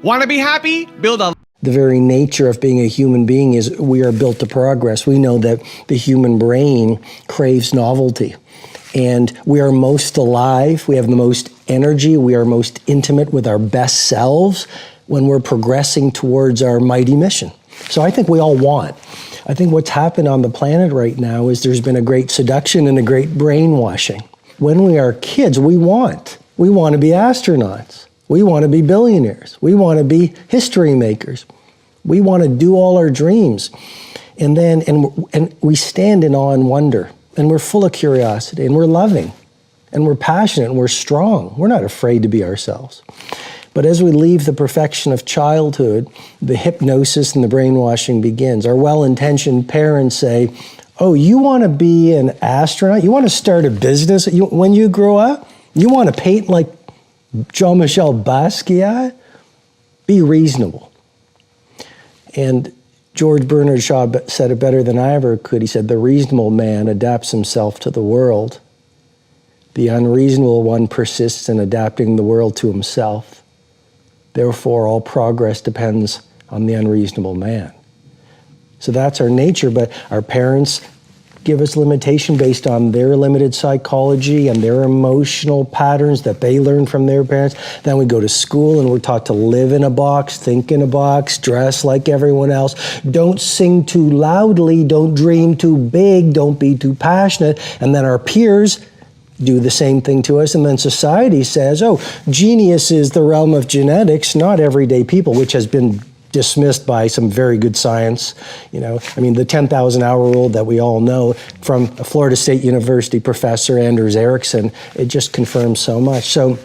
Want to be happy? Build a... The very nature of being a human being is we are built to progress. We know that the human brain craves novelty. And we are most alive, we have the most energy, we are most intimate with our best selves when we're progressing towards our mighty mission. So I think we all want. I think what's happened on the planet right now is there's been a great seduction and a great brainwashing. When we are kids, we want. We want to be astronauts. We want to be billionaires. We want to be history makers. We want to do all our dreams. And then, and we stand in awe and wonder, and we're full of curiosity, and we're loving, and we're passionate, and we're strong. We're not afraid to be ourselves. But as we leave the perfection of childhood, the hypnosis and the brainwashing begins. Our well-intentioned parents say, oh, you want to be an astronaut? You want to start a business when you grow up? You want to paint like Jean-Michel Basquiat? Be reasonable. And George Bernard Shaw said it better than I ever could. He said, the reasonable man adapts himself to the world. The unreasonable one persists in adapting the world to himself. Therefore, all progress depends on the unreasonable man. So that's our nature, but our parents give us limitation based on their limited psychology and their emotional patterns that they learned from their parents. Then we go to school and we're taught to live in a box, think in a box, dress like everyone else. Don't sing too loudly, don't dream too big, don't be too passionate. And then our peers do the same thing to us, and then society says, oh, genius is the realm of genetics, not everyday people, which has been dismissed by some very good science. You know, I mean, the 10,000-hour rule that we all know from a Florida State University professor, Anders Ericsson, it just confirms so much. So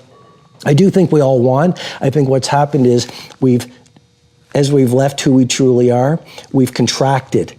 I do think we all want. I think what's happened is as we've left who we truly are, we've contracted.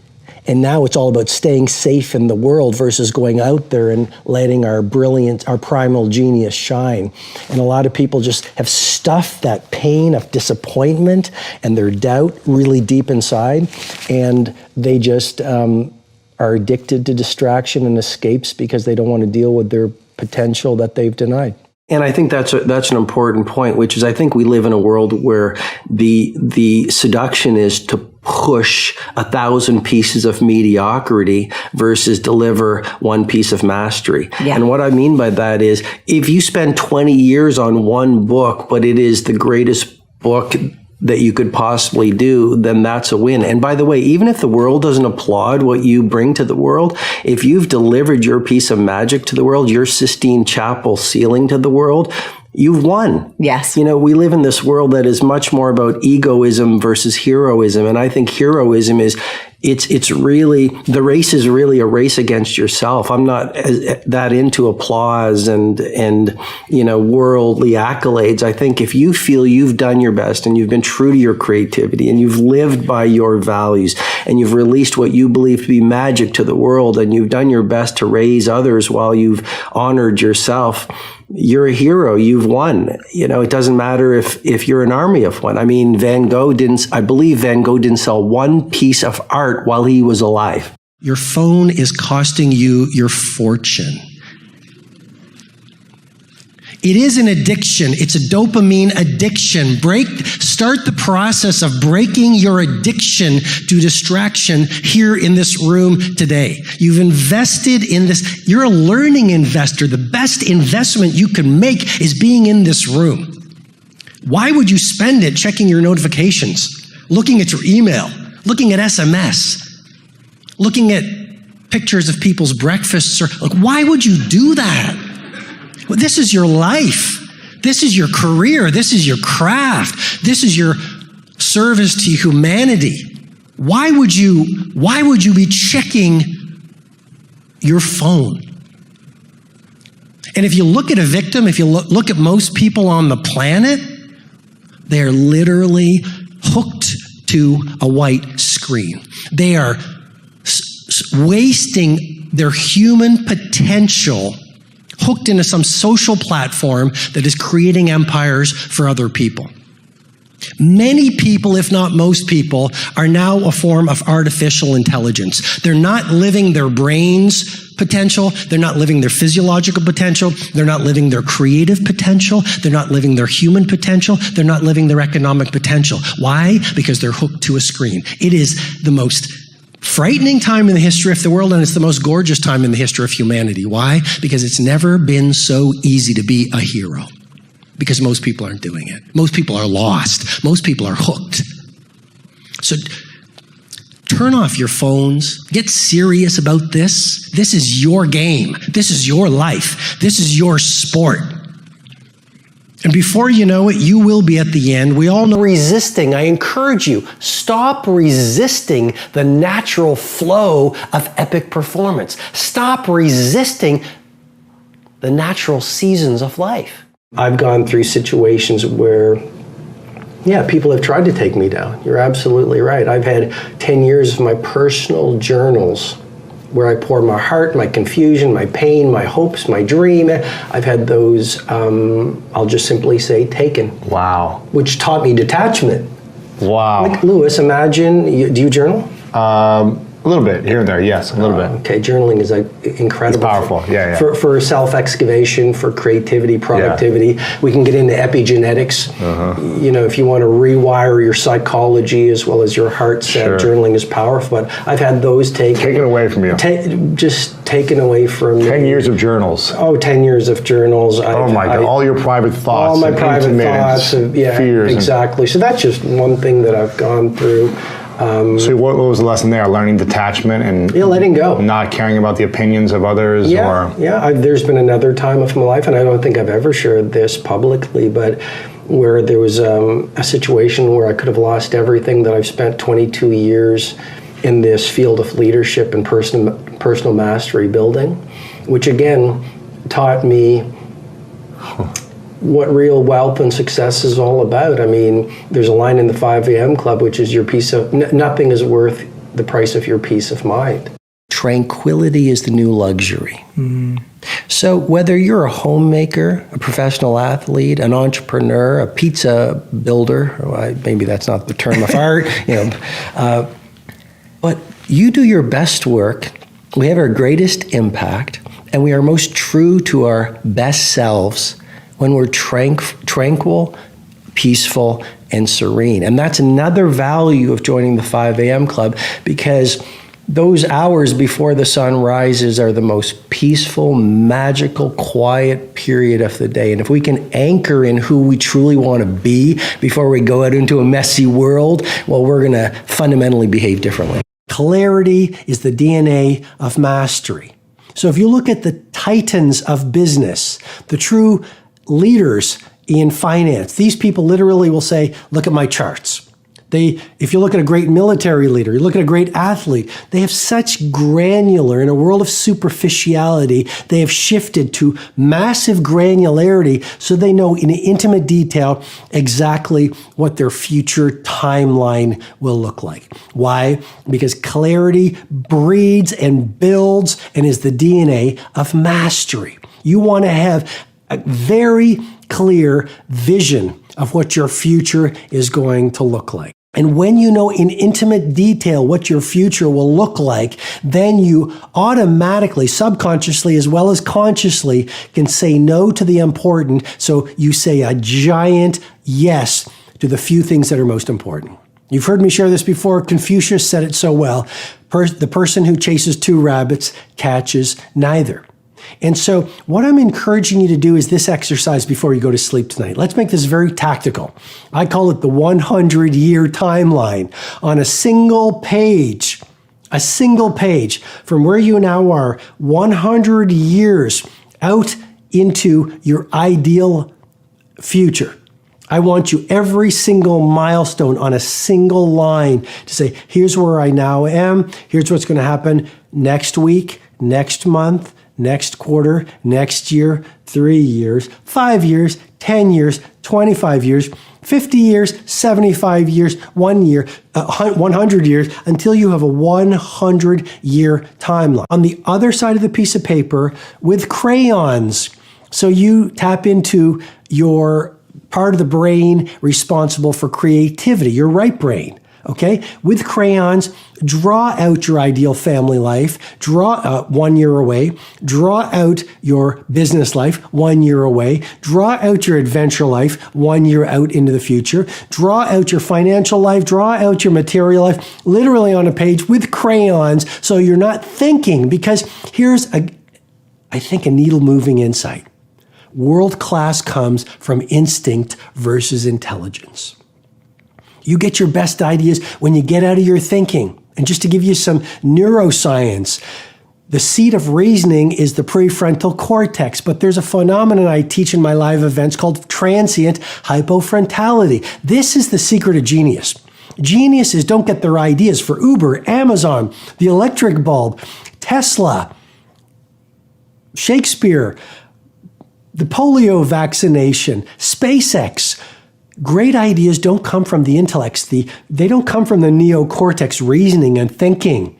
And now it's all about staying safe in the world versus going out there and letting our brilliance, our primal genius shine. And a lot of people just have stuffed that pain of disappointment and their doubt really deep inside. And they just are addicted to distraction and escapes because they don't want to deal with their potential that they've denied. And I think that's an important point, which is I think we live in a world where the seduction is to push 1,000 pieces of mediocrity versus deliver one piece of mastery. Yeah. And what I mean by that is if you spend 20 years on one book, but it is the greatest book that you could possibly do, then that's a win. And by the way, even if the world doesn't applaud what you bring to the world, if you've delivered your piece of magic to the world, your Sistine Chapel ceiling to the world, you've won. Yes. You know, we live in this world that is much more about egoism versus heroism. And I think heroism is, it's really, the race is really a race against yourself. I'm not that into applause and, you know, worldly accolades. I think if you feel you've done your best and you've been true to your creativity and you've lived by your values and you've released what you believe to be magic to the world and you've done your best to raise others while you've honored yourself, you're a hero. You've won. You know, it doesn't matter if you're an army of one. I mean, I believe Van Gogh didn't sell one piece of art while he was alive. Your phone is costing you your fortune. It is an addiction. It's a dopamine addiction. Start the process of breaking your addiction to distraction here in this room today. You've invested in this. You're a learning investor. The best investment you can make is being in this room. Why would you spend it checking your notifications, looking at your email, looking at SMS, looking at pictures of people's breakfasts? Why would you do that? Well, this is your life. This is your career. This is your craft. This is your service to humanity. Why would you be checking your phone? And if you look at a victim, if you look at most people on the planet, they're literally hooked to a white screen. They are wasting their human potential hooked into some social platform that is creating empires for other people. Many people, if not most people, are now a form of artificial intelligence. They're not living their brain's potential. They're not living their physiological potential. They're not living their creative potential. They're not living their human potential. They're not living their economic potential. Why? Because they're hooked to a screen. It is the most frightening time in the history of the world, and it's the most gorgeous time in the history of humanity. Why? Because it's never been so easy to be a hero. Because most people aren't doing it. Most people are lost. Most people are hooked. So turn off your phones. Get serious about this. This is your game. This is your life. This is your sport. And before you know it, you will be at the end. We all know resisting. I encourage you, stop resisting the natural flow of epic performance. Stop resisting the natural seasons of life. I've gone through situations where, yeah, people have tried to take me down. You're absolutely right. I've had 10 years of my personal journals where I pour my heart, my confusion, my pain, my hopes, my dream. I've had those, I'll just simply say, taken. Wow. Which taught me detachment. Wow. Like, Lewis, imagine, do you journal? A little bit, here and there, yes, a little bit. Okay, journaling is like incredible. It's powerful, yeah. For self-excavation, for creativity, productivity. Yeah. We can get into epigenetics. You know, if you want to rewire your psychology as well as your heart set, journaling is powerful. But I've had those taken away from you. Just taken away from me. 10 years of journals. Oh, 10 years of journals. Oh my God, all your private thoughts. All my private thoughts. Fears. Exactly. So that's just one thing that I've gone through. So what was the lesson there? Learning detachment and letting go. Not caring about the opinions of others? There's been another time of my life, and I don't think I've ever shared this publicly, but where there was a situation where I could have lost everything that I've spent 22 years in this field of leadership and personal mastery building, which again taught me what real wealth and success is all about. I mean, there's a line in the 5 a.m. Club, which is nothing is worth the price of your peace of mind. Tranquility is the new luxury. So whether you're a homemaker, a professional athlete, an entrepreneur, a pizza builder, maybe that's not the term of art, but you do your best work, we have our greatest impact, and we are most true to our best selves when we're tranquil, peaceful, and serene. And that's another value of joining the 5 a.m. Club, because those hours before the sun rises are the most peaceful, magical, quiet period of the day. And if we can anchor in who we truly want to be before we go out into a messy world, well, we're going to fundamentally behave differently. Clarity is the DNA of mastery. So if you look at the titans of business, the true leaders in finance, these people literally will say, look at my charts. If you look at a great military leader, you look at a great athlete, they have such granular, in a world of superficiality, they have shifted to massive granularity so they know in intimate detail exactly what their future timeline will look like. Why? Because clarity breeds and builds and is the DNA of mastery. You want to have a very clear vision of what your future is going to look like. And when you know in intimate detail what your future will look like, then you automatically, subconsciously as well as consciously, can say no to the important. So you say a giant yes to the few things that are most important. You've heard me share this before. Confucius said it so well. The person who chases two rabbits catches neither. And so what I'm encouraging you to do is this exercise before you go to sleep tonight. Let's make this very tactical. I call it the 100-year timeline. On a single page from where you now are, 100 years out into your ideal future. I want you every single milestone on a single line to say, here's where I now am. Here's what's going to happen next week, next month, next quarter, next year, 3 years, 5 years, 10 years, 25 years, 50 years, 75 years, 1 year, 100 years, until you have a 100-year timeline. On the other side of the piece of paper with crayons, so you tap into your part of the brain responsible for creativity, your right brain. Okay, with crayons, draw out your ideal family life, draw 1 year away, draw out your business life 1 year away, draw out your adventure life 1 year out into the future, draw out your financial life, draw out your material life, literally on a page with crayons, so you're not thinking, because here's I think a needle-moving insight. World class comes from instinct versus intelligence. You get your best ideas when you get out of your thinking. And just to give you some neuroscience, the seat of reasoning is the prefrontal cortex, but there's a phenomenon I teach in my live events called transient hypofrontality. This is the secret of genius. Geniuses don't get their ideas for Uber, Amazon, the electric bulb, Tesla, Shakespeare, the polio vaccination, SpaceX. Great ideas don't come from the intellects. They don't come from the neocortex reasoning and thinking.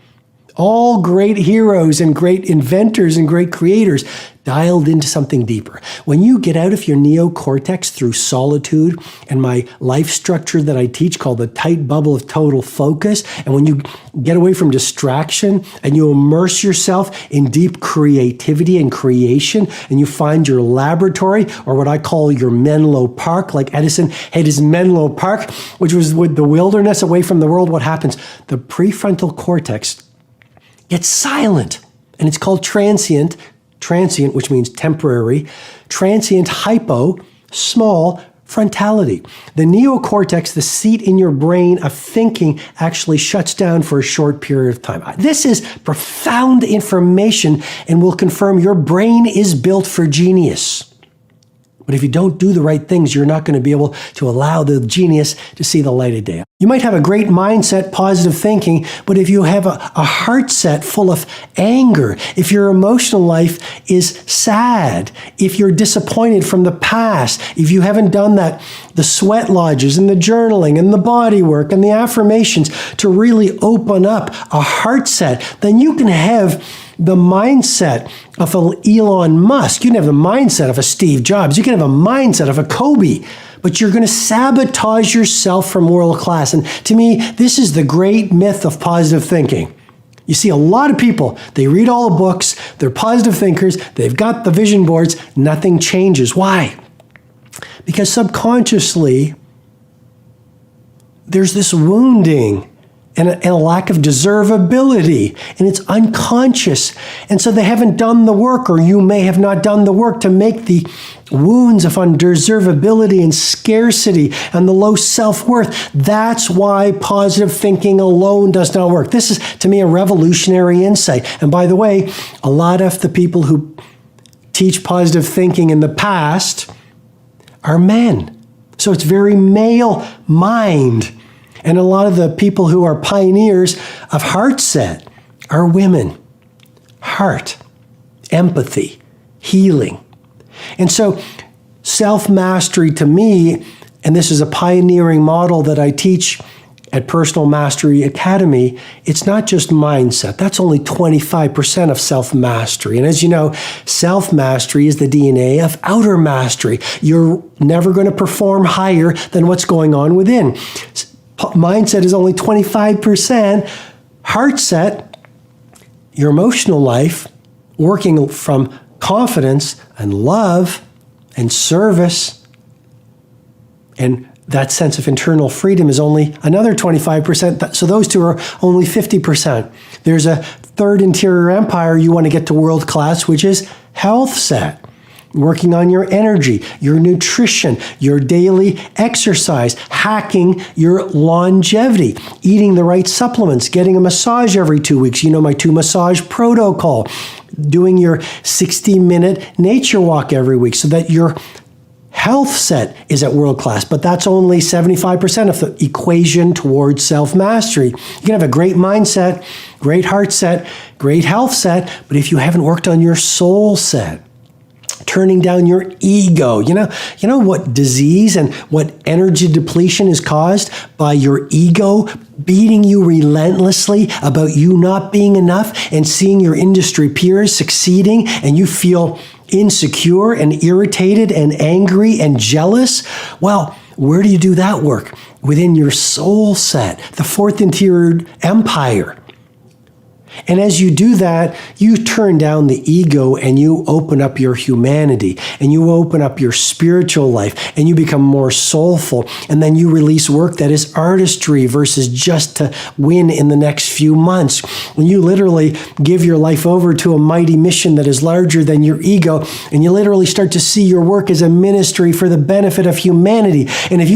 All great heroes and great inventors and great creators dialed into something deeper. When you get out of your neocortex through solitude and my life structure that I teach called the tight bubble of total focus, and when you get away from distraction and you immerse yourself in deep creativity and creation, and you find your laboratory, or what I call your Menlo Park, like Edison had his Menlo Park, which was with the wilderness away from the world, what happens? The prefrontal cortex gets silent, and it's called transient, which means temporary, transient hypo, small, frontality. The neocortex, the seat in your brain of thinking, actually shuts down for a short period of time. This is profound information and will confirm your brain is built for genius. But if you don't do the right things, you're not going to be able to allow the genius to see the light of day. You might have a great mindset, positive thinking, but if you have a heart set full of anger, if your emotional life is sad, if you're disappointed from the past, if you haven't done the sweat lodges and the journaling and the body work and the affirmations to really open up a heart set, then you can have the mindset of an Elon Musk. You can have the mindset of a Steve Jobs. You can have a mindset of a Kobe, but you're going to sabotage yourself from world class. And to me, this is the great myth of positive thinking. You see a lot of people, they read all the books, they're positive thinkers, they've got the vision boards, nothing changes. Why? Because subconsciously, there's this wounding and a lack of deservability, and it's unconscious. And so they haven't done the work, or you may have not done the work to make the wounds of undeservability and scarcity and the low self-worth. That's why positive thinking alone does not work. This is, to me, a revolutionary insight. And by the way, a lot of the people who teach positive thinking in the past are men. So it's very male mind. And a lot of the people who are pioneers of heart set are women. Heart, empathy, healing. And so self-mastery to me, and this is a pioneering model that I teach at Personal Mastery Academy, it's not just mindset. That's only 25% of self-mastery. And as you know, self-mastery is the DNA of outer mastery. You're never going to perform higher than what's going on within. Mindset is only 25%. Heart set, your emotional life, working from confidence and love and service, and that sense of internal freedom is only another 25%. So those two are only 50%. There's a third interior empire you want to get to world class, which is health set. Working on your energy, your nutrition, your daily exercise, hacking your longevity, eating the right supplements, getting a massage every 2 weeks. You know my 2 massage protocol, doing your 60-minute nature walk every week so that your health set is at world class. But that's only 75% of the equation towards self-mastery. You can have a great mindset, great heart set, great health set, but if you haven't worked on your soul set, turning down your ego. You know what disease and what energy depletion is caused by your ego beating you relentlessly about you not being enough and seeing your industry peers succeeding, and you feel insecure and irritated and angry and jealous? Well, where do you do that work? Within your soul set, the fourth interior empire. And as you do that, you turn down the ego and you open up your humanity and you open up your spiritual life and you become more soulful. And then you release work that is artistry versus just to win in the next few months. When you literally give your life over to a mighty mission that is larger than your ego, and you literally start to see your work as a ministry for the benefit of humanity. And if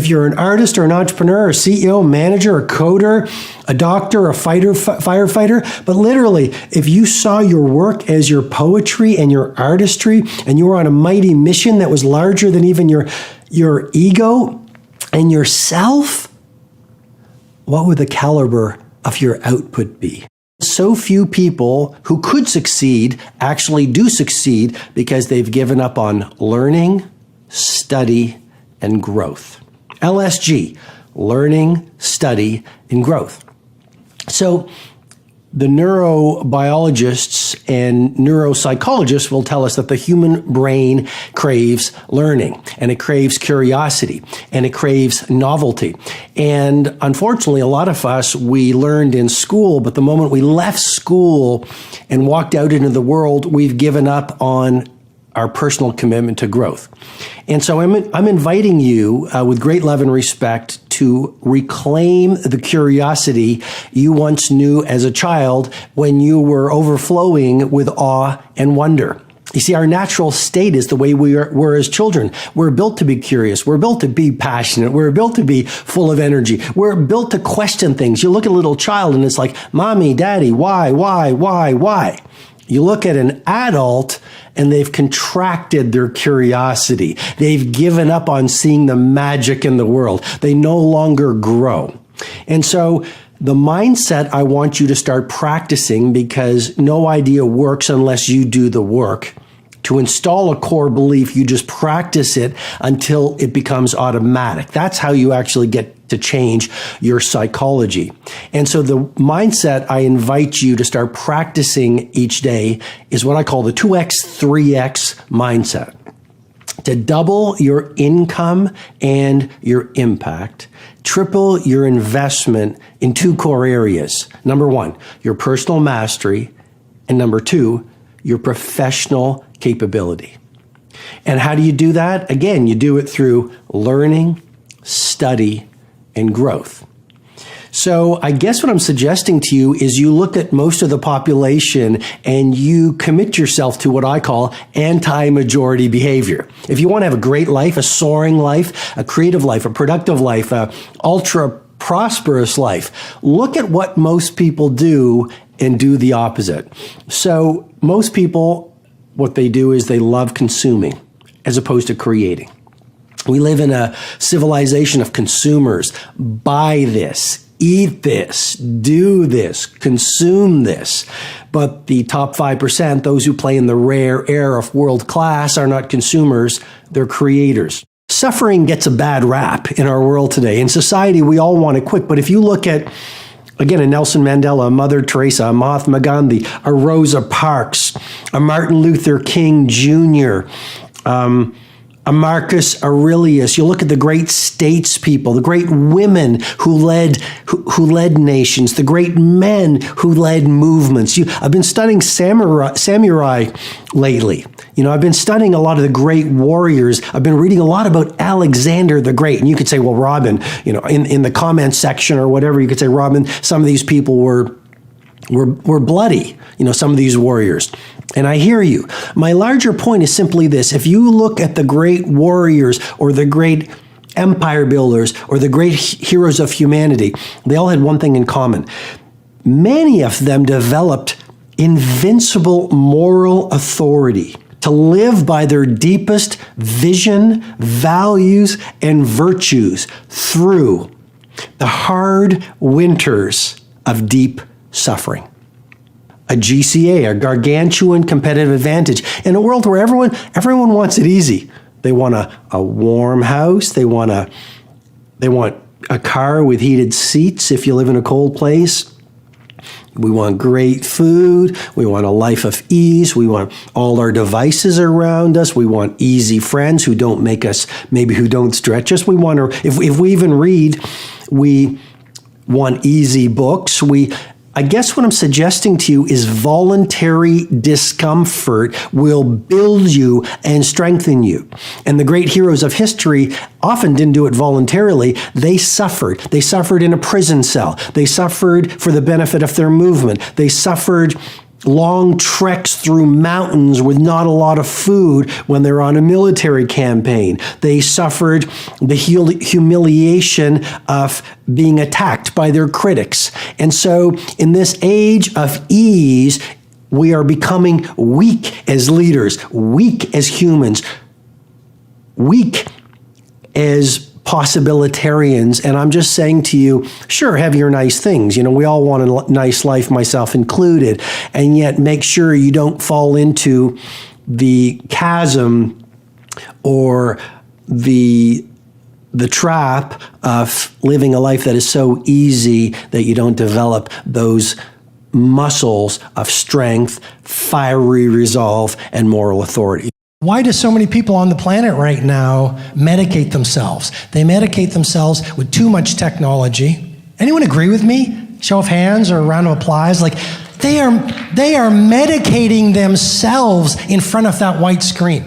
you're an artist or an entrepreneur or CEO, manager, or coder, a doctor, a firefighter, but literally, if you saw your work as your poetry and your artistry, and you were on a mighty mission that was larger than even your ego and yourself, what would the caliber of your output be? So few people who could succeed actually do succeed because they've given up on learning, study, and growth. LSG, learning, study, and growth. So the neurobiologists and neuropsychologists will tell us that the human brain craves learning, and it craves curiosity, and it craves novelty. And unfortunately, a lot of us, we learned in school, but the moment we left school and walked out into the world, we've given up on our personal commitment to growth. And so I'm inviting you with great love and respect to reclaim the curiosity you once knew as a child when you were overflowing with awe and wonder. You see, our natural state is the way we're as children. We're built to be curious. We're built to be passionate. We're built to be full of energy. We're built to question things. You look at a little child and it's like, Mommy, Daddy, why? You look at an adult and they've contracted their curiosity. They've given up on seeing the magic in the world. They no longer grow. And so the mindset I want you to start practicing, because no idea works unless you do the work. To install a core belief, you just practice it until it becomes automatic. That's how you actually get to change your psychology. And so the mindset I invite you to start practicing each day is what I call the 2X, 3X mindset. To double your income and your impact, triple your investment in two core areas. Number one, your personal mastery, and number two, your professional capability. And how do you do that? Again, you do it through learning, study, and growth. So I guess what I'm suggesting to you is you look at most of the population and you commit yourself to what I call anti-majority behavior. If you want to have a great life, a soaring life, a creative life, a productive life, a ultra prosperous life, look at what most people do and do the opposite. So most people, what they do is they love consuming as opposed to creating. We live in a civilization of consumers. Buy this, eat this, do this, consume this. But the top 5%, those who play in the rare air of world class, are not consumers, they're creators. Suffering gets a bad rap in our world today. In society, we all want to quit. But if you look at, again, a Nelson Mandela, a Mother Teresa, a Mahatma Gandhi, a Rosa Parks, a Martin Luther King Jr., a Marcus Aurelius. You look at the great statespeople, the great women who led nations, the great men who led movements. I've been studying samurai lately. I've been studying a lot of the great warriors. I've been reading a lot about Alexander the Great. And you could say, well, Robin, in the comment section or whatever, you could say, Robin, some of these people were bloody, some of these warriors. And I hear you. My larger point is simply this. If you look at the great warriors or the great empire builders or the great heroes of humanity, they all had one thing in common. Many of them developed invincible moral authority to live by their deepest vision, values, and virtues through the hard winters of deep suffering. A GCA, a gargantuan competitive advantage, in a world where everyone wants it easy. They want a warm house. They want a car with heated seats if you live in a cold place. We want great food. We want a life of ease. We want all our devices around us. We want easy friends who don't make us, maybe who don't stretch us. We want to, if we even read, we want easy books. I guess what I'm suggesting to you is voluntary discomfort will build you and strengthen you. And the great heroes of history often didn't do it voluntarily. They suffered. They suffered in a prison cell. They suffered for the benefit of their movement. They suffered long treks through mountains with not a lot of food when they're on a military campaign. They suffered the humiliation of being attacked by their critics. And so in this age of ease, we are becoming weak as leaders, weak as humans, weak as possibilitarians. And I'm just saying to you, sure, have your nice things. You know, we all want a nice life, myself included. And yet make sure you don't fall into the chasm or the trap of living a life that is so easy that you don't develop those muscles of strength, fiery resolve, and moral authority. Why do so many people on the planet right now medicate themselves? They medicate themselves with too much technology. Anyone agree with me? Show of hands or a round of applause. Like they are medicating themselves in front of that white screen.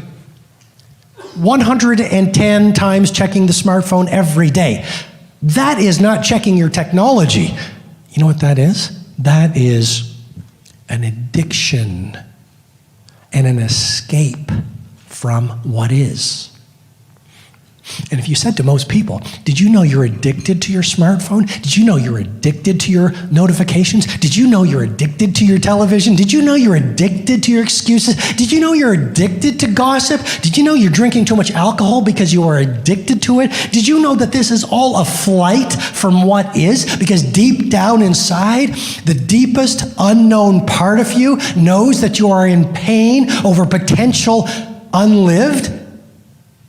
110 times checking the smartphone every day. That is not checking your technology. You know what that is? That is an addiction and an escape from what is. And if you said to most people, did you know you're addicted to your smartphone? Did you know you're addicted to your notifications? Did you know you're addicted to your television? Did you know you're addicted to your excuses? Did you know you're addicted to gossip? Did you know you're drinking too much alcohol because you are addicted to it? Did you know that this is all a flight from what is? Because deep down inside, the deepest unknown part of you knows that you are in pain over potential unlived.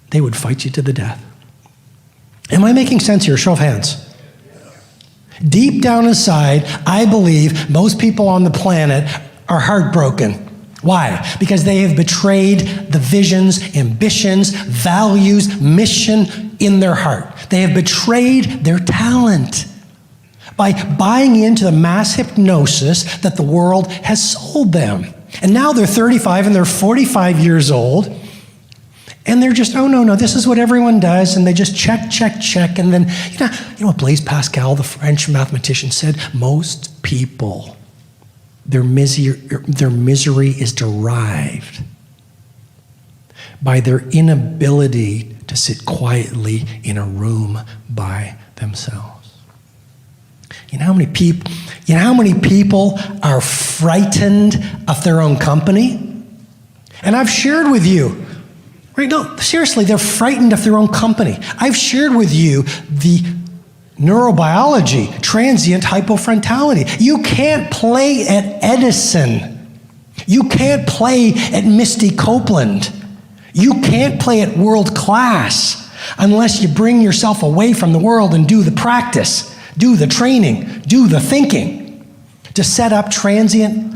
They would fight you to the death. Am I making sense here? Show of hands. Deep down inside, I believe most people on the planet are heartbroken. Why? Because they have betrayed the visions, ambitions, values, mission in their heart. They have betrayed their talent by buying into the mass hypnosis that the world has sold them. And now they're 35 and they're 45 years old. And they're just, oh, no, this is what everyone does. And they just check. And then, you know what Blaise Pascal, the French mathematician, said? Most people, their misery is derived by their inability to sit quietly in a room by themselves. You know how many people are frightened of their own company? And I've shared with you, right? No, seriously, they're frightened of their own company. I've shared with you the neurobiology, transient hypofrontality. You can't play at Edison. You can't play at Misty Copeland. You can't play at world class unless you bring yourself away from the world and do the practice, do the training, do the thinking to set up transient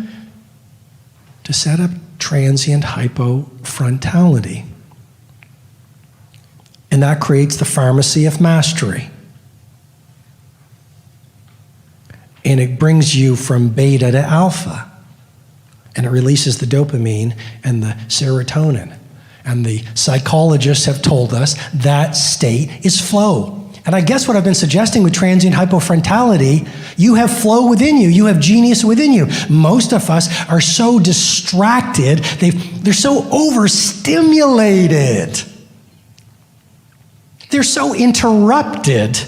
hypofrontality. And that creates the pharmacy of mastery. And it brings you from beta to alpha. And it releases the dopamine and the serotonin. And the psychologists have told us that state is flow. And I guess what I've been suggesting with transient hypofrontality, you have flow within you. You have genius within you. Most of us are so distracted. They're so overstimulated. They're so interrupted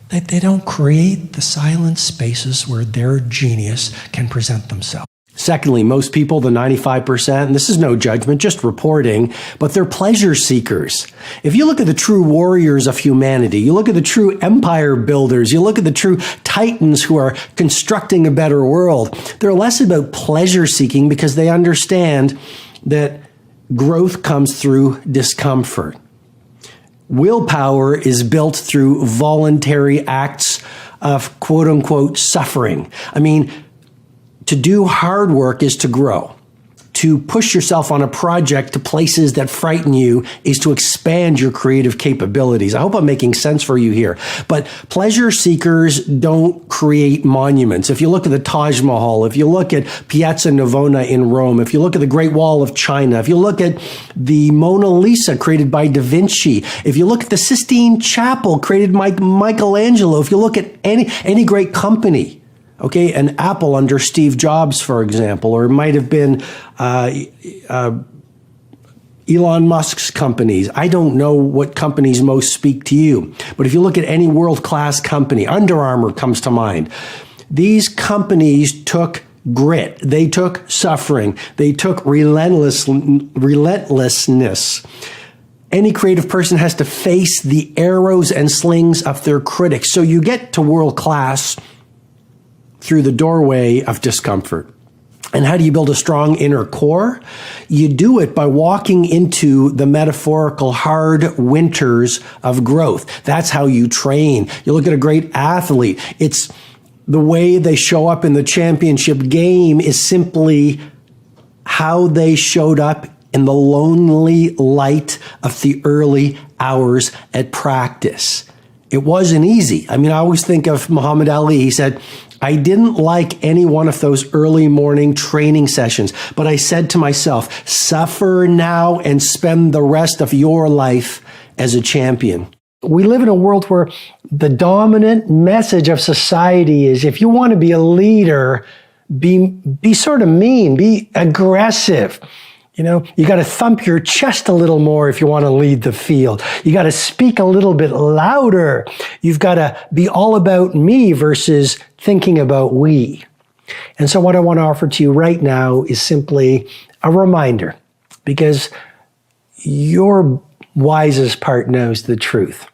that they don't create the silent spaces where their genius can present themselves. Secondly, most people, the 95%, and this is no judgment, just reporting, but they're pleasure seekers. If you look at the true warriors of humanity, you look at the true empire builders, you look at the true titans who are constructing a better world, they're less about pleasure seeking because they understand that growth comes through discomfort. Willpower is built through voluntary acts of quote unquote suffering. I mean, to do hard work is to grow. To push yourself on a project to places that frighten you is to expand your creative capabilities. I hope I'm making sense for you here. But pleasure seekers don't create monuments. If you look at the Taj Mahal, if you look at Piazza Navona in Rome, if you look at the Great Wall of China, if you look at the Mona Lisa created by Da Vinci, if you look at the Sistine Chapel created by Michelangelo, if you look at any great company, okay, an Apple under Steve Jobs, for example, or it might have been Elon Musk's companies. I don't know what companies most speak to you, but if you look at any world-class company, Under Armour comes to mind. These companies took grit, they took suffering, they took relentlessness. Any creative person has to face the arrows and slings of their critics. So you get to world class through the doorway of discomfort. And how do you build a strong inner core? You do it by walking into the metaphorical hard winters of growth. That's how you train. You look at a great athlete. It's the way they show up in the championship game is simply how they showed up in the lonely light of the early hours at practice. It wasn't easy. I mean, I always think of Muhammad Ali. He said, I didn't like any one of those early morning training sessions, but I said to myself, suffer now and spend the rest of your life as a champion. We live in a world where the dominant message of society is if you want to be a leader, be sort of mean, be aggressive. You know, you got to thump your chest a little more if you want to lead the field. You got to speak a little bit louder. You've got to be all about me versus thinking about we. And so what I want to offer to you right now is simply a reminder, because your wisest part knows the truth.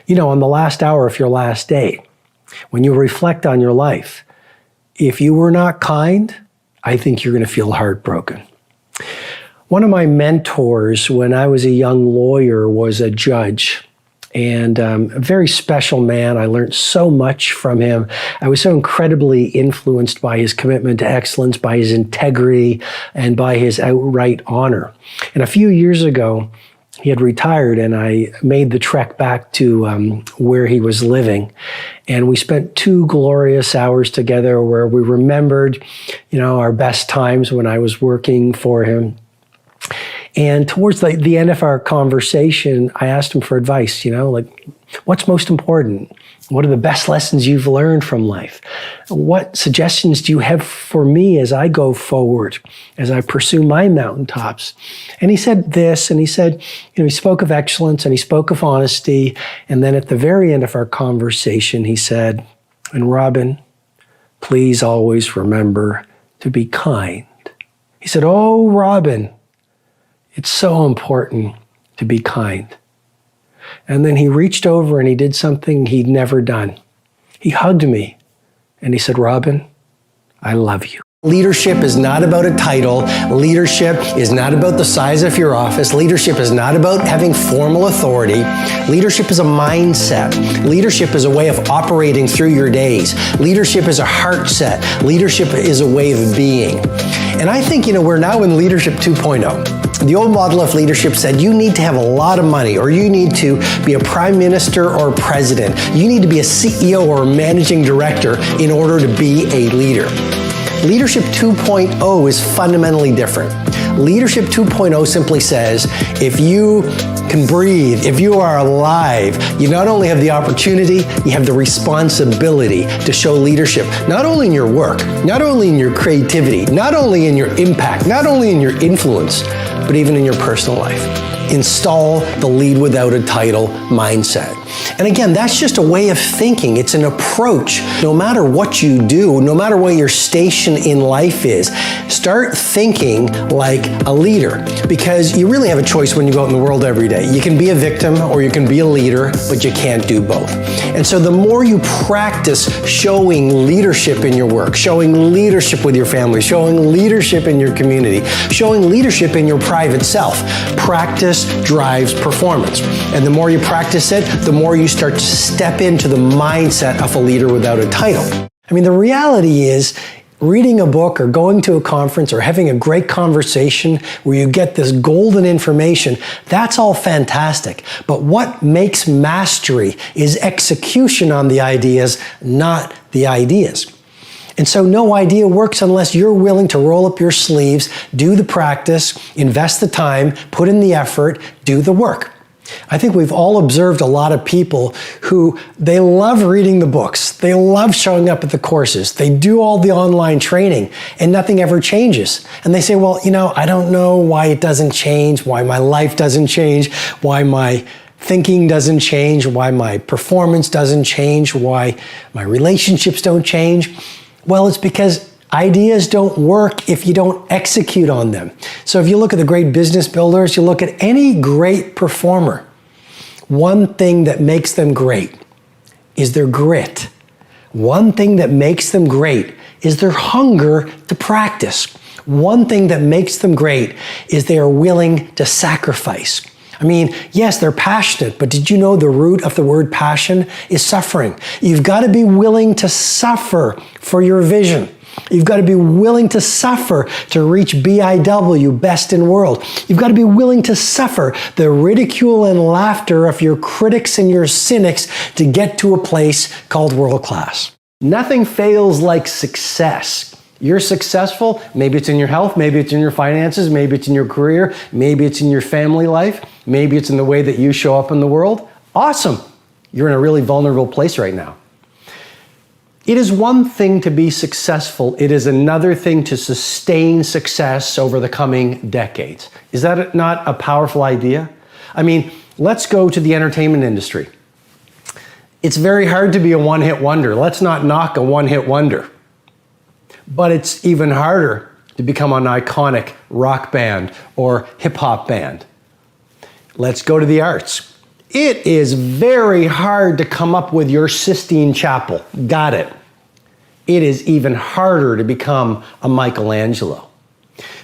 You know, on the last hour of your last day, when you reflect on your life, if you were not kind, I think you're going to feel heartbroken. One of my mentors when I was a young lawyer was a judge, and a very special man. I learned so much from him. I was so incredibly influenced by his commitment to excellence, by his integrity, and by his outright honor. And a few years ago, he had retired, and I made the trek back to where he was living. And we spent 2 glorious hours together where we remembered, you know, our best times when I was working for him. And towards the end of our conversation, I asked him for advice, you know, like, what's most important? What are the best lessons you've learned from life? What suggestions do you have for me as I go forward, as I pursue my mountaintops? And he said this, and he said, you know, he spoke of excellence and he spoke of honesty. And then at the very end of our conversation, he said, and Robin, please always remember to be kind. He said, oh, Robin, it's so important to be kind. And then he reached over and he did something he'd never done. He hugged me and he said, Robin, I love you. Leadership is not about a title. Leadership is not about the size of your office. Leadership is not about having formal authority. Leadership is a mindset. Leadership is a way of operating through your days. Leadership is a heart set. Leadership is a way of being. And I think, you know, we're now in Leadership 2.0. The old model of leadership said you need to have a lot of money, or you need to be a prime minister or president. You need to be a CEO or a managing director in order to be a leader. Leadership 2.0 is fundamentally different. Leadership 2.0 simply says, if you can breathe, if you are alive, you not only have the opportunity, you have the responsibility to show leadership, not only in your work, not only in your creativity, not only in your impact, not only in your influence, but even in your personal life. Install the lead without a title mindset. And again, that's just a way of thinking. It's an approach. No matter what you do, no matter what your station in life is, start thinking like a leader, because you really have a choice when you go out in the world every day. You can be a victim or you can be a leader, but you can't do both. And so the more you practice showing leadership in your work, showing leadership with your family, showing leadership in your community, showing leadership in your private self, practice drives performance. And the more you practice it, the more you start to step into the mindset of a leader without a title. I mean, the reality is, reading a book or going to a conference or having a great conversation where you get this golden information, that's all fantastic. But what makes mastery is execution on the ideas, not the ideas. And so no idea works unless you're willing to roll up your sleeves, do the practice, invest the time, put in the effort, do the work. I think we've all observed a lot of people who they love reading the books. They love showing up at the courses. They do all the online training and nothing ever changes. And they say, well, I don't know why it doesn't change, why my life doesn't change, why my thinking doesn't change, why my performance doesn't change, why my relationships don't change. Well, it's because ideas don't work if you don't execute on them. So if you look at the great business builders, you look at any great performer, one thing that makes them great is their grit. One thing that makes them great is their hunger to practice. One thing that makes them great is they are willing to sacrifice. I mean, yes, they're passionate, but did you know the root of the word passion is suffering? You've got to be willing to suffer for your vision. You've got to be willing to suffer to reach BIW, best in world. You've got to be willing to suffer the ridicule and laughter of your critics and your cynics to get to a place called world class. Nothing fails like success. You're successful, maybe it's in your health, maybe it's in your finances, maybe it's in your career, maybe it's in your family life, maybe it's in the way that you show up in the world. Awesome. You're in a really vulnerable place right now. It is one thing to be successful. It is another thing to sustain success over the coming decades. Is that not a powerful idea? I mean, let's go to the entertainment industry. It's very hard to be a one-hit wonder. Let's not knock a one-hit wonder. But it's even harder to become an iconic rock band or hip-hop band. Let's go to the arts. It is very hard to come up with your Sistine Chapel. Got it. It is even harder to become a Michelangelo.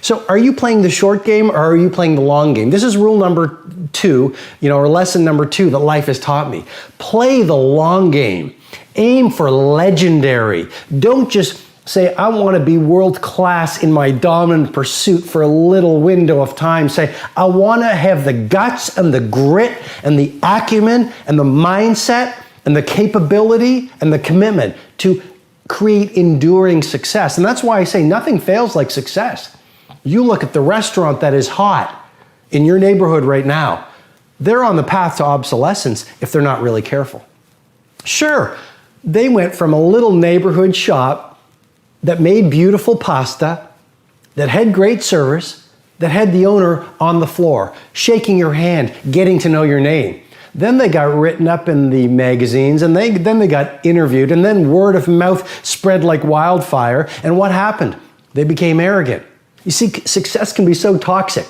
So are you playing the short game or are you playing the long game? This is rule number 2, or lesson number 2 that life has taught me. Play the long game. Aim for legendary. Don't just say, I want to be world class in my dominant pursuit for a little window of time. Say, I want to have the guts and the grit and the acumen and the mindset and the capability and the commitment to create enduring success. And that's why I say nothing fails like success. You look at the restaurant that is hot in your neighborhood right now. They're on the path to obsolescence if they're not really careful. Sure, they went from a little neighborhood shop that made beautiful pasta, that had great service, that had the owner on the floor, shaking your hand, getting to know your name. Then they got written up in the magazines, and then they got interviewed, and then word of mouth spread like wildfire. And what happened? They became arrogant. You see, success can be so toxic.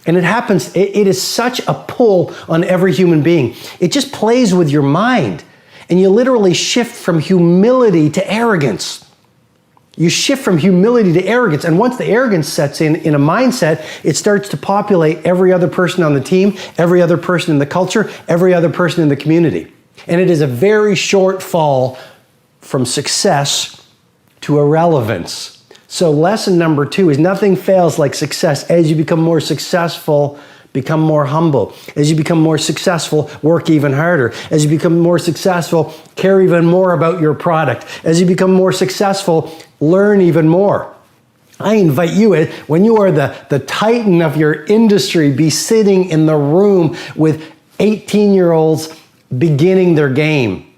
And it happens, it is such a pull on every human being. It just plays with your mind. And you literally shift from humility to arrogance. You shift from humility to arrogance. And once the arrogance sets in a mindset, it starts to populate every other person on the team, every other person in the culture, every other person in the community. And it is a very short fall from success to irrelevance. So lesson number 2 is nothing fails like success. As you become more successful, become more humble. As you become more successful, work even harder. As you become more successful, care even more about your product. As you become more successful, learn even more. I invite you, when you are the titan of your industry, be sitting in the room with 18-year-olds beginning their game.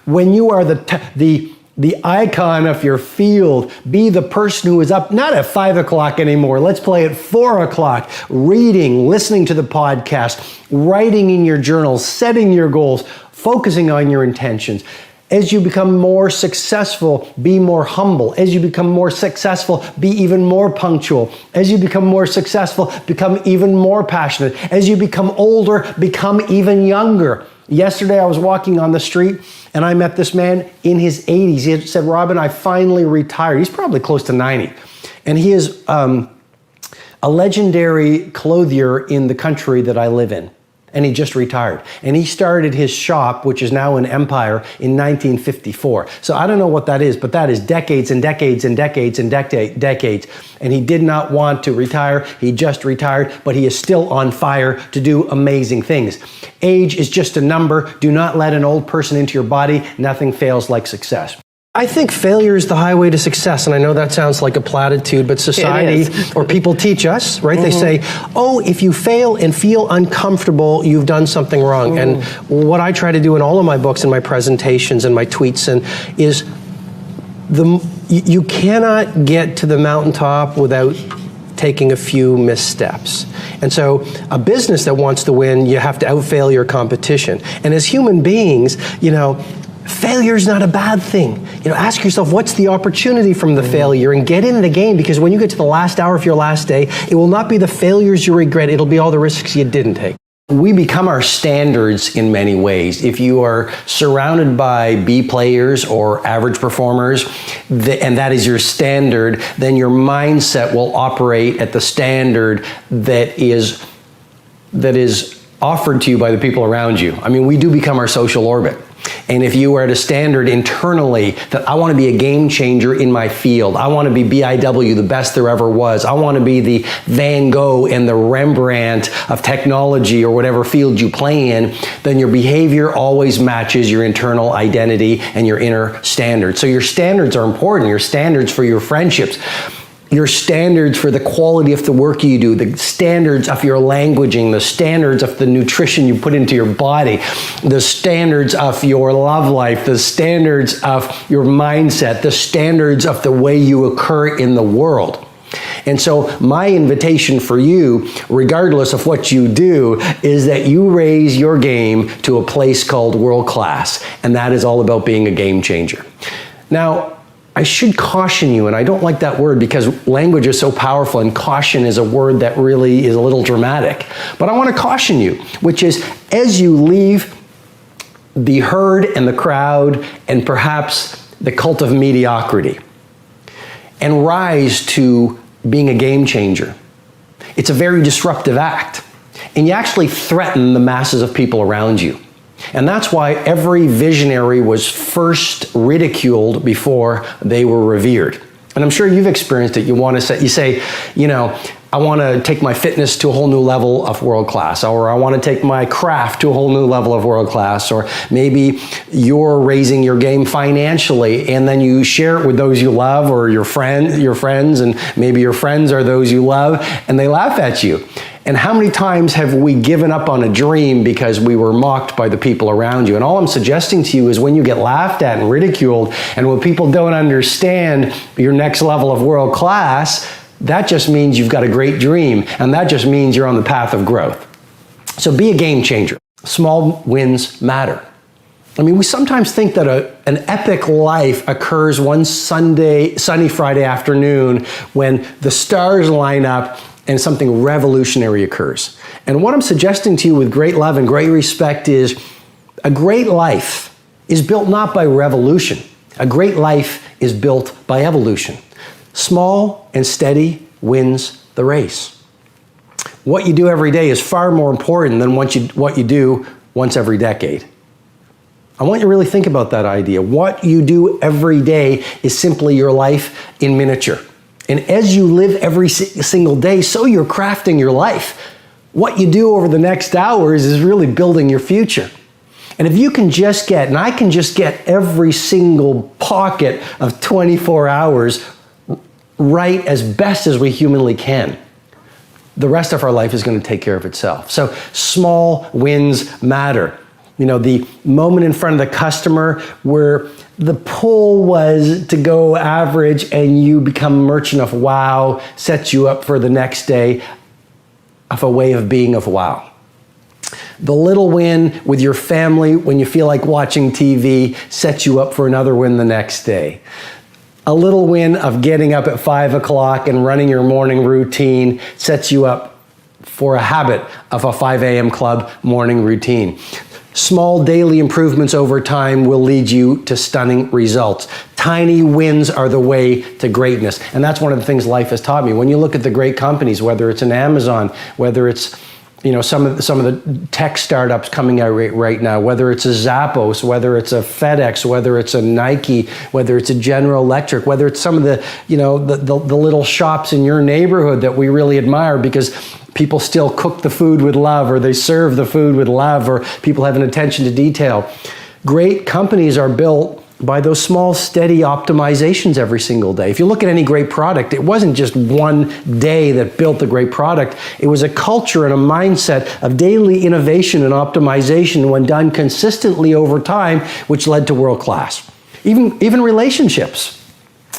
When you are the icon of your field, be the person who is up, not at 5 o'clock anymore. Let's play at 4 o'clock, reading, listening to the podcast, writing in your journals, setting your goals, focusing on your intentions. As you become more successful, be more humble. As you become more successful, be even more punctual. As you become more successful, become even more passionate. As you become older, become even younger. Yesterday, I was walking on the street and I met this man in his 80s. He said, Robin, I finally retired. He's probably close to 90. And he is a legendary clothier in the country that I live in. And he just retired. And he started his shop, which is now an empire, in 1954. So I don't know what that is, but that is decades and decades and decades and decades. And he did not want to retire. He just retired, but he is still on fire to do amazing things. Age is just a number. Do not let an old person into your body. Nothing fails like success. I think failure is the highway to success, and I know that sounds like a platitude, but society or people teach us, right? They say, oh, if you fail and feel uncomfortable, you've done something wrong. And what I try to do in all of my books and my presentations and my tweets is you cannot get to the mountaintop without taking a few missteps. And so a business that wants to win, you have to outfail your competition. And as human beings, failure is not a bad thing. Ask yourself, what's the opportunity from the failure, and get in the game, because when you get to the last hour of your last day, it will not be the failures you regret, it'll be all the risks you didn't take. We become our standards in many ways. If you are surrounded by B players or average performers, and that is your standard, then your mindset will operate at the standard that is offered to you by the people around you. I mean, we do become our social orbit. And if you are at a standard internally that I want to be a game changer in my field, I want to be BIW, the best there ever was, I want to be the Van Gogh and the Rembrandt of technology or whatever field you play in, then your behavior always matches your internal identity and your inner standards. So your standards are important, your standards for your friendships, your standards for the quality of the work you do, the standards of your languaging, the standards of the nutrition you put into your body, the standards of your love life, the standards of your mindset, the standards of the way you occur in the world. And so my invitation for you, regardless of what you do, is that you raise your game to a place called world class. And that is all about being a game changer. Now, I should caution you, and I don't like that word because language is so powerful, and caution is a word that really is a little dramatic. But I want to caution you, which is as you leave the herd and the crowd and perhaps the cult of mediocrity and rise to being a game changer, it's a very disruptive act. And you actually threaten the masses of people around you. And that's why every visionary was first ridiculed before they were revered. And I'm sure you've experienced it. You say, I want to take my fitness to a whole new level of world class, or I want to take my craft to a whole new level of world class, or maybe you're raising your game financially and then you share it with those you love or your friends, and maybe your friends are those you love and they laugh at you. And how many times have we given up on a dream because we were mocked by the people around you? And all I'm suggesting to you is when you get laughed at and ridiculed, and when people don't understand your next level of world class, that just means you've got a great dream, and that just means you're on the path of growth. So be a game changer. Small wins matter. I mean, we sometimes think that an epic life occurs one sunny Friday afternoon when the stars line up and something revolutionary occurs. And what I'm suggesting to you with great love and great respect is a great life is built not by revolution. A great life is built by evolution. Small and steady wins the race. What you do every day is far more important than what you do once every decade. I want you to really think about that idea. What you do every day is simply your life in miniature. And as you live every single day, so you're crafting your life. What you do over the next hours is really building your future. And if you can just get, and I can just get every single pocket of 24 hours right as best as we humanly can, the rest of our life is going to take care of itself. So small wins matter. The moment in front of the customer where the pull was to go average and you become merchant of wow sets you up for the next day of a way of being of wow. The little win with your family when you feel like watching TV sets you up for another win the next day. A little win of getting up at 5 o'clock and running your morning routine sets you up for a habit of a 5 a.m. club morning routine. Small daily improvements over time will lead you to stunning results. Tiny wins are the way to greatness. And that's one of the things life has taught me. When you look at the great companies, whether it's an Amazon, whether it's some of the tech startups coming out right now, whether it's a Zappos, whether it's a FedEx, whether it's a Nike, whether it's a General Electric, whether it's some of the little shops in your neighborhood that we really admire because people still cook the food with love, or they serve the food with love, or people have an attention to detail. Great companies are built by those small, steady optimizations every single day. If you look at any great product, it wasn't just one day that built the great product. It was a culture and a mindset of daily innovation and optimization when done consistently over time, which led to world class. Even relationships.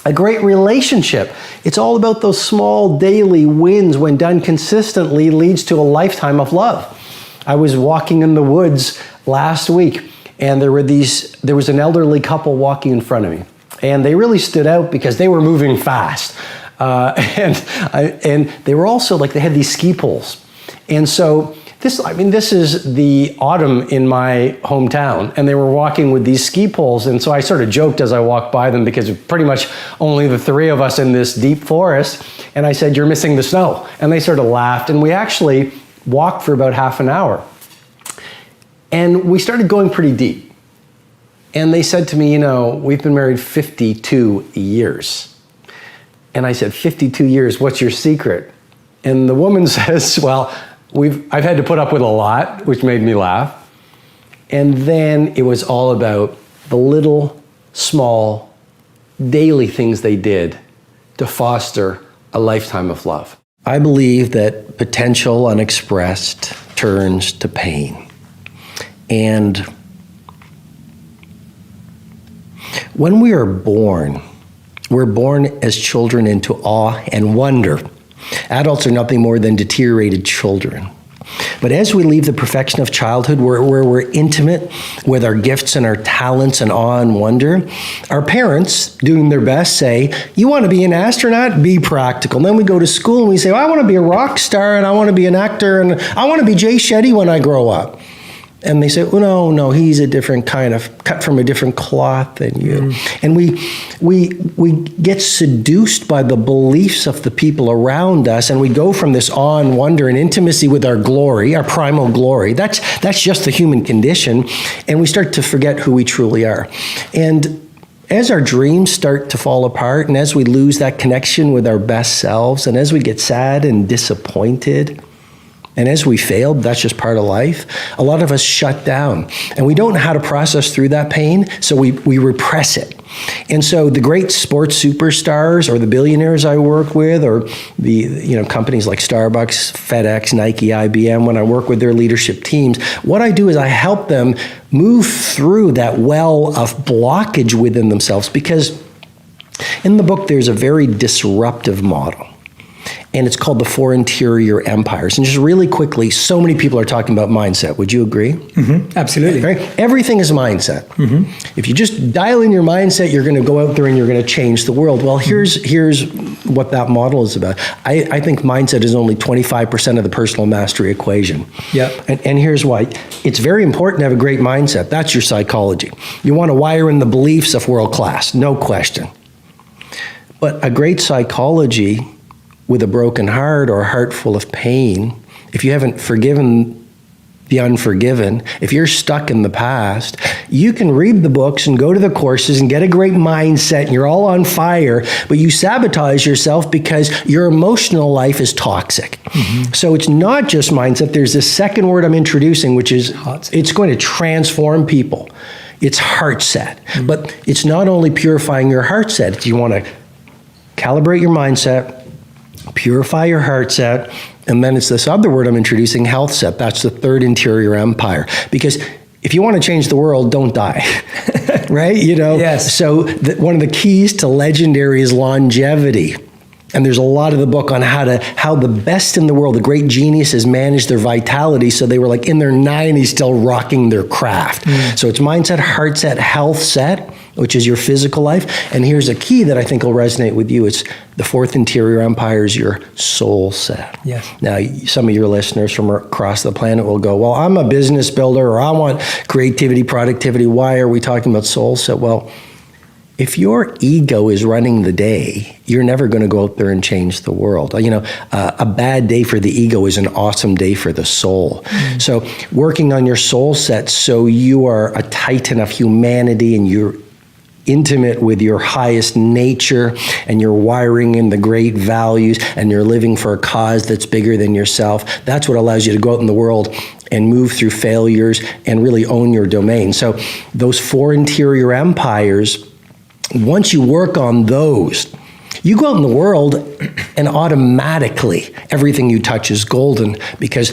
A great relationship, it's all about those small daily wins when done consistently leads to a lifetime of love. I was walking in the woods last week, and there was an elderly couple walking in front of me, and they really stood out because they were moving fast, and they were also they had these ski poles, and so this is the autumn in my hometown, and they were walking with these ski poles, and so I sort of joked as I walked by them because it's pretty much only the three of us in this deep forest, and I said, "You're missing the snow," and they sort of laughed, and we actually walked for about half an hour. And we started going pretty deep. And they said to me, we've been married 52 years. And I said, 52 years, what's your secret? And the woman says, well, I've had to put up with a lot, which made me laugh. And then it was all about the little, small, daily things they did to foster a lifetime of love. I believe that potential unexpressed turns to pain. And when we are born, we're born as children into awe and wonder. Adults are nothing more than deteriorated children. But as we leave the perfection of childhood, where we're intimate with our gifts and our talents and awe and wonder, our parents, doing their best, say, you want to be an astronaut? Be practical. And then we go to school and we say, well, I want to be a rock star, and I want to be an actor, and I want to be Jay Shetty when I grow up. And they say, oh, no, he's a different kind of, cut from a different cloth than you. And we get seduced by the beliefs of the people around us, and we go from this awe and wonder and intimacy with our glory, our primal glory. That's just the human condition, and we start to forget who we truly are. And as our dreams start to fall apart, and as we lose that connection with our best selves, and as we get sad and disappointed, and as we failed, that's just part of life, a lot of us shut down. And we don't know how to process through that pain, so we repress it. And so the great sports superstars or the billionaires I work with, or the companies like Starbucks, FedEx, Nike, IBM, when I work with their leadership teams, what I do is I help them move through that well of blockage within themselves, because in the book there's a very disruptive model. And it's called the 4 interior empires. And just really quickly, so many people are talking about mindset. Would you agree? Mm-hmm. Absolutely. Right? Everything is mindset. Mm-hmm. If you just dial in your mindset, you're going to go out there and you're going to change the world. Well, here's what that model is about. I think mindset is only 25% of the personal mastery equation. Yep. And here's why. It's very important to have a great mindset. That's your psychology. You want to wire in the beliefs of world class, no question. But a great psychology with a broken heart or a heart full of pain, if you haven't forgiven the unforgiven, if you're stuck in the past, you can read the books and go to the courses and get a great mindset and you're all on fire, but you sabotage yourself because your emotional life is toxic. Mm-hmm. So it's not just mindset. There's this second word I'm introducing, which is it's going to transform people. It's heart set. Mm-hmm. But it's not only purifying your heart set. You want to calibrate your mindset, purify your heart set, and then it's this other word I'm introducing, health set. That's the 3rd interior empire. Because if you want to change the world, don't die, right? Yes. So one of the keys to legendary is longevity. And there's a lot of the book on how the best in the world, the great geniuses, manage their vitality, so they were in their 90s still rocking their craft. So it's mindset, heart set, health set, which is your physical life. And here's a key that I think will resonate with you. It's the 4th interior empire is your soul set. Yes. Now, some of your listeners from across the planet will go, well, I'm a business builder, or I want creativity, productivity. Why are we talking about soul set? Well, If your ego is running the day, you're never going to go out there and change the world. You know, a bad day for the ego is an awesome day for the soul. So working on your soul set so you are a titan of humanity and you're intimate with your highest nature and you're wiring in the great values and you're living for a cause that's bigger than yourself. That's what allows you to go out in the world and move through failures and really own your domain. So those 4 interior empires, once you work on those, you go out in the world and automatically everything you touch is golden, because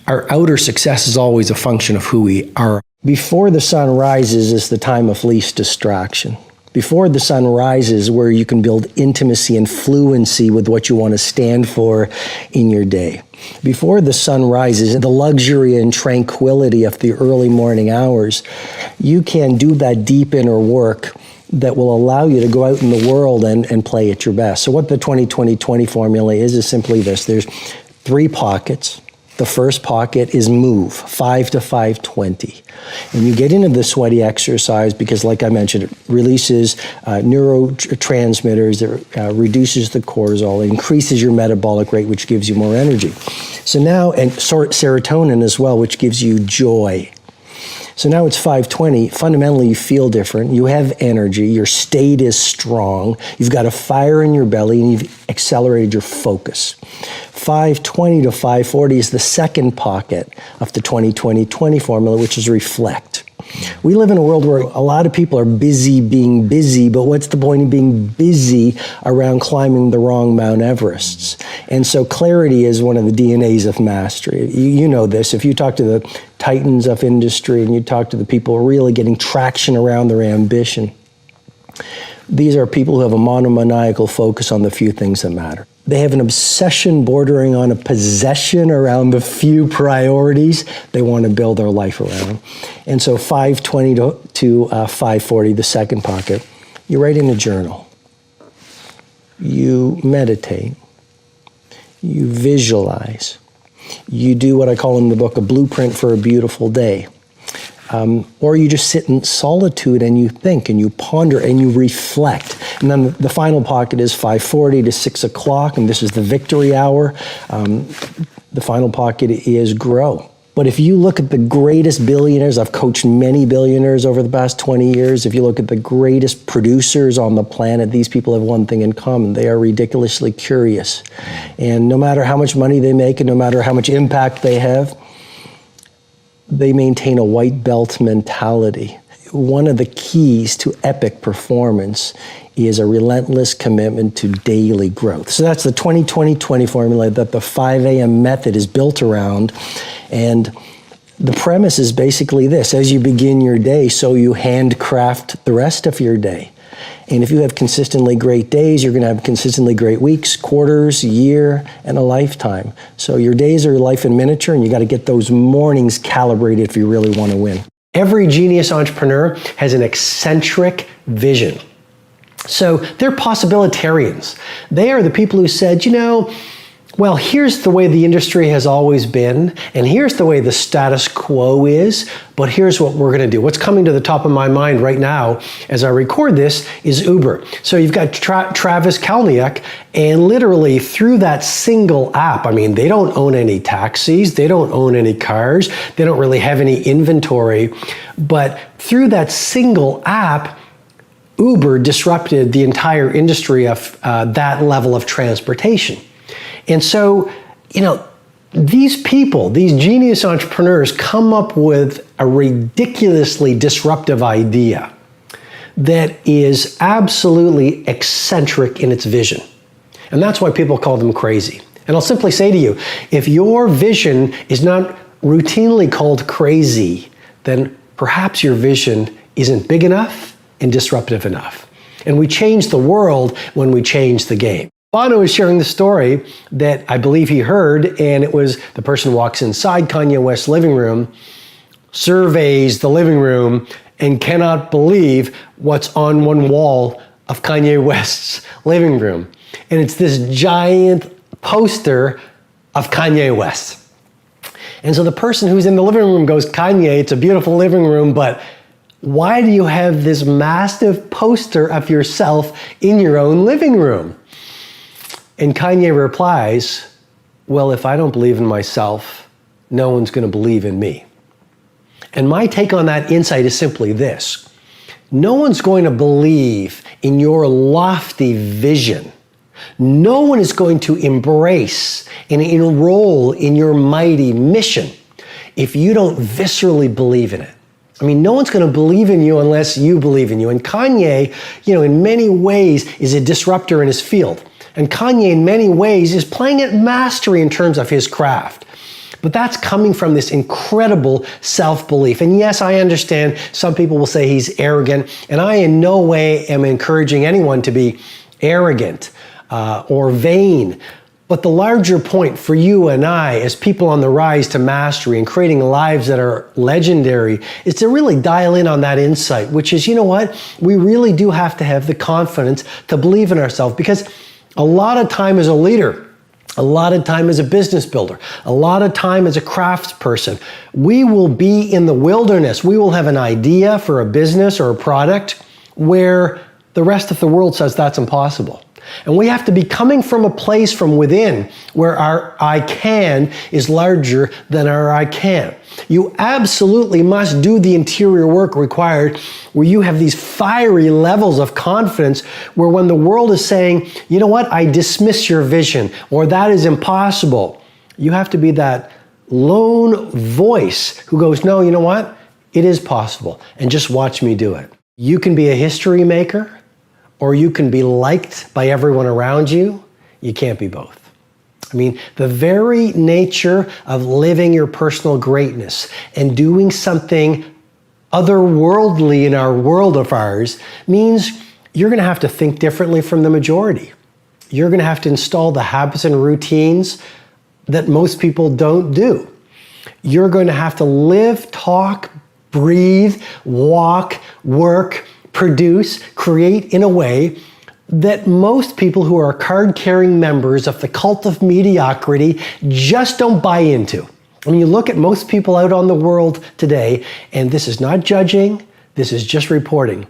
our outer success is always a function of who we are. Before the sun rises is the time of least distraction. Before the sun rises, where you can build intimacy and fluency with what you want to stand for in your day. Before the sun rises, the luxury and tranquility of the early morning hours, you can do that deep inner work that will allow you to go out in the world and play at your best. So what the 20-20-20 formula is simply this. There's 3 pockets. The first pocket is move, 5 to 5:20. And you get into the sweaty exercise because, like I mentioned, it releases neurotransmitters, it reduces the cortisol, it increases your metabolic rate, which gives you more energy. So now, and serotonin as well, which gives you joy. So now it's 5:20. Fundamentally, you feel different. You have energy. Your state is strong. You've got a fire in your belly, and you've accelerated your focus. 5:20 to 5:40 is the second pocket of the 20-20-20 formula, which is reflect. We live in a world where a lot of people are busy being busy, but what's the point of being busy around climbing the wrong Mount Everests? And so clarity is one of the DNAs of mastery. You know this. If you talk to the titans of industry and you talk to the people really getting traction around their ambition, these are people who have a monomaniacal focus on the few things that matter. They have an obsession bordering on a possession around the few priorities they want to build their life around. And so 5:20 to 5:40, the second pocket, you write in a journal. You meditate. You visualize. You do what I call in the book a blueprint for a beautiful day. Or you just sit in solitude and you think and you ponder and you reflect. And then the final pocket is 5:40 to 6 o'clock, and this is the victory hour. The final pocket is grow. But if you look at the greatest billionaires, I've coached many billionaires over the past 20 years. If you look at the greatest producers on the planet, these people have one thing in common. They are ridiculously curious. And no matter how much money they make and no matter how much impact they have, they maintain a white belt mentality. One of the keys to epic performance is a relentless commitment to daily growth. So that's the 20-20-20 formula that the 5 a.m. method is built around. And the premise is basically this: as you begin your day, so you handcraft the rest of your day. And if you have consistently great days, you're going to have consistently great weeks, quarters, year, and a lifetime. So your days are life in miniature, and you got to get those mornings calibrated if you really want to win. Every genius entrepreneur has an eccentric vision. So they're possibilitarians. They are the people who said, you know, well, here's the way the industry has always been, and here's the way the status quo is, but here's what we're going to do. What's coming to the top of my mind right now as I record this is Uber. So you've got Travis Kalanick, and literally through that single app, I mean, they don't own any taxis, they don't own any cars, they don't really have any inventory, but through that single app, Uber disrupted the entire industry of that level of transportation. And so, you know, these people, these genius entrepreneurs come up with a ridiculously disruptive idea that is absolutely eccentric in its vision. And that's why people call them crazy. And I'll simply say to you, if your vision is not routinely called crazy, then perhaps your vision isn't big enough and disruptive enough. And we change the world when we change the game. Bono is sharing the story that I believe he heard, and it was the person walks inside Kanye West's living room, surveys the living room, and cannot believe what's on one wall of Kanye West's living room. And it's this giant poster of Kanye West. And so the person who's in the living room goes, Kanye, it's a beautiful living room, but Why do you have this massive poster of yourself in your own living room? And Kanye replies, well, if I don't believe in myself, no one's going to believe in me. And my take on that insight is simply this. No one's going to believe in your lofty vision. No one is going to embrace and enroll in your mighty mission if you don't viscerally believe in it. I mean, no one's going to believe in you unless you believe in you. And Kanye, in many ways is a disruptor in his field. And Kanye, in many ways, is playing at mastery in terms of his craft. But that's coming from this incredible self-belief. And yes, I understand some people will say he's arrogant, and I in no way am encouraging anyone to be arrogant or vain. But the larger point for you and I, as people on the rise to mastery and creating lives that are legendary, is to really dial in on that insight, which is, we really do have to have the confidence to believe in ourselves, because a lot of time as a leader, a lot of time as a business builder, a lot of time as a craftsperson, we will be in the wilderness. We will have an idea for a business or a product where the rest of the world says that's impossible. And we have to be coming from a place from within where our I can is larger than our I can't. You absolutely must do the interior work required where you have these fiery levels of confidence where when the world is saying, I dismiss your vision or that is impossible, you have to be that lone voice who goes, no, it is possible, and just watch me do it. You can be a history maker, or you can be liked by everyone around you. You can't be both. I mean, the very nature of living your personal greatness and doing something otherworldly in our world of ours means you're going to have to think differently from the majority. You're going to have to install the habits and routines that most people don't do. You're going to have to live, talk, breathe, walk, work, produce, create in a way that most people who are card-carrying members of the cult of mediocrity just don't buy into. When you look at most people out on the world today, and this is not judging, this is just reporting,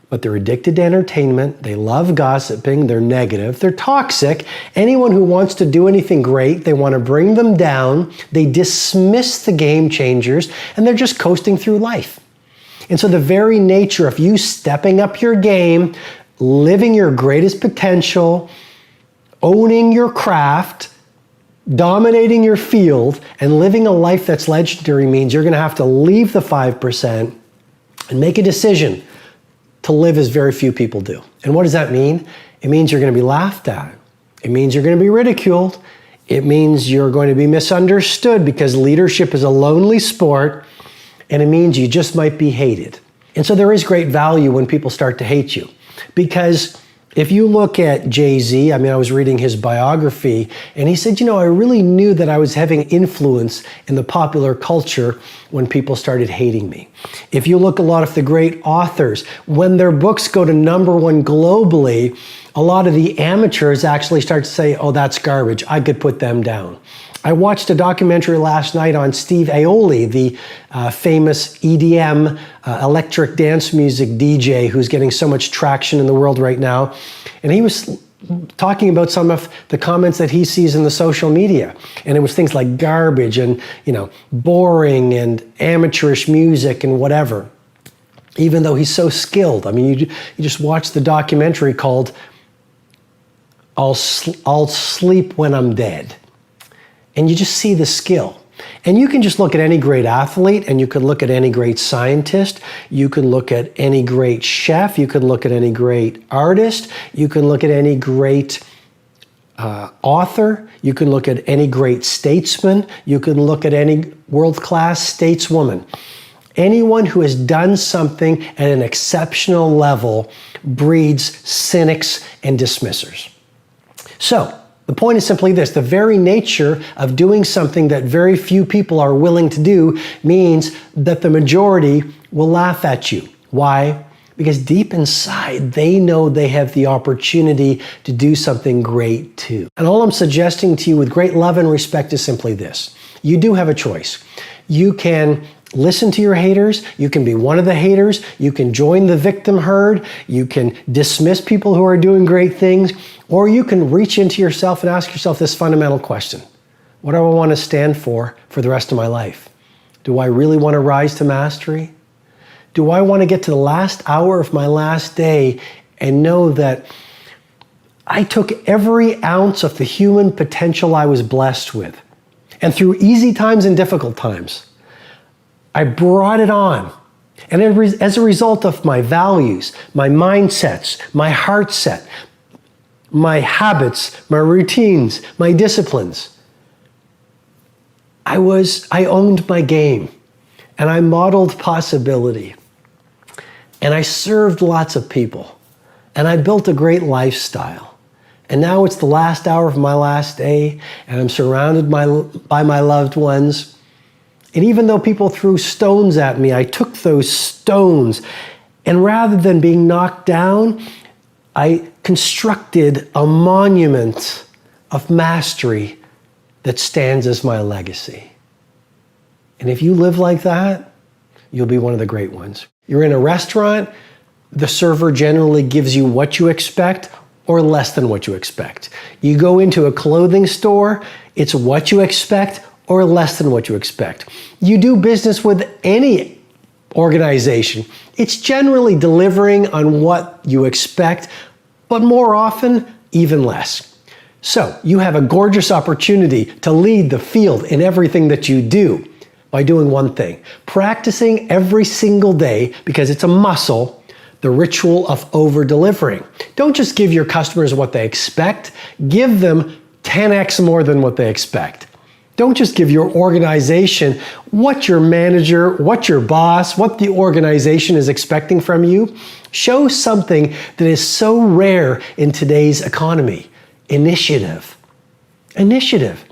but they're addicted to entertainment, they love gossiping, they're negative, they're toxic. Anyone who wants to do anything great, they want to bring them down, they dismiss the game changers, and they're just coasting through life. And so the very nature of you stepping up your game, living your greatest potential, owning your craft, dominating your field, and living a life that's legendary means you're going to have to leave the 5% and make a decision to live as very few people do. And what does that mean? It means you're going to be laughed at. It means you're going to be ridiculed. It means you're going to be misunderstood because leadership is a lonely sport. And it means you just might be hated. And so there is great value when people start to hate you. Because if you look at Jay-Z, I was reading his biography, and he said, I really knew that I was having influence in the popular culture when people started hating me. If you look at a lot of the great authors, when their books go to #1 globally, a lot of the amateurs actually start to say, oh, that's garbage, I could put them down. I watched a documentary last night on Steve Aoki, the famous EDM, electric dance music DJ who's getting so much traction in the world right now. And he was talking about some of the comments that he sees in the social media. And it was things like garbage and, boring and amateurish music and whatever. Even though he's so skilled. You just watch the documentary called I'll Sleep When I'm Dead. And you just see the skill. And you can just look at any great athlete, and you can look at any great scientist, you can look at any great chef, you can look at any great artist, you can look at any great author, you can look at any great statesman, you can look at any world-class stateswoman. Anyone who has done something at an exceptional level breeds cynics and dismissers. So, the point is simply this: the very nature of doing something that very few people are willing to do means that the majority will laugh at you. Why? Because deep inside, they know they have the opportunity to do something great too. And all I'm suggesting to you with great love and respect is simply this. You do have a choice. You can listen to your haters. You can be one of the haters. You can join the victim herd. You can dismiss people who are doing great things. Or you can reach into yourself and ask yourself this fundamental question. What do I want to stand for the rest of my life? Do I really want to rise to mastery? Do I want to get to the last hour of my last day and know that I took every ounce of the human potential I was blessed with, and through easy times and difficult times, I brought it on. And as a result of my values, my mindsets, my heart set, my habits, my routines, my disciplines, I owned my game, and I modeled possibility, and I served lots of people, and I built a great lifestyle. And now it's the last hour of my last day, and I'm surrounded by my loved ones. And even though people threw stones at me, I took those stones, and rather than being knocked down, I constructed a monument of mastery that stands as my legacy. And if you live like that, you'll be one of the great ones. You're in a restaurant, the server generally gives you what you expect or less than what you expect. You go into a clothing store, it's what you expect or less than what you expect. You do business with any organization, it's generally delivering on what you expect, but more often, even less. So you have a gorgeous opportunity to lead the field in everything that you do by doing one thing, practicing every single day, because it's a muscle, the ritual of over-delivering. Don't just give your customers what they expect, give them 10x more than what they expect. Don't just give your organization what your manager, what your boss, what the organization is expecting from you. Show something that is so rare in today's economy. Initiative. Initiative.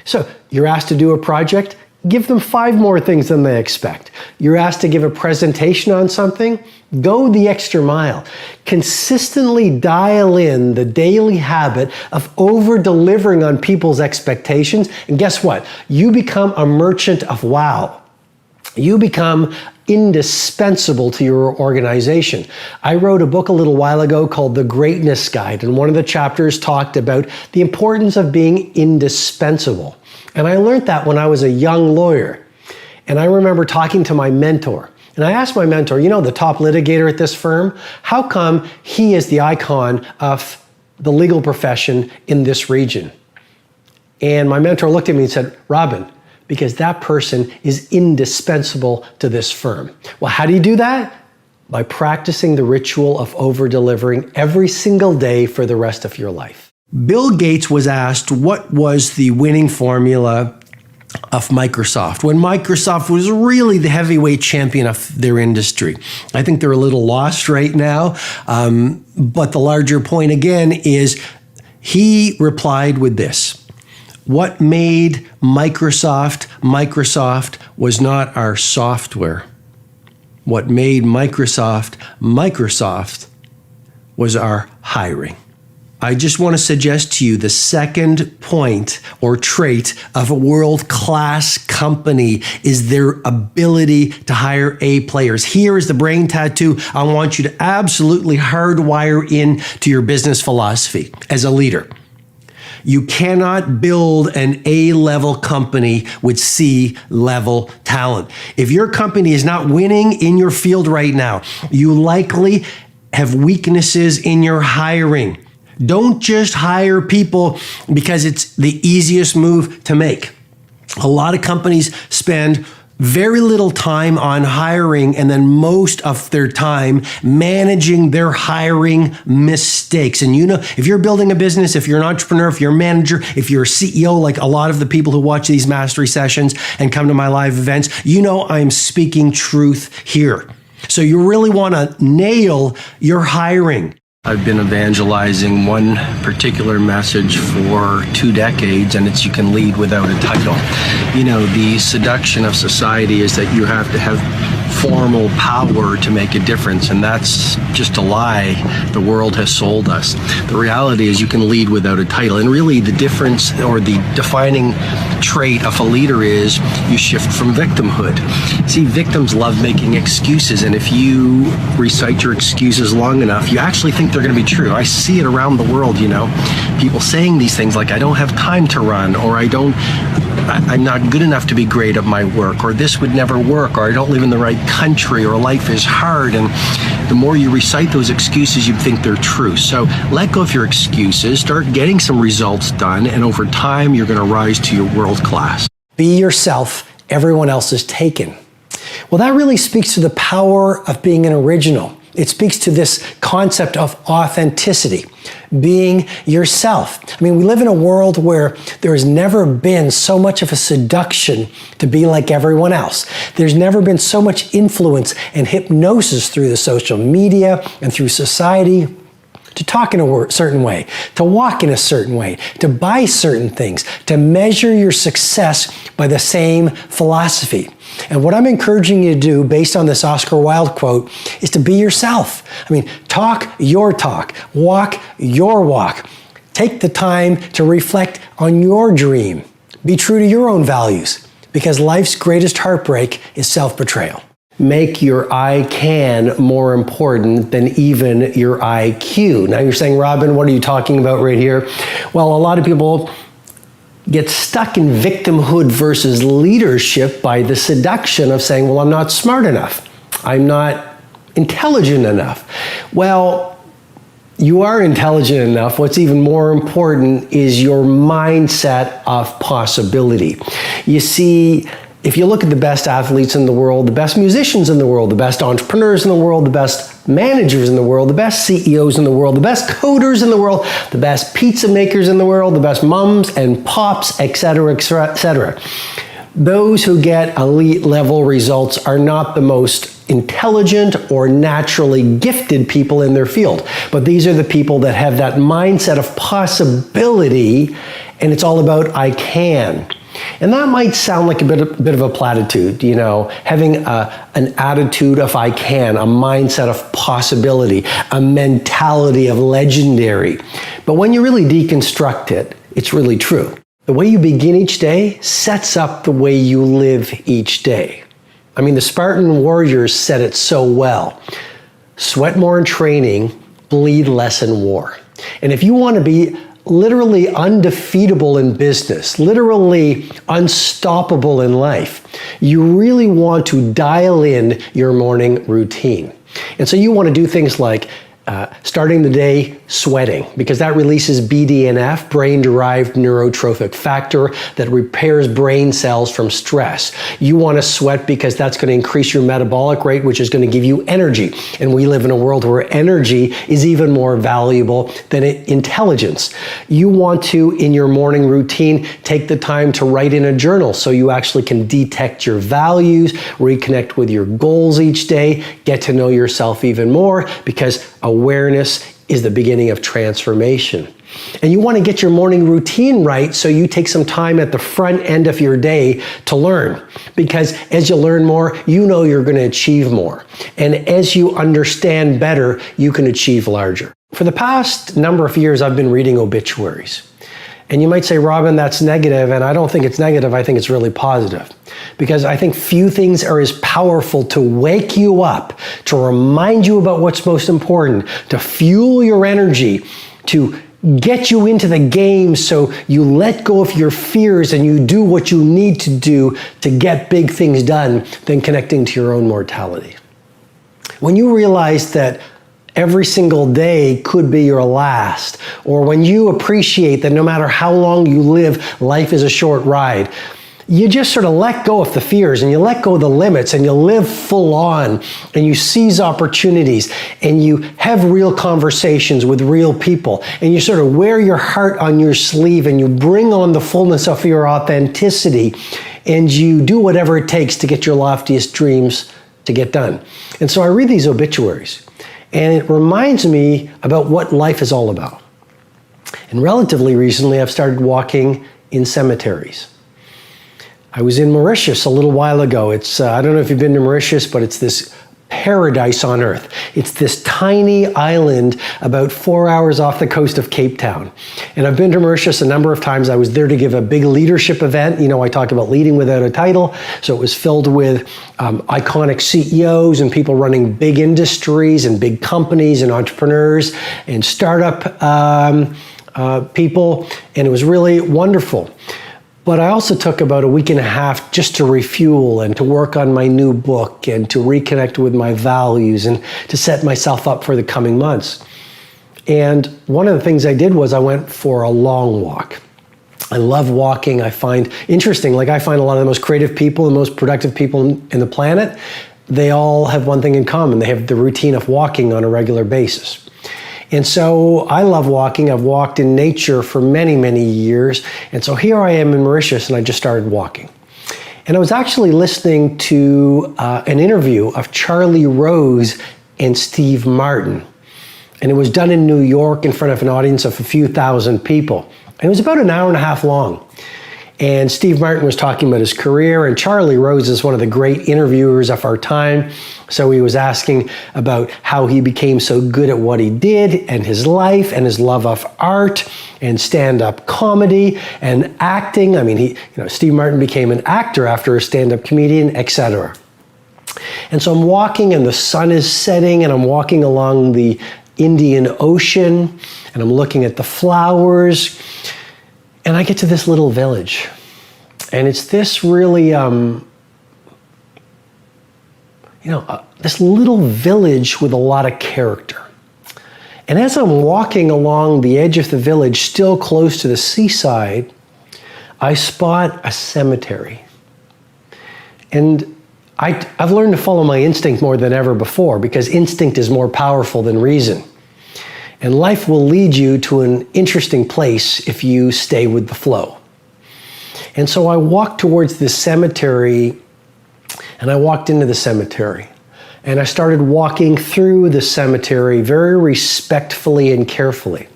So you're asked to do a project, give them 5 more things than they expect. You're asked to give a presentation on something, go the extra mile. Consistently dial in the daily habit of over-delivering on people's expectations, and guess what? You become a merchant of wow. You become indispensable to your organization. I wrote a book a little while ago called The Greatness Guide, and one of the chapters talked about the importance of being indispensable. And I learned that when I was a young lawyer. And I remember talking to my mentor. And I asked my mentor, you know, the top litigator at this firm, how come he is the icon of the legal profession in this region? And my mentor looked at me and said, Robin, because that person is indispensable to this firm. Well, how do you do that? By practicing the ritual of over-delivering every single day for the rest of your life. Bill Gates was asked what was the winning formula of Microsoft when Microsoft was really the heavyweight champion of their industry. I think they're a little lost right now, but the larger point again is he replied with this. What made Microsoft Microsoft was not our software. What made Microsoft Microsoft was our hiring. I just want to suggest to you the second point or trait of a world-class company is their ability to hire A players. Here is the brain tattoo I want you to absolutely hardwire into your business philosophy as a leader. You cannot build an A-level company with C-level talent. If your company is not winning in your field right now, you likely have weaknesses in your hiring. Don't just hire people because it's the easiest move to make. A lot of companies spend very little time on hiring and then most of their time managing their hiring mistakes. And you know, if you're building a business, if you're an entrepreneur, if you're a manager, if you're a CEO, like a lot of the people who watch these mastery sessions and come to my live events, you know I'm speaking truth here. So you really want to nail your hiring. I've been evangelizing one particular message for 2 decades, and it's you can lead without a title. You know, the seduction of society is that you have to have formal power to make a difference, and that's just a lie the world has sold us. The reality is you can lead without a title, and really the difference or the defining trait of a leader is you shift from victimhood. See, victims love making excuses, and if you recite your excuses long enough, you actually think they're going to be true. I see it around the world, people saying these things like, I don't have time to run, or I'm not good enough to be great at my work, or this would never work, or I don't live in the right country, or life is hard. And the more you recite those excuses, you think they're true. So let go of your excuses, start getting some results done, and over time, you're going to rise to your world class. Be yourself, everyone else is taken. Well, that really speaks to the power of being an original. It speaks to this concept of authenticity, being yourself. I mean, we live in a world where there has never been so much of a seduction to be like everyone else. There's never been so much influence and hypnosis through the social media and through society to talk in a certain way, to walk in a certain way, to buy certain things, to measure your success by the same philosophy. And what I'm encouraging you to do, based on this Oscar Wilde quote, is to be yourself. I mean, talk your talk, walk your walk. Take the time to reflect on your dream. Be true to your own values, because life's greatest heartbreak is self-betrayal. Make your I can more important than even your IQ. Now you're saying, Robin, what are you talking about right here? Well, a lot of people get stuck in victimhood versus leadership by the seduction of saying, well, I'm not smart enough. I'm not intelligent enough. Well, you are intelligent enough. What's even more important is your mindset of possibility. You see, if you look at the best athletes in the world, the best musicians in the world, the best entrepreneurs in the world, the best managers in the world, the best CEOs in the world, the best coders in the world, the best pizza makers in the world, the best mums and pops, etc., etc., etc. Those who get elite level results are not the most intelligent or naturally gifted people in their field, but these are the people that have that mindset of possibility, and it's all about I can. And that might sound like a bit of a platitude, having an attitude of I can, a mindset of possibility, a mentality of legendary. But when you really deconstruct it, it's really true. The way you begin each day sets up the way you live each day. I mean, the Spartan warriors said it so well. Sweat more in training, bleed less in war. And if you want to be literally undefeatable in business, literally unstoppable in life, you really want to dial in your morning routine. And so you want to do things like starting the day sweating, because that releases BDNF, brain-derived neurotrophic factor, that repairs brain cells from stress. You want to sweat because that's going to increase your metabolic rate, which is going to give you energy. And we live in a world where energy is even more valuable than intelligence. You want to, in your morning routine, take the time to write in a journal so you actually can detect your values, reconnect with your goals each day, get to know yourself even more, because awareness is the beginning of transformation. And you want to get your morning routine right so you take some time at the front end of your day to learn. Because as you learn more, you know you're going to achieve more. And as you understand better, you can achieve larger. For the past number of years, I've been reading obituaries. And you might say, Robin, that's negative, and I don't think it's negative, I think it's really positive. Because I think few things are as powerful to wake you up, to remind you about what's most important, to fuel your energy, to get you into the game so you let go of your fears and you do what you need to do to get big things done, than connecting to your own mortality. When you realize that every single day could be your last, or when you appreciate that no matter how long you live, life is a short ride, you just sort of let go of the fears and you let go of the limits and you live full on and you seize opportunities and you have real conversations with real people and you sort of wear your heart on your sleeve and you bring on the fullness of your authenticity and you do whatever it takes to get your loftiest dreams to get done. And so I read these obituaries, and it reminds me about what life is all about. And relatively recently, I've started walking in cemeteries. I was in Mauritius a little while ago. It's, I don't know if you've been to Mauritius, but it's this paradise on earth. It's this tiny island about 4 hours off the coast of Cape Town. And I've been to Mauritius a number of times. I was there to give a big leadership event. You know, I talk about leading without a title. So it was filled with iconic CEOs and people running big industries and big companies and entrepreneurs and startup people. And it was really wonderful. But I also took about a week and a half just to refuel and to work on my new book and to reconnect with my values and to set myself up for the coming months. And one of the things I did was I went for a long walk. I love walking. I find interesting, like I find a lot of the most creative people and most productive people in the planet, they all have one thing in common. They have the routine of walking on a regular basis. And so I love walking. I've walked in nature for many, many years. And so here I am in Mauritius and I just started walking. And I was actually listening to an interview of Charlie Rose and Steve Martin. And it was done in New York in front of an audience of a few thousand people. And it was about an hour and a half long. And Steve Martin was talking about his career, and Charlie Rose is one of the great interviewers of our time. So he was asking about how he became so good at what he did, and his life, and his love of art, and stand-up comedy, and acting. I mean, Steve Martin became an actor after a stand-up comedian, etc. And so I'm walking, and the sun is setting, and I'm walking along the Indian Ocean, and I'm looking at the flowers. And I get to this little village, and it's this really, this little village with a lot of character. And as I'm walking along the edge of the village, still close to the seaside, I spot a cemetery. And I've learned to follow my instinct more than ever before, because instinct is more powerful than reason. And life will lead you to an interesting place if you stay with the flow. And so I walked towards this cemetery, and I walked into the cemetery. And I started walking through the cemetery very respectfully and carefully.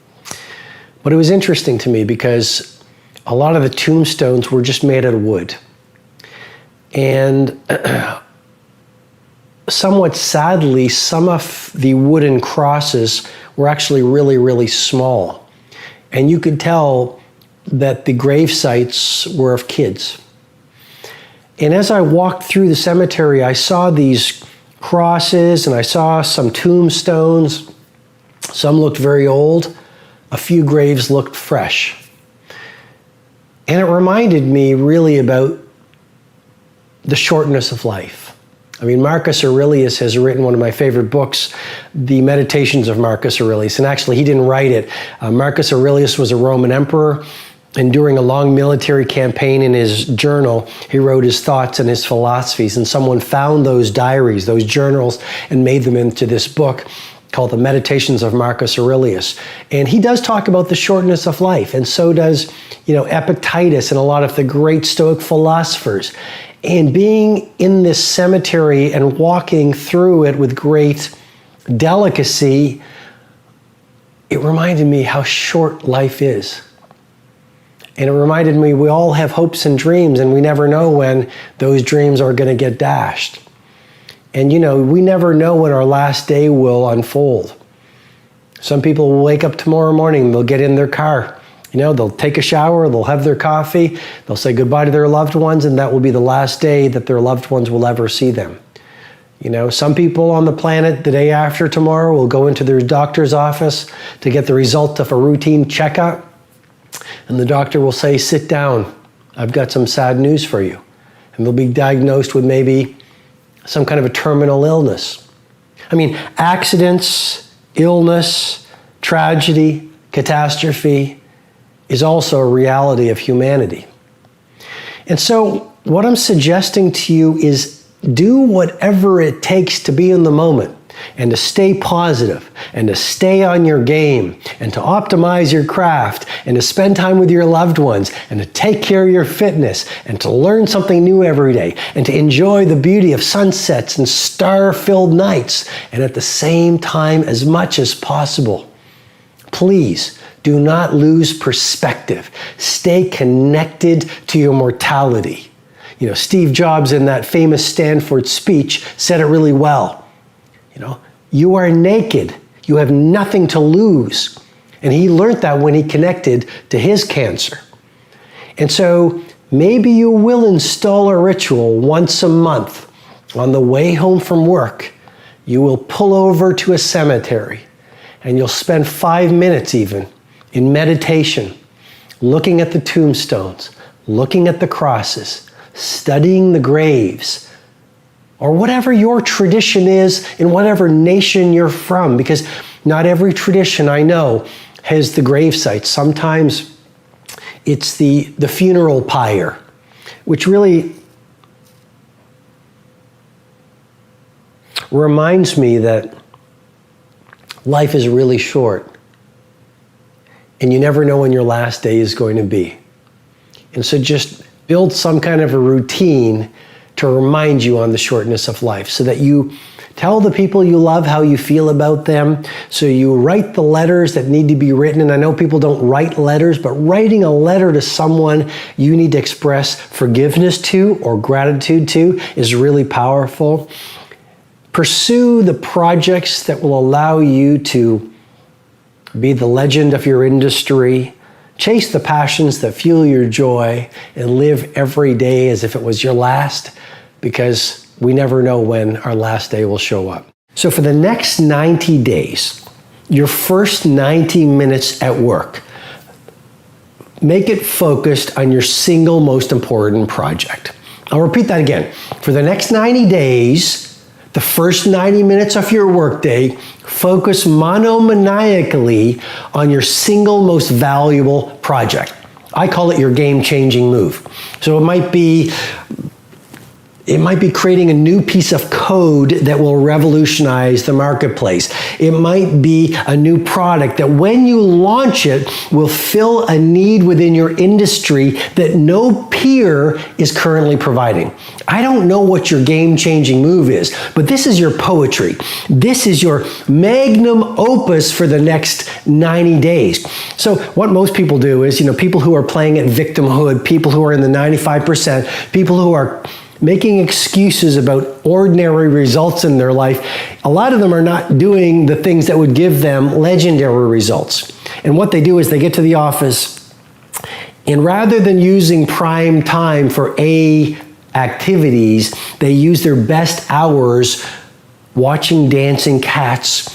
But it was interesting to me because a lot of the tombstones were just made out of wood. And somewhat sadly, some of the wooden crosses were actually really, really small. And you could tell that the grave sites were of kids. And as I walked through the cemetery, I saw these crosses and I saw some tombstones. Some looked very old. A few graves looked fresh. And it reminded me really about the shortness of life. I mean, Marcus Aurelius has written one of my favorite books, The Meditations of Marcus Aurelius. And actually, he didn't write it. Marcus Aurelius was a Roman emperor. And during a long military campaign, in his journal, he wrote his thoughts and his philosophies. And someone found those diaries, those journals, and made them into this book called The Meditations of Marcus Aurelius. And he does talk about the shortness of life. And so does, Epictetus and a lot of the great Stoic philosophers. And being in this cemetery and walking through it with great delicacy, it reminded me how short life is. And it reminded me we all have hopes and dreams, and we never know when those dreams are going to get dashed. And we never know when our last day will unfold. Some people will wake up tomorrow morning, they'll get in their car. They'll take a shower, they'll have their coffee, they'll say goodbye to their loved ones, and that will be the last day that their loved ones will ever see them. Some people on the planet the day after tomorrow will go into their doctor's office to get the result of a routine checkup, and the doctor will say, "Sit down, I've got some sad news for you." And they'll be diagnosed with maybe some kind of a terminal illness. I mean, accidents, illness, tragedy, catastrophe, is also a reality of humanity. And so what I'm suggesting to you is do whatever it takes to be in the moment and to stay positive and to stay on your game and to optimize your craft and to spend time with your loved ones and to take care of your fitness and to learn something new every day and to enjoy the beauty of sunsets and star-filled nights, and at the same time, as much as possible, please do not lose perspective. Stay connected to your mortality. Steve Jobs in that famous Stanford speech said it really well. You are naked. You have nothing to lose. And he learned that when he connected to his cancer. And so maybe you will install a ritual once a month. On the way home from work, you will pull over to a cemetery and you'll spend 5 minutes even in meditation, looking at the tombstones, looking at the crosses, studying the graves, or whatever your tradition is in whatever nation you're from, because not every tradition I know has the grave site. Sometimes it's the funeral pyre, which really reminds me that life is really short and you never know when your last day is going to be. And so just build some kind of a routine to remind you on the shortness of life, so that you tell the people you love how you feel about them. So you write the letters that need to be written. And I know people don't write letters, but writing a letter to someone you need to express forgiveness to or gratitude to is really powerful. Pursue the projects that will allow you to be the legend of your industry. Chase the passions that fuel your joy and live every day as if it was your last, because we never know when our last day will show up. So for the next 90 days, your first 90 minutes at work, make it focused on your single most important project. I'll repeat that again. For the next 90 days, the first 90 minutes of your workday, focus monomaniacally on your single most valuable project. I call it your game-changing move. So it might be creating a new piece of code that will revolutionize the marketplace. It might be a new product that when you launch it will fill a need within your industry that no peer is currently providing. I don't know what your game-changing move is, but this is your poetry. This is your magnum opus for the next 90 days. So what most people do is, people who are playing at victimhood, people who are in the 95%, people who are making excuses about ordinary results in their life, a lot of them are not doing the things that would give them legendary results. And what they do is they get to the office, and rather than using prime time for A activities, they use their best hours watching dancing cats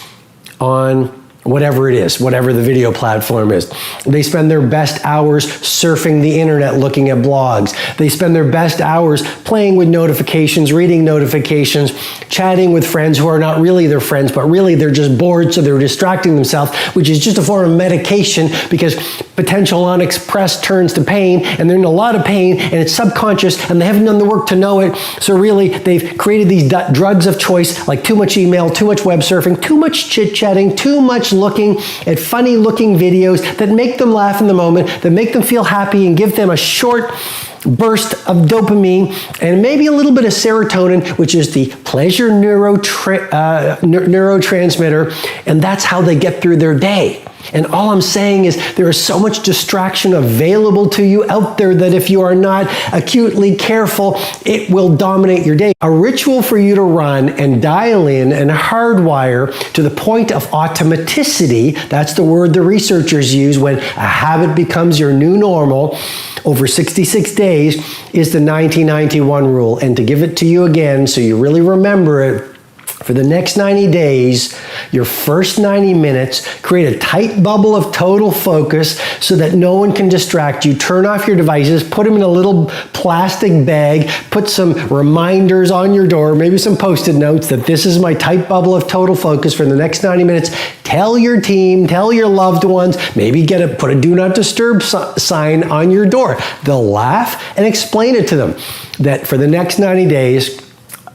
on whatever it is, whatever the video platform is. They spend their best hours surfing the internet, looking at blogs. They spend their best hours playing with notifications, reading notifications, chatting with friends who are not really their friends, but really they're just bored, so they're distracting themselves, which is just a form of medication, because potential unexpressed turns to pain, and they're in a lot of pain, and it's subconscious, and they haven't done the work to know it. So really, they've created these drugs of choice, like too much email, too much web surfing, too much chit-chatting, too much looking at funny looking videos that make them laugh in the moment, that make them feel happy and give them a short burst of dopamine and maybe a little bit of serotonin, which is the pleasure neurotransmitter, and that's how they get through their day. And all I'm saying is there is so much distraction available to you out there that if you are not acutely careful, it will dominate your day. A ritual for you to run and dial in and hardwire to the point of automaticity, that's the word the researchers use when a habit becomes your new normal, over 66 days, is the 90-91 rule. And to give it to you again so you really remember it, for the next 90 days, your first 90 minutes, create a tight bubble of total focus so that no one can distract you. Turn off your devices, put them in a little plastic bag, put some reminders on your door, maybe some Post-it notes that this is my tight bubble of total focus for the next 90 minutes. Tell your team, tell your loved ones, maybe put a do not disturb sign on your door. They'll laugh, and explain it to them that for the next 90 days,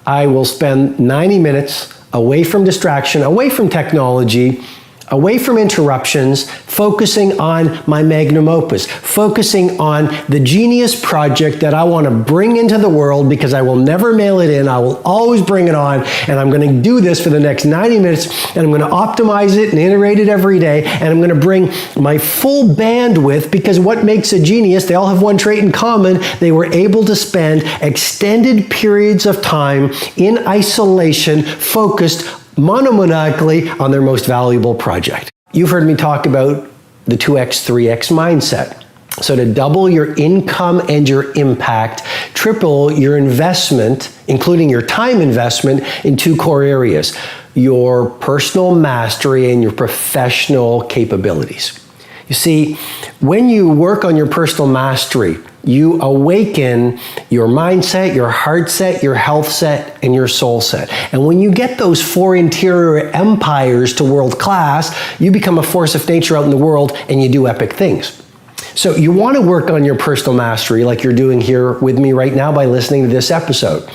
I will spend 90 minutes away from distraction, away from technology, away from interruptions, focusing on my magnum opus, focusing on the genius project that I want to bring into the world because I will never mail it in. I will always bring it on, and I'm going to do this for the next 90 minutes, and I'm going to optimize it and iterate it every day, and I'm going to bring my full bandwidth, because what makes a genius, they all have one trait in common: they were able to spend extended periods of time in isolation, focused monomaniacally on their most valuable project. You've heard me talk about the 2x, 3x mindset. So to double your income and your impact, triple your investment, including your time investment, in two core areas: your personal mastery and your professional capabilities. You see, when you work on your personal mastery, you awaken your mindset, your heart set, your health set, and your soul set. And when you get those four interior empires to world class, you become a force of nature out in the world, and you do epic things. So you want to work on your personal mastery like you're doing here with me right now by listening to this episode.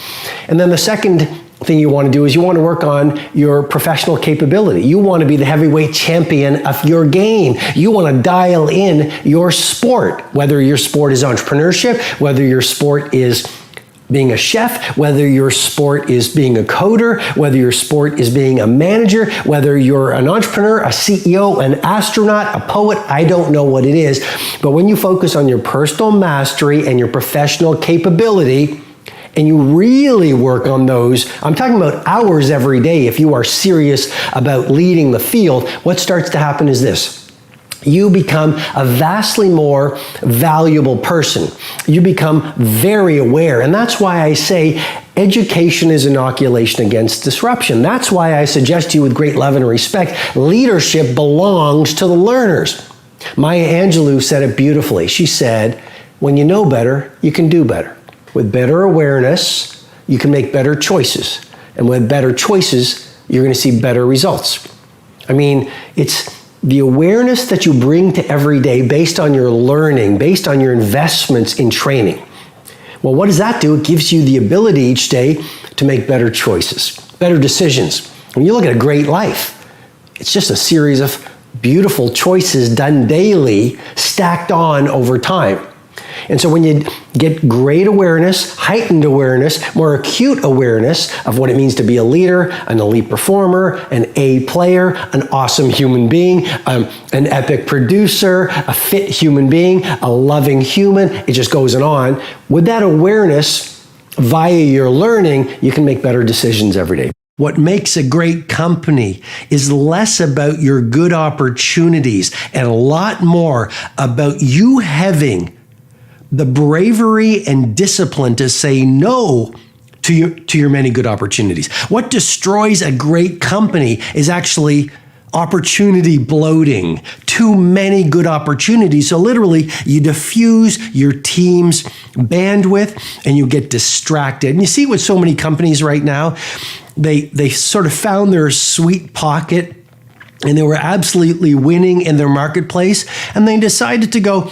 And then the second thing you want to do is you want to work on your professional capability. You want to be the heavyweight champion of your game. You want to dial in your sport, whether your sport is entrepreneurship, whether your sport is being a chef, whether your sport is being a coder, whether your sport is being a manager, whether you're an entrepreneur, a CEO, an astronaut, a poet, I don't know what it is. But when you focus on your personal mastery and your professional capability, and you really work on those, I'm talking about hours every day if you are serious about leading the field, what starts to happen is this: you become a vastly more valuable person. You become very aware. And that's why I say education is inoculation against disruption. That's why I suggest to you with great love and respect, leadership belongs to the learners. Maya Angelou said it beautifully. She said, when you know better, you can do better. With better awareness, you can make better choices. And with better choices, you're going to see better results. I mean, it's the awareness that you bring to every day based on your learning, based on your investments in training. Well, what does that do? It gives you the ability each day to make better choices, better decisions. When you look at a great life, it's just a series of beautiful choices done daily, stacked on over time. And so when you get great awareness, heightened awareness, more acute awareness of what it means to be a leader, an elite performer, an A player, an awesome human being, an epic producer, a fit human being, a loving human, it just goes on. With that awareness, via your learning, you can make better decisions every day. What makes a great company is less about your good opportunities and a lot more about you having the bravery and discipline to say no to your many good opportunities. What destroys a great company is actually opportunity bloating, too many good opportunities. So literally, you diffuse your team's bandwidth and you get distracted. And you see with so many companies right now, they sort of found their sweet pocket, and they were absolutely winning in their marketplace. And they decided to go,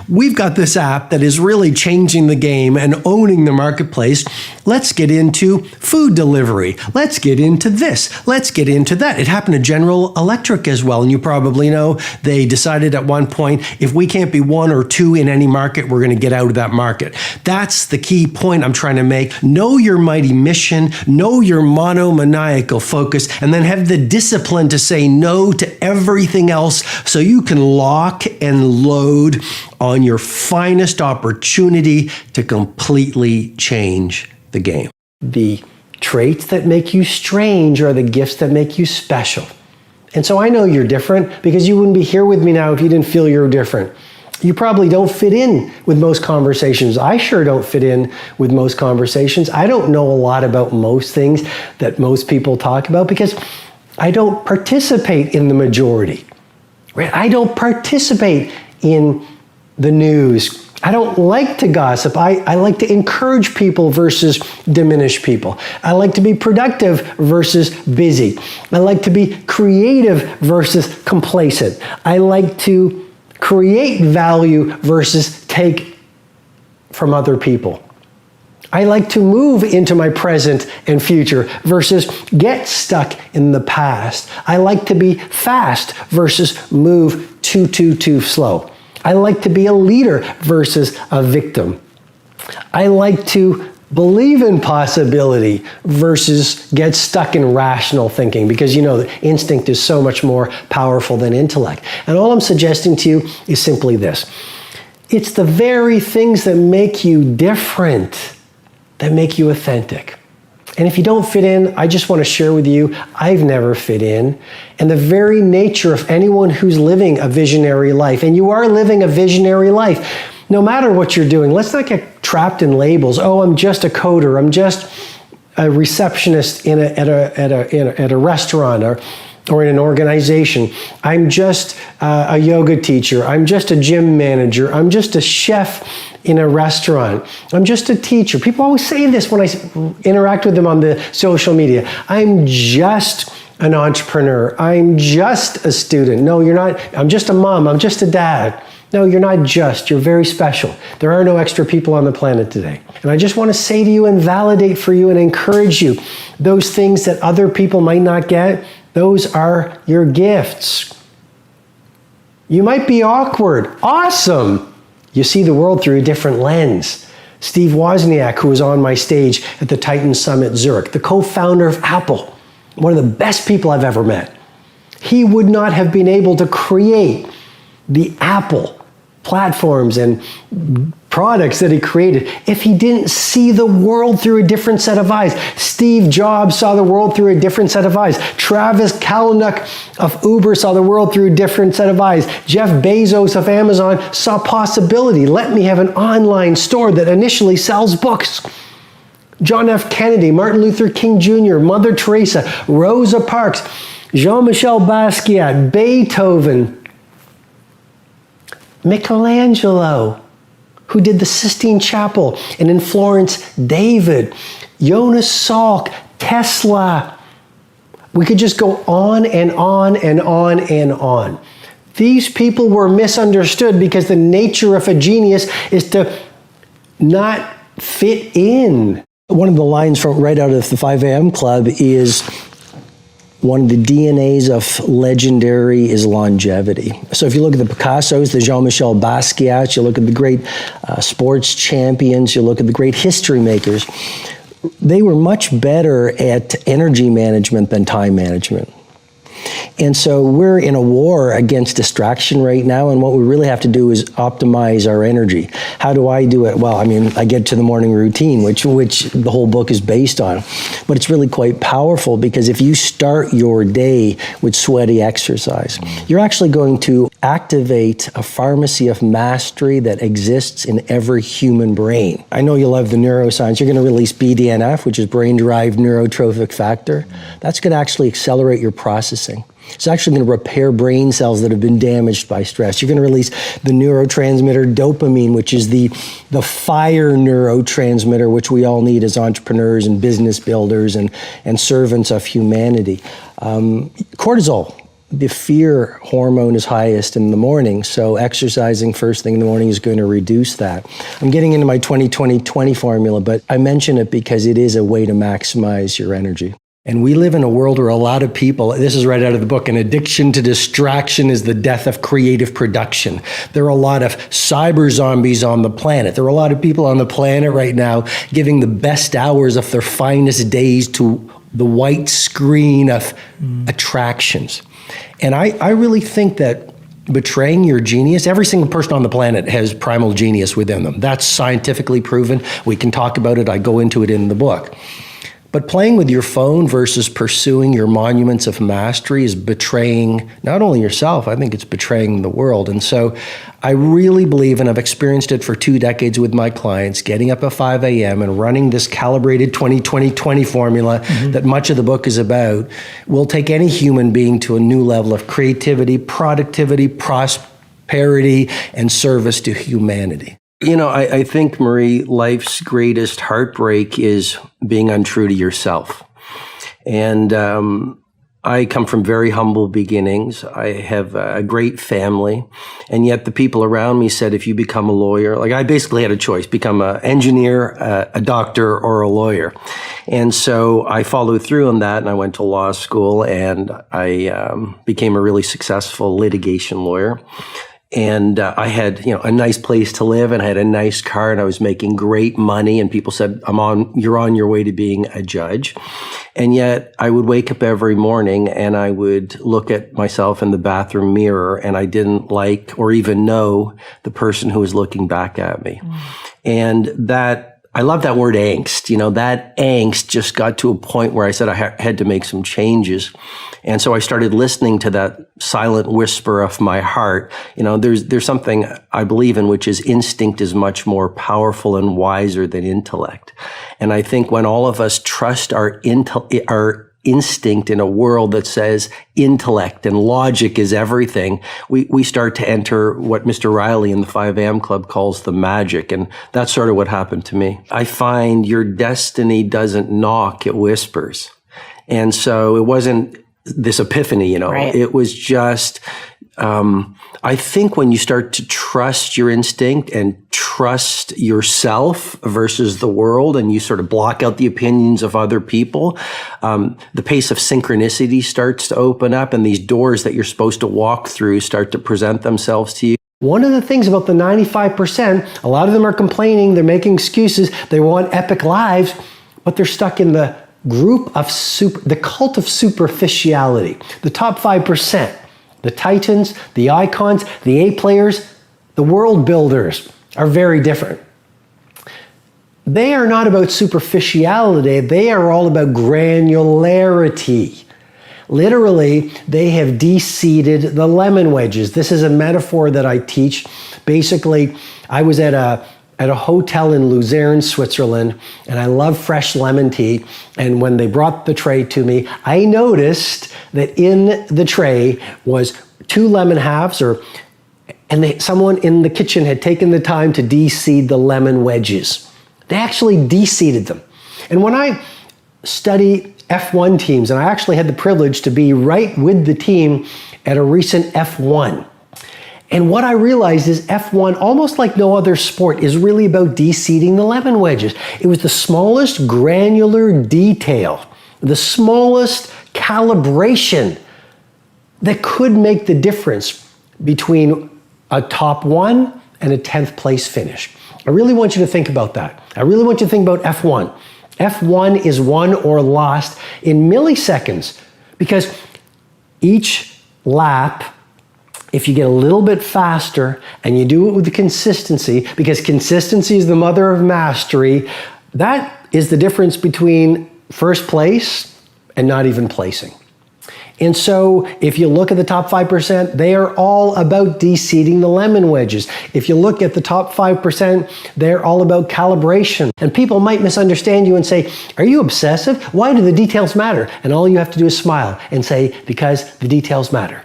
we've got this app that is really changing the game and owning the marketplace. Let's get into food delivery. Let's get into this. Let's get into that. It happened to General Electric as well. And you probably know they decided at one point, if we can't be one or two in any market, we're going to get out of that market. That's the key point I'm trying to make. Know your mighty mission, know your monomaniacal focus, and then have the discipline to say no to everything else so you can lock and load on your finest opportunity to completely change the game. The traits that make you strange are the gifts that make you special. And so I know you're different because you wouldn't be here with me now if you didn't feel you're different. You probably don't fit in with most conversations. I sure don't fit in with most conversations. I don't know a lot about most things that most people talk about because I don't participate in the majority, right? I don't participate in the news. I don't like to gossip. I like to encourage people versus diminish people. I like to be productive versus busy. I like to be creative versus complacent. I like to create value versus take from other people. I like to move into my present and future versus get stuck in the past. I like to be fast versus move too slow. I like to be a leader versus a victim. I like to believe in possibility versus get stuck in rational thinking, because the instinct is so much more powerful than intellect. And all I'm suggesting to you is simply this. It's the very things that make you different that make you authentic. And if you don't fit in, I just want to share with you, I've never fit in. And the very nature of anyone who's living a visionary life, and you are living a visionary life, no matter what you're doing, let's not get trapped in labels. Oh, I'm just a coder. I'm just a receptionist at a restaurant or in an organization. I'm just a yoga teacher. I'm just a gym manager. I'm just a chef in a restaurant. I'm just a teacher. People always say this when I interact with them on the social media. I'm just an entrepreneur. I'm just a student. No, you're not. I'm just a mom. I'm just a dad. No, you're not just. You're very special. There are no extra people on the planet today. And I just want to say to you and validate for you and encourage you, those things that other people might not get, those are your gifts. You might be awkward. Awesome. You see the world through a different lens. Steve Wozniak, who was on my stage at the Titan Summit Zurich, the co-founder of Apple, one of the best people I've ever met. He would not have been able to create the Apple platforms and products that he created if he didn't see the world through a different set of eyes. Steve Jobs saw the world through a different set of eyes. Travis Kalanick of Uber saw the world through a different set of eyes. Jeff Bezos of Amazon saw possibility. Let me have an online store that initially sells books. John F. Kennedy, Martin Luther King Jr., Mother Teresa, Rosa Parks, Jean-Michel Basquiat, Beethoven, Michelangelo, who did the Sistine Chapel, and in Florence, David, Jonas Salk, Tesla. We could just go on and on and on and on. These people were misunderstood because the nature of a genius is to not fit in. One of the lines from right out of the 5 a.m. Club is, one of the DNAs of legendary is longevity. So if you look at the Picassos, the Jean-Michel Basquiat, you look at the great sports champions, you look at the great history makers, they were much better at energy management than time management. And so we're in a war against distraction right now, and what we really have to do is optimize our energy. How do I do it? Well, I get to the morning routine, which the whole book is based on. But it's really quite powerful, because if you start your day with sweaty exercise, you're actually going to activate a pharmacy of mastery that exists in every human brain. I know you love the neuroscience. You're going to release BDNF, which is brain-derived neurotrophic factor. That's going to actually accelerate your processing. It's actually going to repair brain cells that have been damaged by stress. You're going to release the neurotransmitter dopamine, which is the fire neurotransmitter, which we all need as entrepreneurs and business builders and servants of humanity. Cortisol, the fear hormone, is highest in the morning, so exercising first thing in the morning is going to reduce that. I'm getting into my 20-20-20 formula, but I mention it because it is a way to maximize your energy. And we live in a world where a lot of people, this is right out of the book, an addiction to distraction is the death of creative production. There are a lot of cyber zombies on the planet. There are a lot of people on the planet right now giving the best hours of their finest days to the white screen of attractions. And I really think that betraying your genius, every single person on the planet has primal genius within them. That's scientifically proven. We can talk about it. I go into it in the book. But playing with your phone versus pursuing your monuments of mastery is betraying not only yourself, I think it's betraying the world. And so I really believe, and I've experienced it for 2 decades with my clients, getting up at 5 a.m. and running this calibrated 20-20-20 formula that much of the book is about, will take any human being to a new level of creativity, productivity, prosperity, and service to humanity. I think, Marie, life's greatest heartbreak is being untrue to yourself. And I come from very humble beginnings. I have a great family. And yet the people around me said, if you become a lawyer, like I basically had a choice, become an engineer, a doctor, or a lawyer. And so I followed through on that, and I went to law school, and I became a really successful litigation lawyer. And I had, a nice place to live, and I had a nice car, and I was making great money. And people said, you're on your way to being a judge. And yet I would wake up every morning and I would look at myself in the bathroom mirror, and I didn't like or even know the person who was looking back at me. And I love that word angst. That angst just got to a point where I said I had to make some changes. And so I started listening to that silent whisper of my heart. There's something I believe in, which is instinct is much more powerful and wiser than intellect. And I think when all of us trust our instinct in a world that says intellect and logic is everything, we start to enter what Mr. Riley in the 5 a.m. Club calls the magic. And that's sort of what happened to me. I find your destiny doesn't knock, it whispers. And so it wasn't this epiphany, Right. It was just, I think when you start to trust your instinct and trust yourself versus the world, and you sort of block out the opinions of other people, the pace of synchronicity starts to open up, and these doors that you're supposed to walk through start to present themselves to you. One of the things about the 95%, a lot of them are complaining, they're making excuses, they want epic lives, but they're stuck in the group of the cult of superficiality. The top 5%, the titans, the icons, the A players, the world builders are very different. They are not about superficiality, they are all about granularity. Literally, they have de-seeded the lemon wedges. This is a metaphor that I teach. Basically, I was at a hotel in Luzern, Switzerland, and I love fresh lemon tea. And when they brought the tray to me, I noticed that in the tray was 2 lemon halves, and someone in the kitchen had taken the time to de-seed the lemon wedges. They actually de-seeded them. And when I study F1 teams, and I actually had the privilege to be right with the team at a recent F1, and what I realized is F1, almost like no other sport, is really about de-seeding the lemon wedges. It was the smallest granular detail, the smallest calibration that could make the difference between a top 1 and a 10th place finish. I really want you to think about that. I really want you to think about F1. F1 is won or lost in milliseconds, because each lap, if you get a little bit faster and you do it with the consistency, because consistency is the mother of mastery, that is the difference between first place and not even placing. And so if you look at the top 5%, they are all about de-seeding the lemon wedges. If you look at the top 5%, they're all about calibration. And people might misunderstand you and say, are you obsessive? Why do the details matter? And all you have to do is smile and say, because the details matter.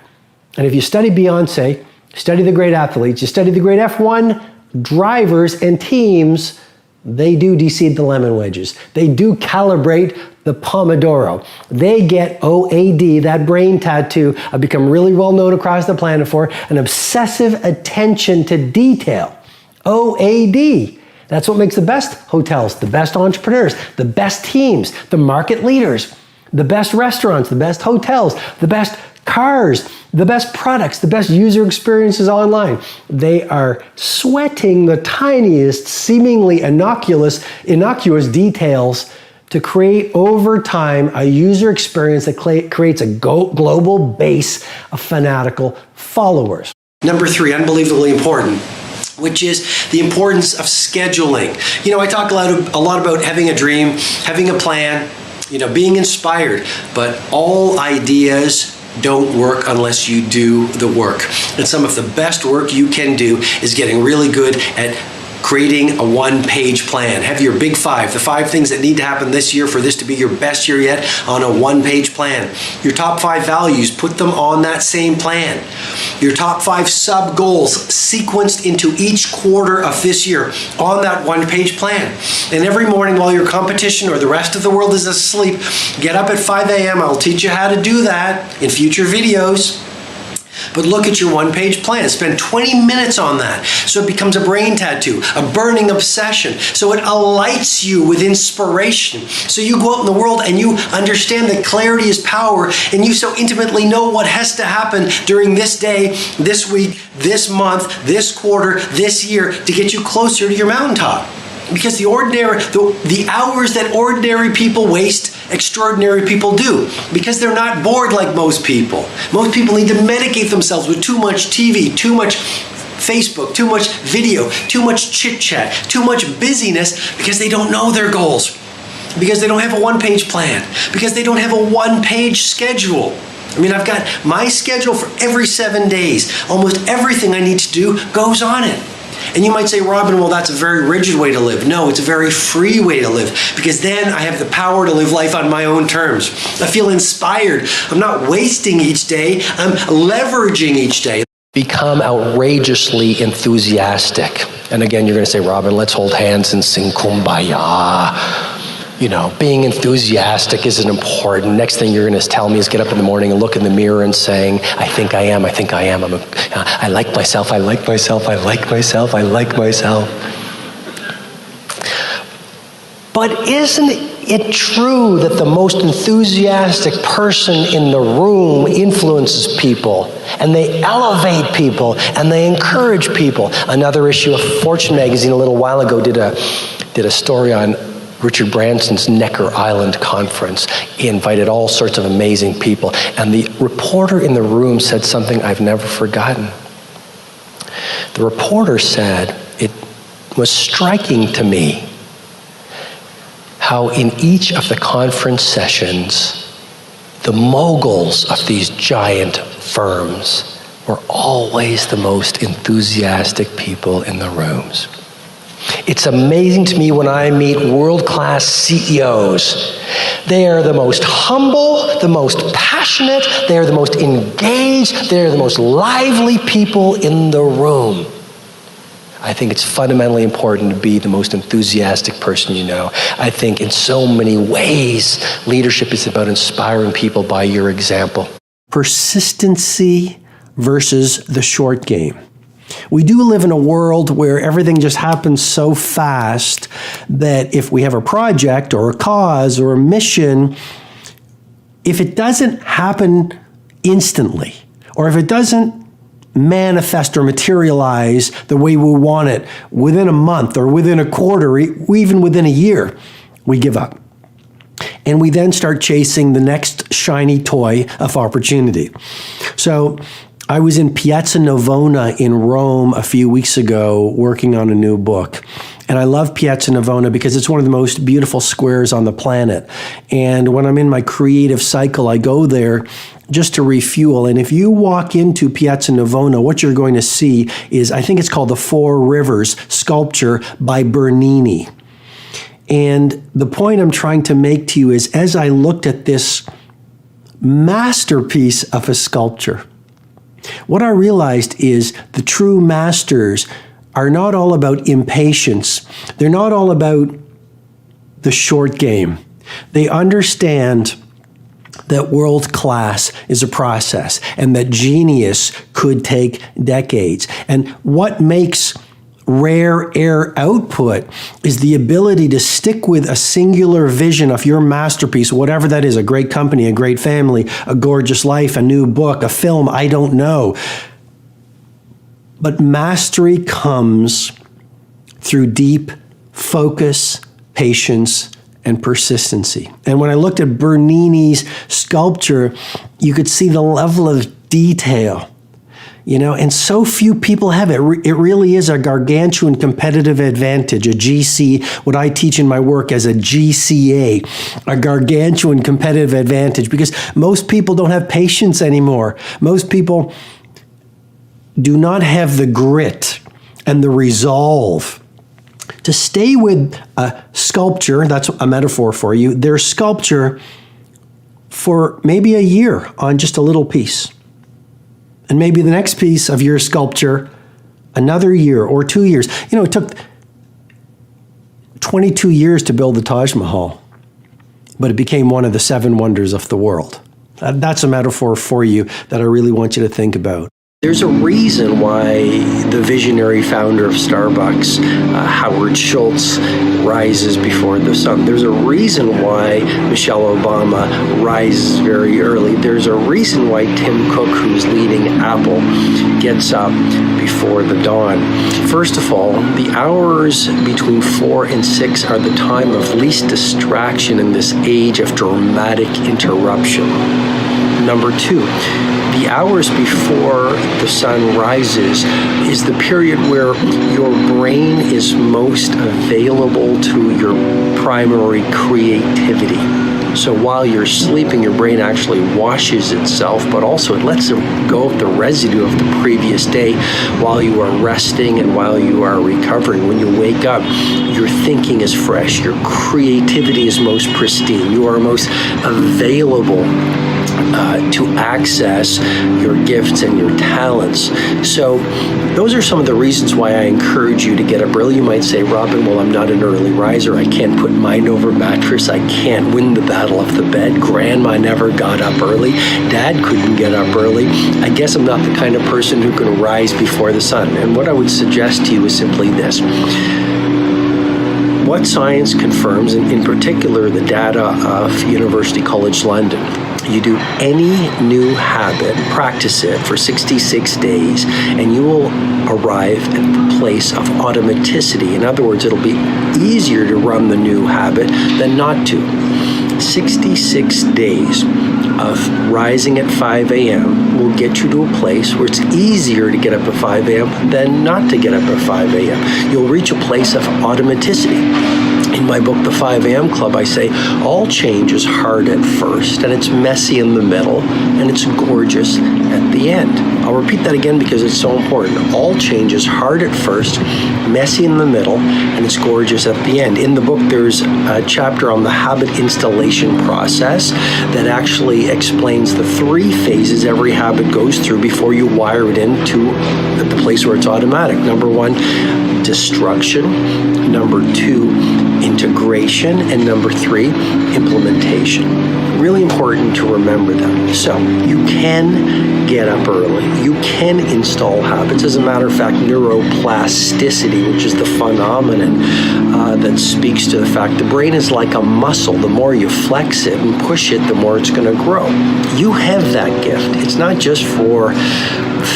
And if you study Beyonce, study the great athletes, you study the great F1 drivers and teams, they do de-seed the lemon wedges. They do calibrate the Pomodoro. They get OAD, that brain tattoo I've become really well known across the planet for, an obsessive attention to detail. OAD. That's what makes the best hotels, the best entrepreneurs, the best teams, the market leaders, the best restaurants, the best hotels, the best cars, the best products, the best user experiences online. They are sweating the tiniest, seemingly innocuous details to create over time a user experience that creates a global base of fanatical followers. Number 3, unbelievably important, which is the importance of scheduling. I talk a lot about having a dream, having a plan, being inspired, but all ideas don't work unless you do the work. And some of the best work you can do is getting really good at creating a one-page plan. Have your big five, the 5 things that need to happen this year for this to be your best year yet, on a one-page plan. Your top 5 values, put them on that same plan. Your top 5 sub-goals sequenced into each quarter of this year on that one-page plan. And every morning while your competition or the rest of the world is asleep, get up at 5 a.m. I'll teach you how to do that in future videos. But look at your one-page plan. Spend 20 minutes on that so it becomes a brain tattoo, a burning obsession. So it alights you with inspiration. So you go out in the world and you understand that clarity is power, and you so intimately know what has to happen during this day, this week, this month, this quarter, this year to get you closer to your mountaintop. Because the hours that ordinary people waste, extraordinary people do. Because they're not bored like most people. Most people need to medicate themselves with too much TV, too much Facebook, too much video, too much chit-chat, too much busyness, because they don't know their goals. Because they don't have a one-page plan. Because they don't have a one-page schedule. I mean, I've got my schedule for every 7 days. Almost everything I need to do goes on it. And you might say, Robin, well, that's a very rigid way to live. No, it's a very free way to live, because then I have the power to live life on my own terms. I feel inspired. I'm not wasting each day. I'm leveraging each day. Become outrageously enthusiastic. And again, you're going to say, Robin, let's hold hands and sing Kumbaya. You know, being enthusiastic isn't important. Next thing you're going to tell me is get up in the morning and look in the mirror and saying, I think I am, I think I am. I like myself, I like myself, I like myself, I like myself. But isn't it true that the most enthusiastic person in the room influences people, and they elevate people, and they encourage people? Another issue of Fortune magazine a little while ago did a story on Richard Branson's Necker Island conference. He invited all sorts of amazing people, and the reporter in the room said something I've never forgotten. The reporter said, it was striking to me how in each of the conference sessions, the moguls of these giant firms were always the most enthusiastic people in the rooms. It's amazing to me when I meet world-class CEOs. They are the most humble, the most passionate, they are the most engaged, they are the most lively people in the room. I think it's fundamentally important to be the most enthusiastic person you know. I think in so many ways, leadership is about inspiring people by your example. Persistency versus the short game. We do live in a world where everything just happens so fast that if we have a project or a cause or a mission, if it doesn't happen instantly, or if it doesn't manifest or materialize the way we want it within a month or within a quarter, even within a year, we give up. And we then start chasing the next shiny toy of opportunity. So I was in Piazza Navona in Rome a few weeks ago working on a new book. And I love Piazza Navona because it's one of the most beautiful squares on the planet. And when I'm in my creative cycle, I go there just to refuel. And if you walk into Piazza Navona, what you're going to see is, I think it's called the Four Rivers sculpture by Bernini. And the point I'm trying to make to you is, as I looked at this masterpiece of a sculpture, what I realized is the true masters are not all about impatience. They're not all about the short game. They understand that world class is a process and that genius could take decades. And what makes rare air output is the ability to stick with a singular vision of your masterpiece, whatever that is, a great company, a great family, a gorgeous life, a new book, a film, I don't know. But mastery comes through deep focus, patience, and persistency. And when I looked at Bernini's sculpture, you could see the level of detail. And so few people have it. It really is a gargantuan competitive advantage, a GC, what I teach in my work as a GCA, a gargantuan competitive advantage, because most people don't have patience anymore. Most people do not have the grit and the resolve to stay with a sculpture, that's a metaphor for you, their sculpture for maybe a year on just a little piece. And maybe the next piece of your sculpture, another year or 2 years. You know, it took 22 years to build the Taj Mahal, but it became one of the 7 wonders of the world. That's a metaphor for you that I really want you to think about. There's a reason why the visionary founder of Starbucks, Howard Schultz, rises before the sun. There's a reason why Michelle Obama rises very early. There's a reason why Tim Cook, who's leading Apple, gets up before the dawn. First of all, the hours between 4 and 6 are the time of least distraction in this age of dramatic interruption. Number 2, the hours before the sun rises is the period where your brain is most available to your primary creativity. So while you're sleeping, your brain actually washes itself, but also it lets go of the residue of the previous day while you are resting and while you are recovering. When you wake up, your thinking is fresh, your creativity is most pristine, you are most available to access your gifts and your talents. So those are some of the reasons why I encourage you to get up early. You might say, Robin, well, I'm not an early riser. I can't put mind over mattress. I can't win the battle of the bed. Grandma never got up early. Dad couldn't get up early. I guess I'm not the kind of person who can rise before the sun. And what I would suggest to you is simply this. What science confirms, and in particular the data of University College London, you do any new habit, practice it for 66 days, and you will arrive at the place of automaticity. In other words, it'll be easier to run the new habit than not to. 66 days of rising at 5 a.m. will get you to a place where it's easier to get up at 5 a.m. than not to get up at 5 a.m. You'll reach a place of automaticity. In my book, The 5 a.m. Club, I say all change is hard at first, and it's messy in the middle, and it's gorgeous at the end. I'll repeat that again because it's so important. All change is hard at first, messy in the middle, and it's gorgeous at the end. In the book, there's a chapter on the habit installation process that actually explains the 3 phases every habit goes through before you wire it into the place where it's automatic. Number 1, destruction. Number 2, integration, and number 3, implementation. Really important to remember them. So you can get up early. You can install habits. As a matter of fact, neuroplasticity, which is the phenomenon that speaks to the fact the brain is like a muscle. The more you flex it and push it, the more it's going to grow. You have that gift. It's not just for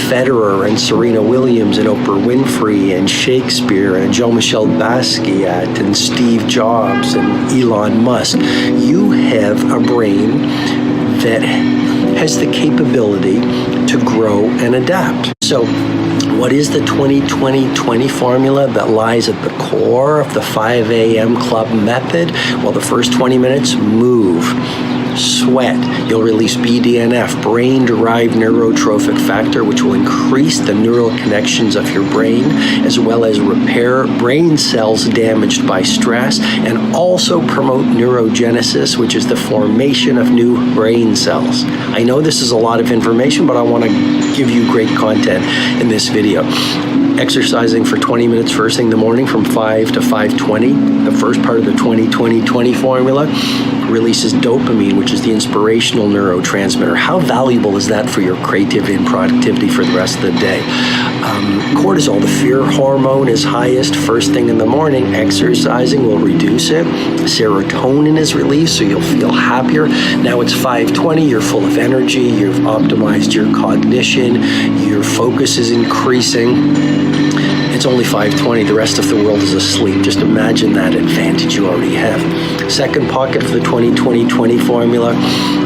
Federer and Serena Williams and Oprah Winfrey and Shakespeare and Jean-Michel Basquiat and Steve Jobs and Elon Musk. You have a brain that has the capability to grow and adapt. So what is the 20-20-20 formula that lies at the core of the 5 a.m. Club method? Well, the first 20 minutes, move. Sweat. You'll release BDNF, brain-derived neurotrophic factor, which will increase the neural connections of your brain, as well as repair brain cells damaged by stress, and also promote neurogenesis, which is the formation of new brain cells. I know this is a lot of information, but I want to give you great content in this video. Exercising for 20 minutes first thing in the morning from 5 to 5:20. The first part of the 20-20-20 formula releases dopamine, which is the inspirational neurotransmitter. How valuable is that for your creativity and productivity for the rest of the day? Cortisol, the fear hormone, is highest first thing in the morning. Exercising will reduce it. Serotonin is released, so you'll feel happier. Now it's 5:20, you're full of energy, you've optimized your cognition, your focus is increasing. It's only 5:20, the rest of the world is asleep. Just imagine that advantage you already have. Second pocket for the 20-20-20 formula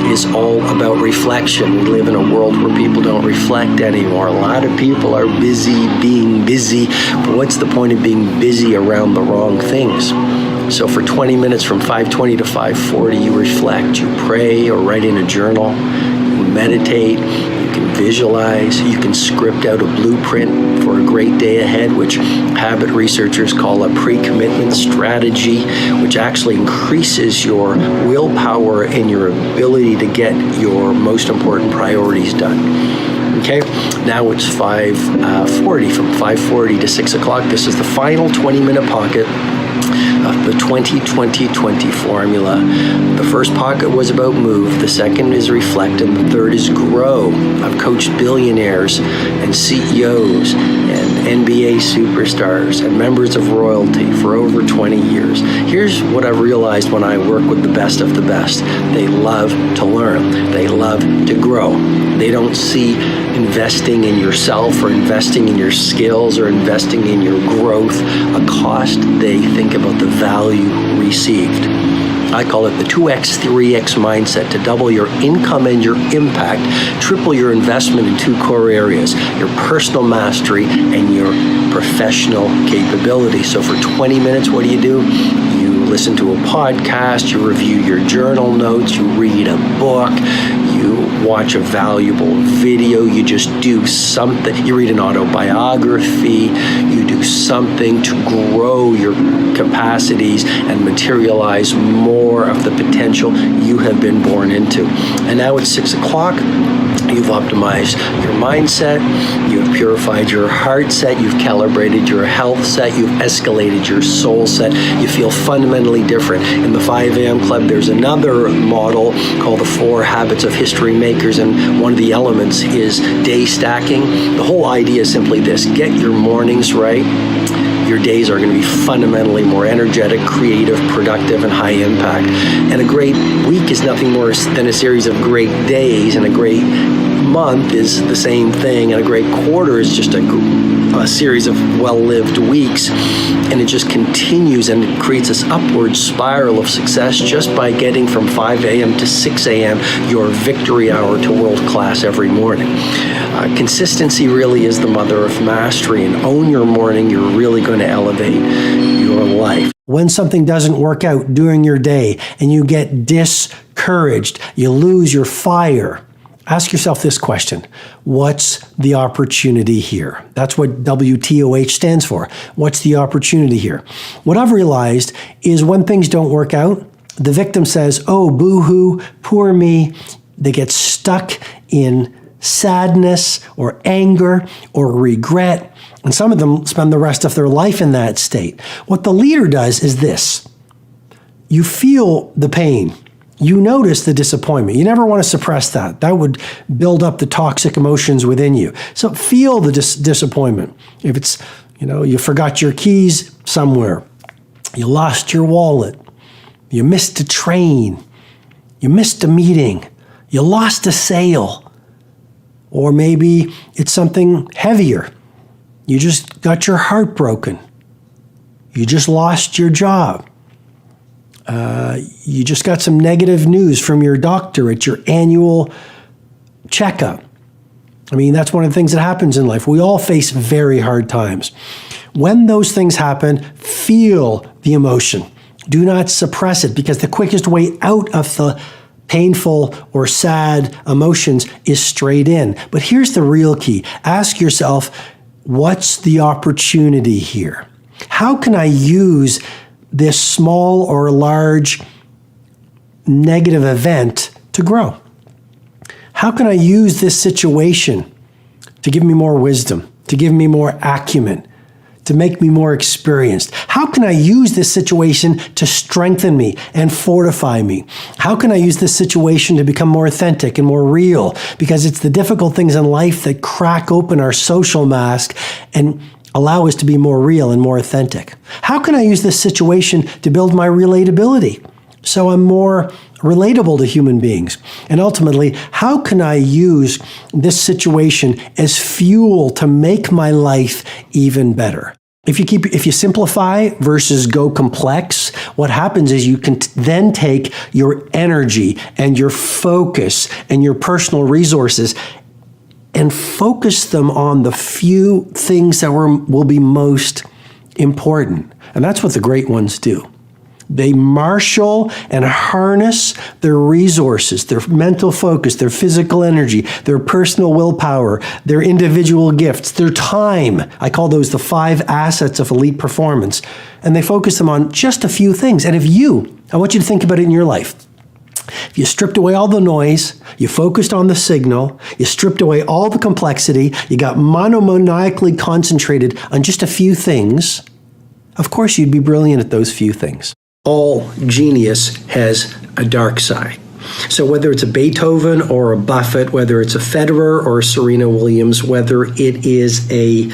is all about reflection. We live in a world where people don't reflect anymore. A lot of people are busy being busy, but what's the point of being busy around the wrong things? So for 20 minutes from 5:20 to 5:40, you reflect, you pray or write in a journal, you meditate, you can visualize. You can script out a blueprint for a great day ahead, which habit researchers call a pre-commitment strategy, which actually increases your willpower and your ability to get your most important priorities done. Okay, now it's 5:40. From 5:40 to 6 o'clock, this is the final 20-minute pocket of the 20-20-20 formula. The first pocket was about move, the second is reflect, and the third is grow. I've coached billionaires and CEOs and NBA superstars and members of royalty for over 20 years. Here's what I've realized when I work with the best of the best. They love to learn. They love to grow. They don't see investing in yourself or investing in your skills or investing in your growth a cost. They think about the value received. I call it the 2x, 3x mindset, to double your income and your impact, triple your investment in two core areas, your personal mastery and your professional capability. So for 20 minutes, what do? You listen to a podcast, you review your journal notes, you read a book, you watch a valuable video, you just do something, you read an autobiography, you do something to grow your capacities and materialize more of the potential you have been born into. And now it's 6 o'clock. You've optimized your mindset, you've purified your heart set, you've calibrated your health set, you've escalated your soul set, you feel fundamentally different. In the 5 a.m. Club, there's another model called the 4 Habits of History Makers, and one of the elements is day stacking. The whole idea is simply this: get your mornings right. Your days are going to be fundamentally more energetic, creative, productive, and high impact. And a great week is nothing more than a series of great days, and a great month is the same thing, and a great quarter is just a series of well-lived weeks. And it just continues and creates this upward spiral of success just by getting from 5 a.m. to 6 a.m. your victory hour to world class every morning. Consistency really is the mother of mastery, and own your morning. You're really going to elevate your life. When something doesn't work out during your day and you get discouraged, you lose your fire, ask yourself this question: what's the opportunity here? That's what WTOH stands for. What's the opportunity here? What I've realized is when things don't work out, the victim says, oh, boo-hoo, poor me. They get stuck in sadness or anger or regret, and some of them spend the rest of their life in that state. What the leader does is this: you feel the pain. You notice the disappointment. You never want to suppress that. That would build up the toxic emotions within you. So feel the disappointment. If it's, you forgot your keys somewhere, you lost your wallet, you missed a train, you missed a meeting, you lost a sale, or maybe it's something heavier. You just got your heart broken. You just lost your job. You just got some negative news from your doctor at your annual checkup. I mean, that's one of the things that happens in life. We all face very hard times. When those things happen, feel the emotion. Do not suppress it, because the quickest way out of the painful or sad emotions is straight in. But here's the real key. Ask yourself, what's the opportunity here? How can I use this small or large negative event to grow? How can I use this situation to give me more wisdom, to give me more acumen, to make me more experienced? How can I use this situation to strengthen me and fortify me? How can I use this situation to become more authentic and more real? Because it's the difficult things in life that crack open our social mask and allow us to be more real and more authentic. How can I use this situation to build my relatability so I'm more relatable to human beings? And ultimately, how can I use this situation as fuel to make my life even better? If you simplify versus go complex, what happens is you can then take your energy and your focus and your personal resources and focus them on the few things that will be most important. And that's what the great ones do. They marshal and harness their resources, their mental focus, their physical energy, their personal willpower, their individual gifts, their time. I call those the 5 assets of elite performance. And they focus them on just a few things. And I want you to think about it in your life. If you stripped away all the noise, you focused on the signal, you stripped away all the complexity, you got monomaniacally concentrated on just a few things, of course you'd be brilliant at those few things. All genius has a dark side. So whether it's a Beethoven or a Buffett, whether it's a Federer or a Serena Williams, whether it is a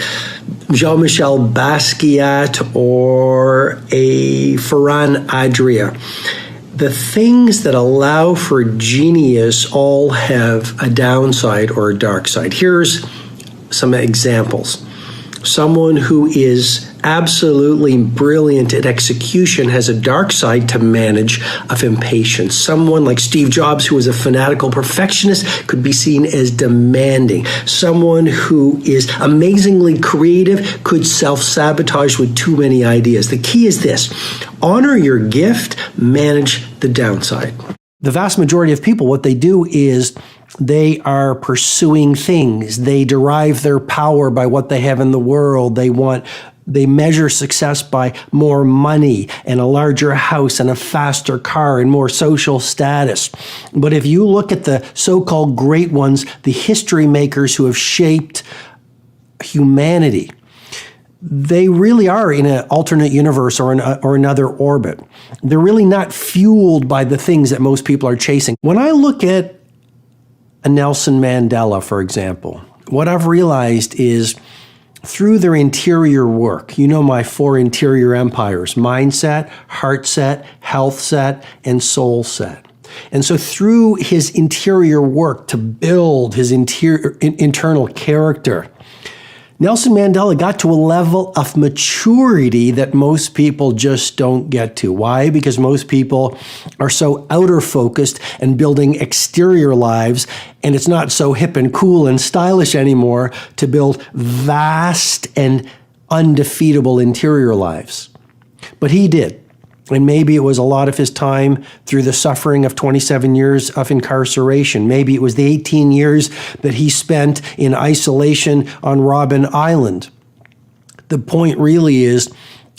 Jean-Michel Basquiat or a Ferran Adria, the things that allow for genius all have a downside or a dark side. Here's some examples. Someone who is absolutely brilliant at execution has a dark side to manage of impatience. Someone like Steve Jobs, who is a fanatical perfectionist, could be seen as demanding. Someone who is amazingly creative could self-sabotage with too many ideas. The key is this: honor your gift, manage the downside. The vast majority of people, what they do is they are pursuing things. They derive their power by what they have in the world. They measure success by more money and a larger house and a faster car and more social status. But if you look at the so-called great ones, the history makers who have shaped humanity, they really are in an alternate universe or another orbit. They're really not fueled by the things that most people are chasing. When I look at a Nelson Mandela, for example, what I've realized is through their interior work, my 4 interior empires: mindset, heart set, health set, and soul set. And so through his interior work to build his internal character, Nelson Mandela got to a level of maturity that most people just don't get to. Why? Because most people are so outer focused and building exterior lives, and it's not so hip and cool and stylish anymore to build vast and undefeatable interior lives. But he did. And maybe it was a lot of his time through the suffering of 27 years of incarceration. Maybe it was the 18 years that he spent in isolation on Robben Island. The point really is,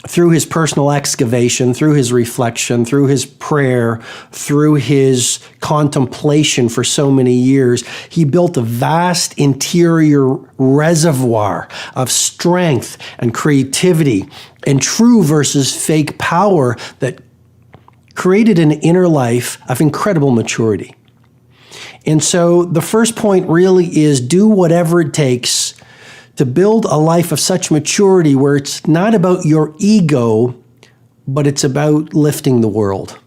through his personal excavation, through his reflection, through his prayer, through his contemplation for so many years, he built a vast interior reservoir of strength and creativity and true versus fake power that created an inner life of incredible maturity. And so the first point really is do whatever it takes to build a life of such maturity where it's not about your ego, but it's about lifting the world.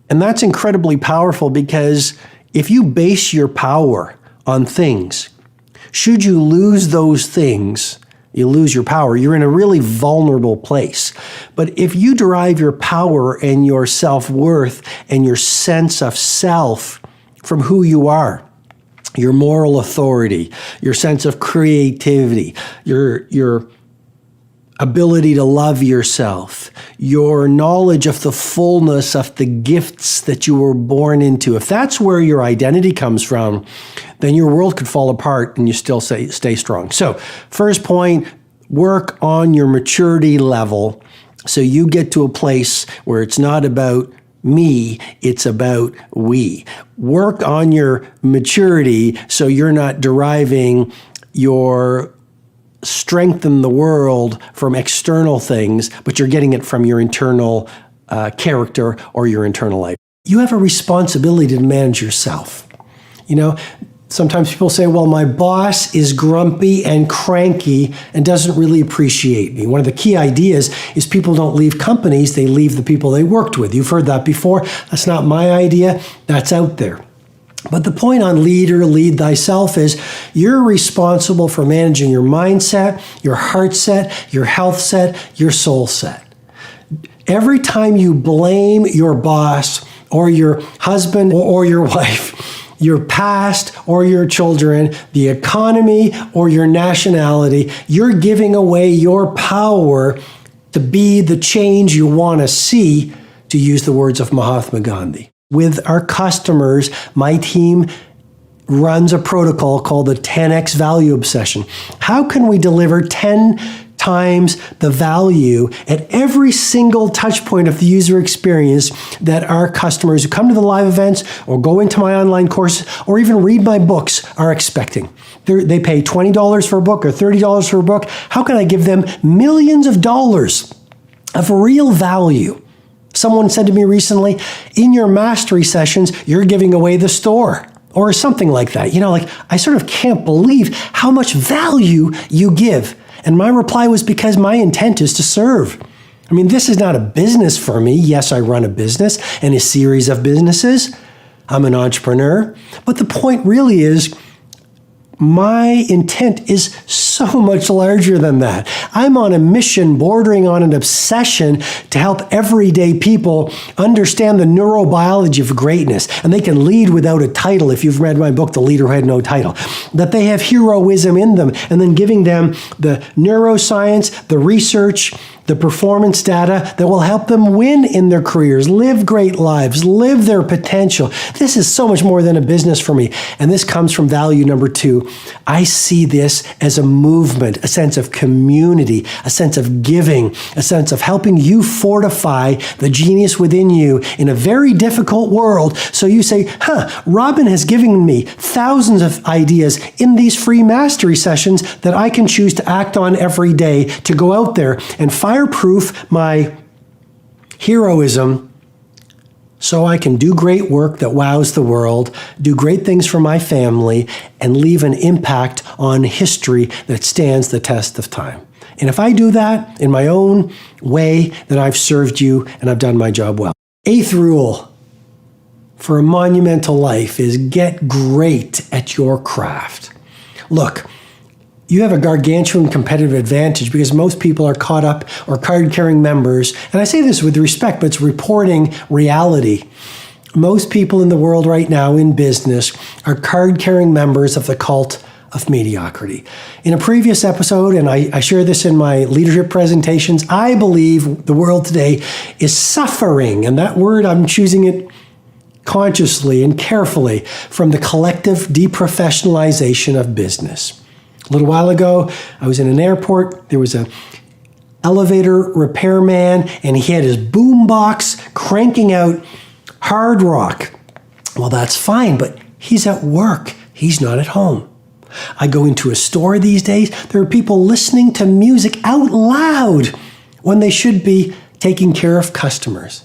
And that's incredibly powerful, because if you base your power on things, should you lose those things, you lose your power. You're in a really vulnerable place. But if you derive your power and your self-worth and your sense of self from who you are, your moral authority, your sense of creativity, your ability to love yourself, your knowledge of the fullness of the gifts that you were born into, if that's where your identity comes from, then your world could fall apart and you still stay strong. So, first point, work on your maturity level so you get to a place where it's not about me, it's about we. Work on your maturity so you're not deriving your strength in the world from external things, but you're getting it from your internal character or your internal life. You have a responsibility to manage yourself. Sometimes people say, well, my boss is grumpy and cranky and doesn't really appreciate me. One of the key ideas is people don't leave companies, they leave the people they worked with. You've heard that before. That's not my idea. That's out there. But the point on lead thyself is you're responsible for managing your mindset, your heart set, your health set, your soul set. Every time you blame your boss or your husband or your wife, your past or your children, the economy or your nationality, you're giving away your power to be the change you want to see, to use the words of Mahatma Gandhi. With our customers, my team runs a protocol called the 10x value obsession. How can we deliver 10 times the value at every single touch point of the user experience that our customers who come to the live events or go into my online course or even read my books are expecting? They pay $20 for a book or $30 for a book. How can I give them millions of dollars of real value? Someone said to me recently, in your mastery sessions, you're giving away the store. Or something like that. I sort of can't believe how much value you give. And my reply was, because my intent is to serve. I mean, this is not a business for me. Yes, I run a business and a series of businesses. I'm an entrepreneur. But the point really is, my intent is so much larger than that. I'm on a mission bordering on an obsession to help everyday people understand the neurobiology of greatness. And they can lead without a title. If you've read my book, The Leader Who Had No Title, that they have heroism in them, and then giving them the neuroscience, the research, the performance data that will help them win in their careers, live great lives, live their potential. This is so much more than a business for me. And this comes from value number 2. I see this as a movement, a sense of community, a sense of giving, a sense of helping you fortify the genius within you in a very difficult world. So you say, Robin has given me thousands of ideas in these free mastery sessions that I can choose to act on every day to go out there and fireproof my heroism so I can do great work that wows the world, do great things for my family, and leave an impact on history that stands the test of time. And if I do that in my own way, then I've served you and I've done my job well. 8th rule for a monumental life is get great at your craft. Look, you have a gargantuan competitive advantage because most people are caught up or card-carrying members. And I say this with respect, but it's reporting reality. Most people in the world right now in business are card-carrying members of the cult of mediocrity. In a previous episode, and I share this in my leadership presentations, I believe the world today is suffering. And that word, I'm choosing it consciously and carefully, from the collective deprofessionalization of business. A little while ago, I was in an airport. There was an elevator repairman, and he had his boombox cranking out hard rock. Well, that's fine, but he's at work. He's not at home. I go into a store these days. There are people listening to music out loud when they should be taking care of customers.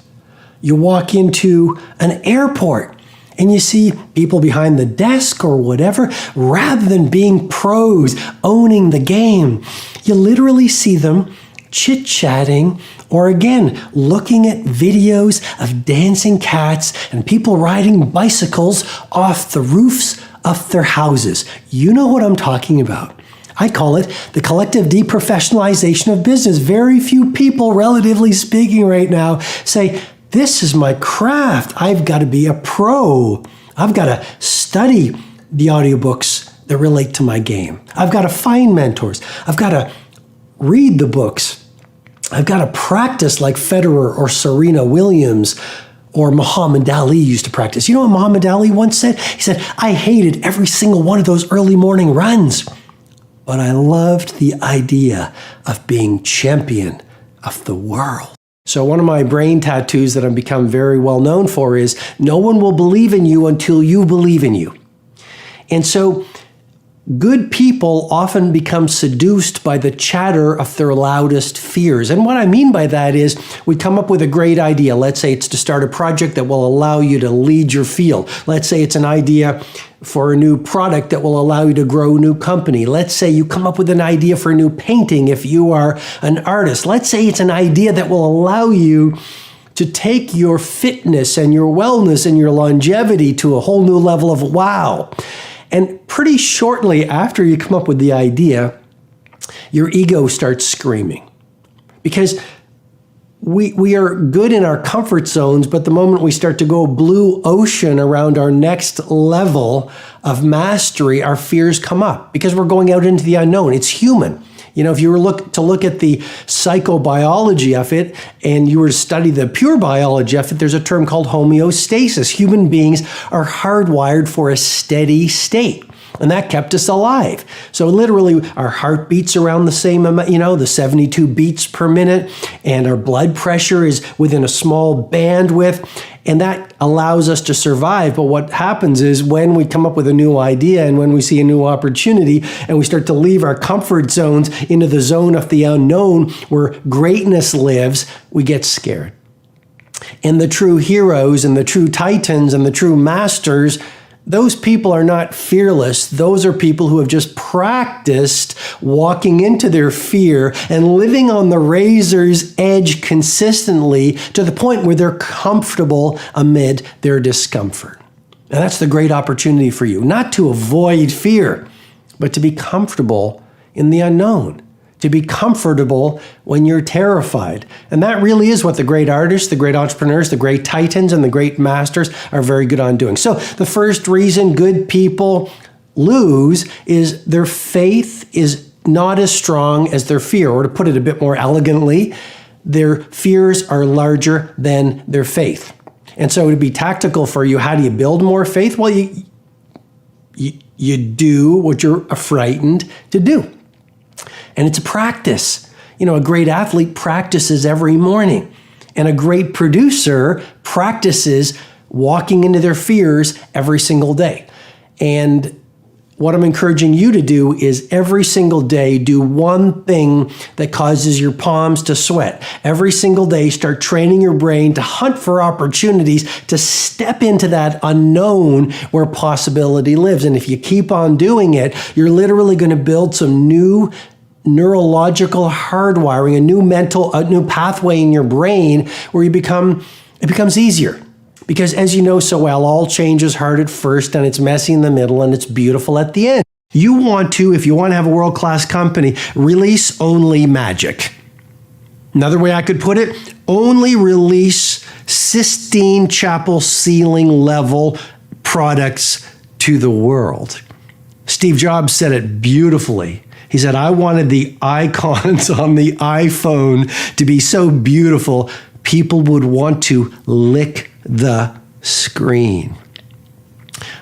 You walk into an airport, and you see people behind the desk or whatever, rather than being pros, owning the game, you literally see them chit-chatting or, again, looking at videos of dancing cats and people riding bicycles off the roofs of their houses. You know what I'm talking about. I call it the collective deprofessionalization of business. Very few people, relatively speaking right now, say, this is my craft. I've got to be a pro. I've got to study the audiobooks that relate to my game. I've got to find mentors. I've got to read the books. I've got to practice like Federer or Serena Williams or Muhammad Ali used to practice. You know what Muhammad Ali once said? He said, I hated every single one of those early morning runs, but I loved the idea of being champion of the world. So one of my brain tattoos that I've become very well known for is, no one will believe in you until you believe in you. And so good people often become seduced by the chatter of their loudest fears. And what I mean by that is, we come up with a great idea. Let's say it's to start a project that will allow you to lead your field. Let's say it's an idea for a new product that will allow you to grow a new company. Let's say you come up with an idea for a new painting if you are an artist. Let's say it's an idea that will allow you to take your fitness and your wellness and your longevity to a whole new level of wow. And pretty shortly after you come up with the idea, your ego starts screaming. Because we are good in our comfort zones, but the moment we start to go blue ocean around our next level of mastery, our fears come up because we're going out into the unknown. It's human. You know, if you were to look at the psychobiology of it and you were to study the pure biology of it, there's a term called homeostasis. Human beings are hardwired for a steady state. And that kept us alive. So literally our heart beats around the same amount, the 72 beats per minute, and our blood pressure is within a small bandwidth, and that allows us to survive. But what happens is when we come up with a new idea and when we see a new opportunity and we start to leave our comfort zones into the zone of the unknown where greatness lives, we get scared. And the true heroes and the true titans and the true masters, those people are not fearless. Those are people who have just practiced walking into their fear and living on the razor's edge consistently to the point where they're comfortable amid their discomfort. And that's the great opportunity for you, not to avoid fear, but to be comfortable in the unknown, to be comfortable when you're terrified. And that really is what the great artists, the great entrepreneurs, the great titans, and the great masters are very good on doing. So the first reason good people lose is their faith is not as strong as their fear. Or to put it a bit more elegantly, their fears are larger than their faith. And so to be tactical for you, how do you build more faith? Well, you do what you're frightened to do. And it's a practice. A great athlete practices every morning. And a great producer practices walking into their fears every single day. And what I'm encouraging you to do is every single day do one thing that causes your palms to sweat. Every single day start training your brain to hunt for opportunities to step into that unknown where possibility lives. And if you keep on doing it, you're literally going to build some new neurological hardwiring, a new pathway in your brain where it becomes easier. Because as you know so well, all change is hard at first and it's messy in the middle and it's beautiful at the end. If you want to have a world-class company, release only magic. Another way I could put it, only release Sistine Chapel ceiling level products to the world. Steve Jobs said it beautifully. He said, I wanted the icons on the iPhone to be so beautiful, people would want to lick the screen.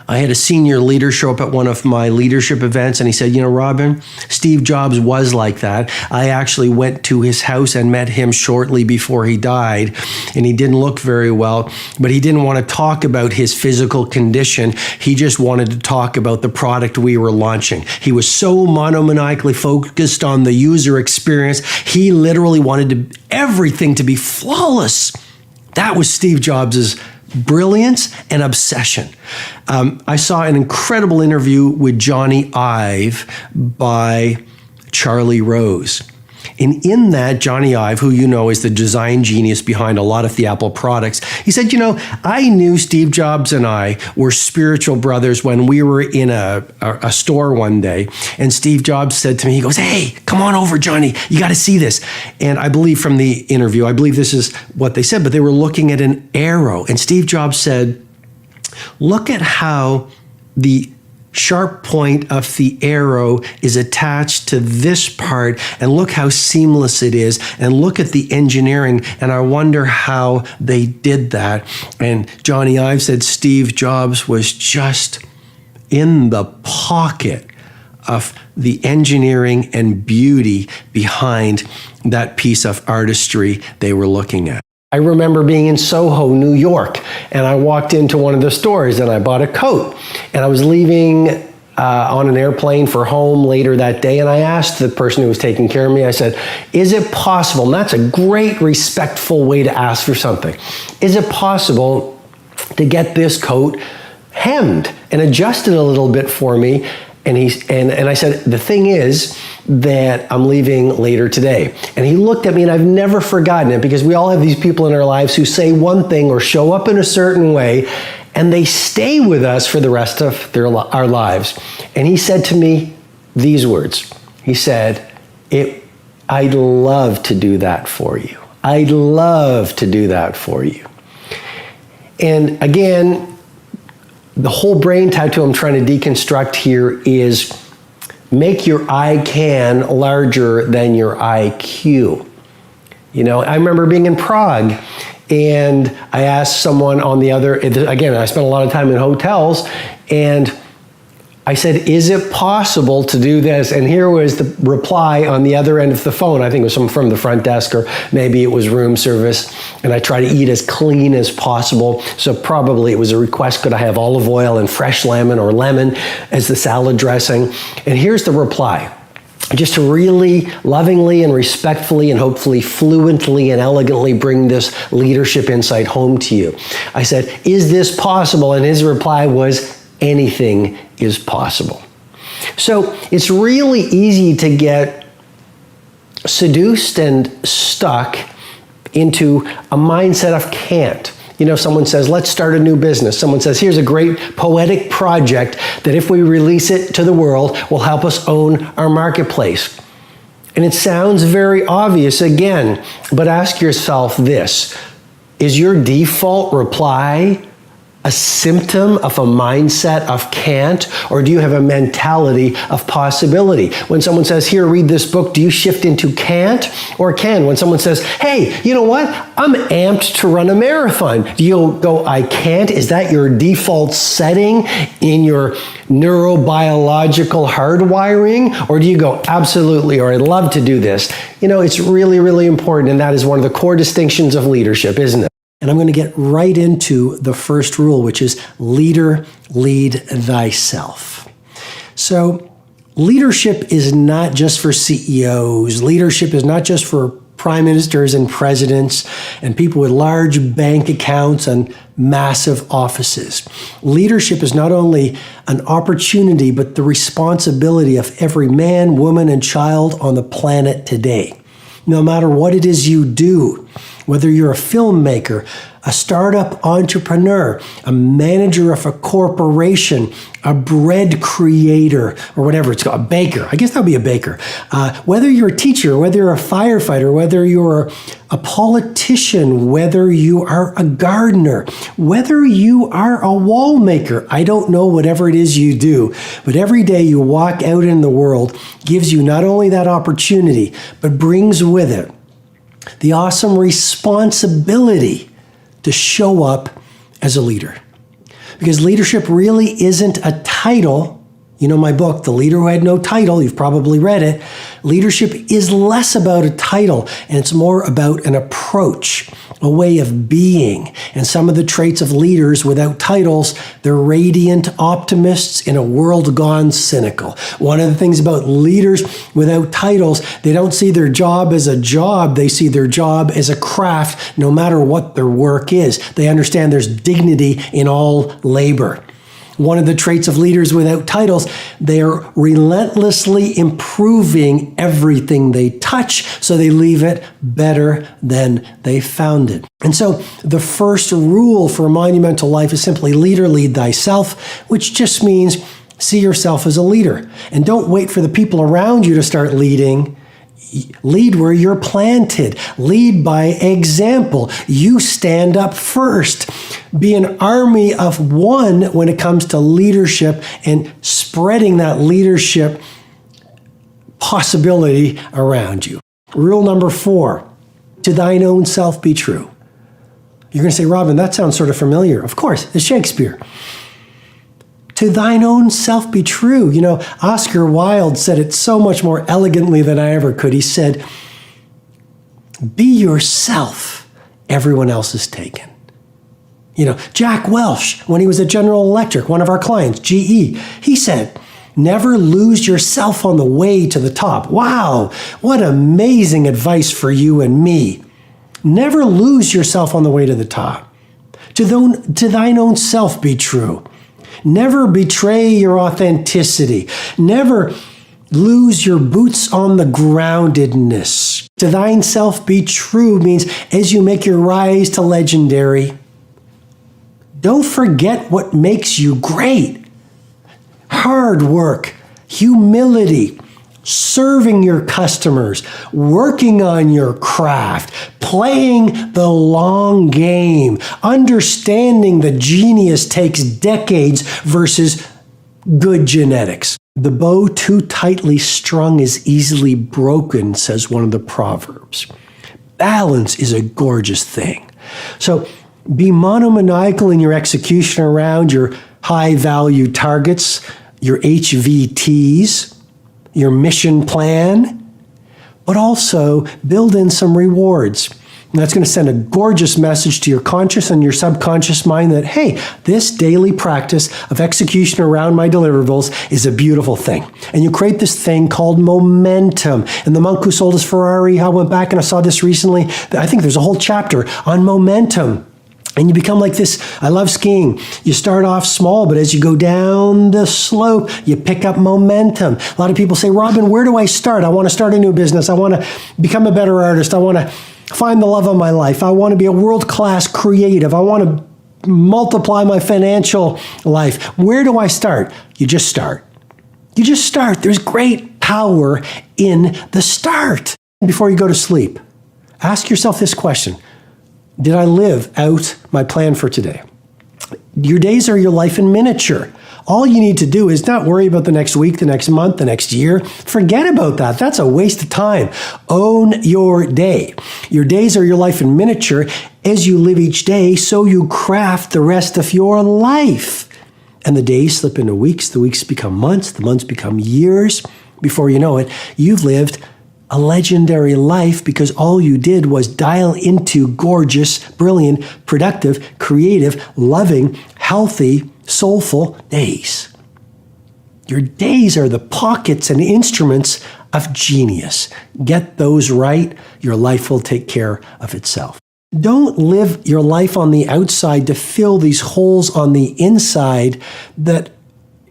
I had a senior leader show up at one of my leadership events and he said, Robin, Steve Jobs was like that. I actually went to his house and met him shortly before he died, and he didn't look very well, but he didn't want to talk about his physical condition. He just wanted to talk about the product we were launching. He was so monomaniacally focused on the user experience. He literally wanted everything to be flawless. That was Steve Jobs' brilliance and obsession. I saw an incredible interview with Johnny Ive by Charlie Rose. And in that, Johnny Ive, who is the design genius behind a lot of the Apple products, he said, I knew Steve Jobs and I were spiritual brothers when we were in a store one day. And Steve Jobs said to me, he goes, hey, come on over, Johnny. You got to see this. And I believe from the interview, I believe this is what they said, but they were looking at an arrow. And Steve Jobs said, look at how the sharp point of the arrow is attached to this part, and look how seamless it is, and look at the engineering, and I wonder how they did that. And Johnny Ive said Steve Jobs was just in the pocket of the engineering and beauty behind that piece of artistry they were looking at. I remember being in Soho, New York, and I walked into one of the stores and I bought a coat. And I was leaving on an airplane for home later that day, and I asked the person who was taking care of me, I said, is it possible, and that's a great respectful way to ask for something, is it possible to get this coat hemmed and adjusted a little bit for me? And I said, the thing is that I'm leaving later today. And he looked at me, and I've never forgotten it, because we all have these people in our lives who say one thing or show up in a certain way, and they stay with us for the rest of our lives. And he said to me these words. He said, I'd love to do that for you. I'd love to do that for you. And again, the whole brain tattoo I'm trying to deconstruct here is make your I can larger than your IQ. You know, I remember being in Prague and I asked someone on the other, again, I spent a lot of time in hotels, and I said, is it possible to do this? And here was the reply on the other end of the phone. I think it was someone from the front desk, or maybe it was room service. And I try to eat as clean as possible. So probably it was a request, could I have olive oil and fresh lemon or lemon as the salad dressing? And here's the reply. Just to really lovingly and respectfully and hopefully fluently and elegantly bring this leadership insight home to you. I said, is this possible? And his reply was, anything is possible. So it's really easy to get seduced and stuck into a mindset of can't. You know, someone says, let's start a new business. Someone says, here's a great poetic project that if we release it to the world will help us own our marketplace. And it sounds very obvious again, but ask yourself this, is your default reply a symptom of a mindset of can't, or do you have a mentality of possibility? When someone says, here, read this book, do you shift into can't or can? When someone says, hey, you know what? I'm amped to run a marathon. Do you go, I can't? Is that your default setting in your neurobiological hardwiring? Or do you go, absolutely, or I'd love to do this? You know, it's really, really important, and that is one of the core distinctions of leadership, isn't it? And I'm going to get right into the first rule, which is leader, lead thyself. So leadership is not just for CEOs. Leadership is not just for prime ministers and presidents and people with large bank accounts and massive offices. Leadership is not only an opportunity, but the responsibility of every man, woman, and child on the planet today. No matter what it is you do, whether you're a filmmaker, a startup entrepreneur, a manager of a corporation, a bread creator, or whatever it's called, a baker. I guess that would be a baker. Whether you're a teacher, whether you're a firefighter, whether you're a politician, whether you are a gardener, whether you are a wall maker, I don't know, whatever it is you do, but every day you walk out in the world gives you not only that opportunity, but brings with it the awesome responsibility to show up as a leader. Because leadership really isn't a title. You know my book, The Leader Who Had No Title, you've probably read it. Leadership is less about a title, and it's more about an approach, a way of being. And some of the traits of leaders without titles, they're radiant optimists in a world gone cynical. One of the things about leaders without titles, they don't see their job as a job, they see their job as a craft, no matter what their work is. They understand there's dignity in all labor. One of the traits of leaders without titles, they are relentlessly improving everything they touch, so they leave it better than they found it. And so the first rule for a monumental life is simply leader, lead thyself, which just means see yourself as a leader. And don't wait for the people around you to start leading. Lead where you're planted. Lead by example. You stand up first. Be an army of one when it comes to leadership and spreading that leadership possibility around you. Rule number 4, to thine own self be true. You're going to say, Robin, that sounds sort of familiar. Of course, it's Shakespeare. To thine own self be true. You know, Oscar Wilde said it so much more elegantly than I ever could. He said, be yourself. Everyone else is taken. You know, Jack Welch, when he was at General Electric, one of our clients, GE, he said, never lose yourself on the way to the top. Wow, what amazing advice for you and me. Never lose yourself on the way to the top. To thine own self be true. Never betray your authenticity. Never lose your boots on the groundedness. To thine self be true means as you make your rise to legendary, don't forget what makes you great. Hard work, humility, serving your customers, working on your craft, playing the long game, understanding that genius takes decades versus good genetics. The bow too tightly strung is easily broken, says one of the proverbs. Balance is a gorgeous thing. So be monomaniacal in your execution around your high-value targets, your HVTs, your mission plan, but also build in some rewards. And that's going to send a gorgeous message to your conscious and your subconscious mind that, hey, this daily practice of execution around my deliverables is a beautiful thing. And you create this thing called momentum. And the monk who sold his Ferrari, I went back and I saw this recently. I think there's a whole chapter on momentum. And you become like this. I love skiing. You start off small, but as you go down the slope, you pick up momentum. A lot of people say, Robin, where do I start? I want to start a new business. I want to become a better artist. I want to find the love of my life. I want to be a world-class creative. I want to multiply my financial life. Where do I start? You just start. You just start. There's great power in the start. Before you go to sleep, ask yourself this question. Did I live out my plan for today? Your days are your life in miniature. All you need to do is not worry about the next week, the next month, the next year. Forget about that. That's a waste of time. Own your day. Your days are your life in miniature. As you live each day, so you craft the rest of your life. And the days slip into weeks, the weeks become months, the months become years. Before you know it, you've lived a legendary life because all you did was dial into gorgeous, brilliant, productive, creative, loving, healthy, soulful days. Your days are the pockets and instruments of genius. Get those right, your life will take care of itself. Don't live your life on the outside to fill these holes on the inside that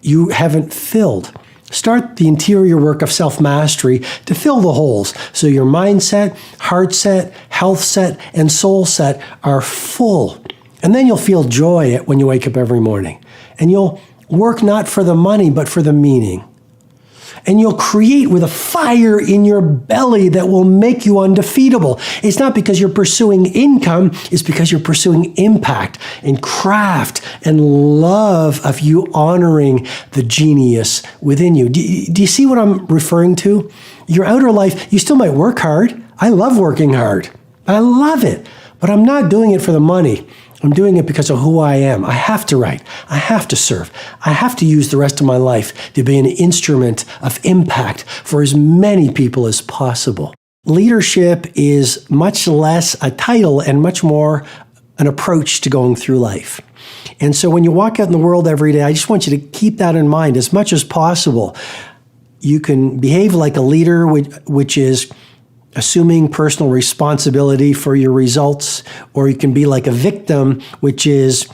you haven't filled. Start the interior work of self-mastery to fill the holes so your mindset, heart set, health set, and soul set are full. And then you'll feel joy when you wake up every morning. And you'll work not for the money, but for the meaning. And you'll create with a fire in your belly that will make you undefeatable. It's not because you're pursuing income, it's because you're pursuing impact and craft and love of you honoring the genius within you. Do you see what I'm referring to? Your outer life, you still might work hard. I love working hard. I love it. But I'm not doing it for the money. I'm doing it because of who I am. I have to write. I have to serve. I have to use the rest of my life to be an instrument of impact for as many people as possible. Leadership is much less a title and much more an approach to going through life. And so when you walk out in the world every day, I just want you to keep that in mind as much as possible. You can behave like a leader, which is assuming personal responsibility for your results, or you can be like a victim, which is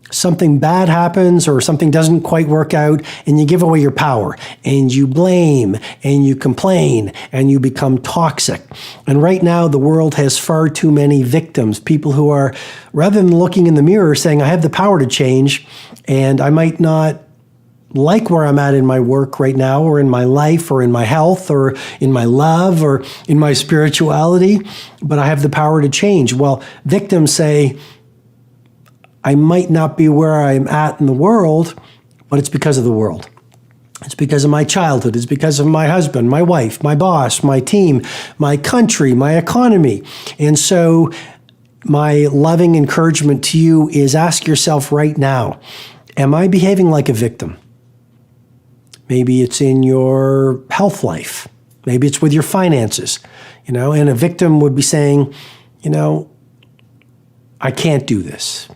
something bad happens or something doesn't quite work out and you give away your power and you blame and you complain and you become toxic. And right now the world has far too many victims, people who are, rather than looking in the mirror saying, I have the power to change and I might not like where I'm at in my work right now, or in my life, or in my health, or in my love, or in my spirituality, but I have the power to change. Well, victims say, I might not be where I'm at in the world, but it's because of the world. It's because of my childhood. It's because of my husband, my wife, my boss, my team, my country, my economy. And so my loving encouragement to you is ask yourself right now, am I behaving like a victim? Maybe it's in your health life. Maybe it's with your finances, and a victim would be saying, I can't do this.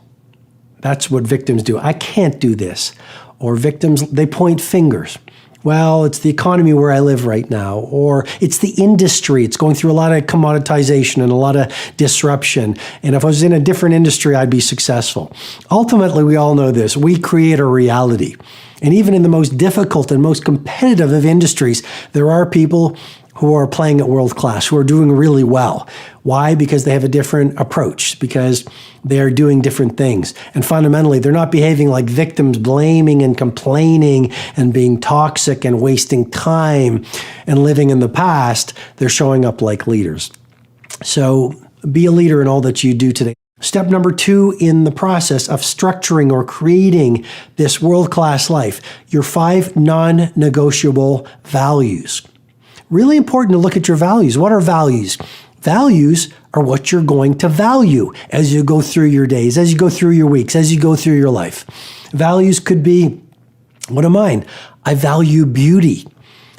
That's what victims do. I can't do this. Or victims, they point fingers. Well, it's the economy where I live right now, or it's the industry. It's going through a lot of commoditization and a lot of disruption. And if I was in a different industry, I'd be successful. Ultimately, we all know this. We create a reality. And even in the most difficult and most competitive of industries, there are people who are playing at world class, who are doing really well. Why? Because they have a different approach, because they are doing different things. And fundamentally, they're not behaving like victims, blaming and complaining and being toxic and wasting time and living in the past. They're showing up like leaders. So be a leader in all that you do today. Step number 2 in the process of structuring or creating this world-class life, your 5 non-negotiable values. Really important to look at your values. What are values? Values are what you're going to value as you go through your days, as you go through your weeks, as you go through your life. Values could be, what are mine? I value beauty.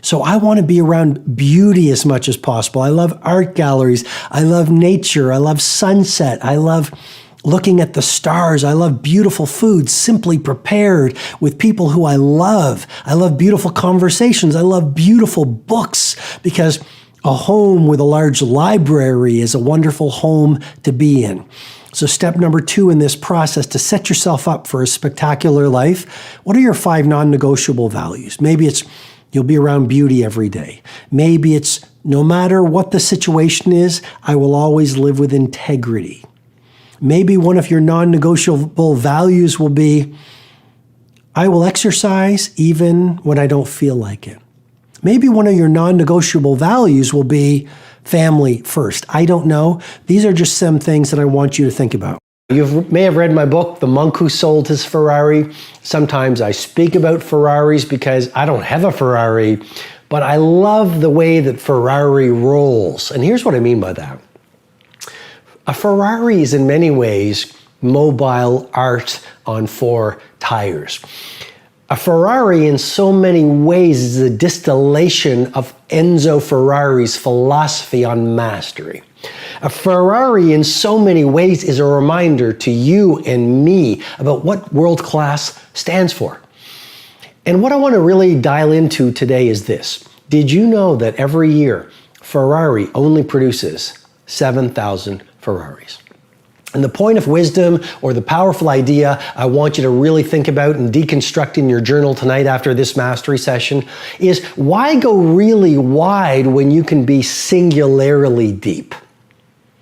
So I want to be around beauty as much as possible. I love art galleries. I love nature. I love sunset. I love looking at the stars. I love beautiful food, simply prepared with people who I love. I love beautiful conversations. I love beautiful books, because a home with a large library is a wonderful home to be in. So step number 2 in this process to set yourself up for a spectacular life, what are your 5 non-negotiable values? Maybe it's you'll be around beauty every day. Maybe it's no matter what the situation is, I will always live with integrity. Maybe one of your non-negotiable values will be, I will exercise even when I don't feel like it. Maybe one of your non-negotiable values will be family first. I don't know. These are just some things that I want you to think about. You may have read my book, The Monk Who Sold His Ferrari. Sometimes I speak about Ferraris because I don't have a Ferrari, but I love the way that Ferrari rolls. And here's what I mean by that. A Ferrari is in many ways mobile art on 4 tires. A Ferrari in so many ways is a distillation of Enzo Ferrari's philosophy on mastery. A Ferrari in so many ways is a reminder to you and me about what world class stands for. And what I want to really dial into today is this. Did you know that every year Ferrari only produces 7,000 Ferraris? And the point of wisdom, or the powerful idea I want you to really think about and deconstruct in your journal tonight after this mastery session is, why go really wide when you can be singularly deep?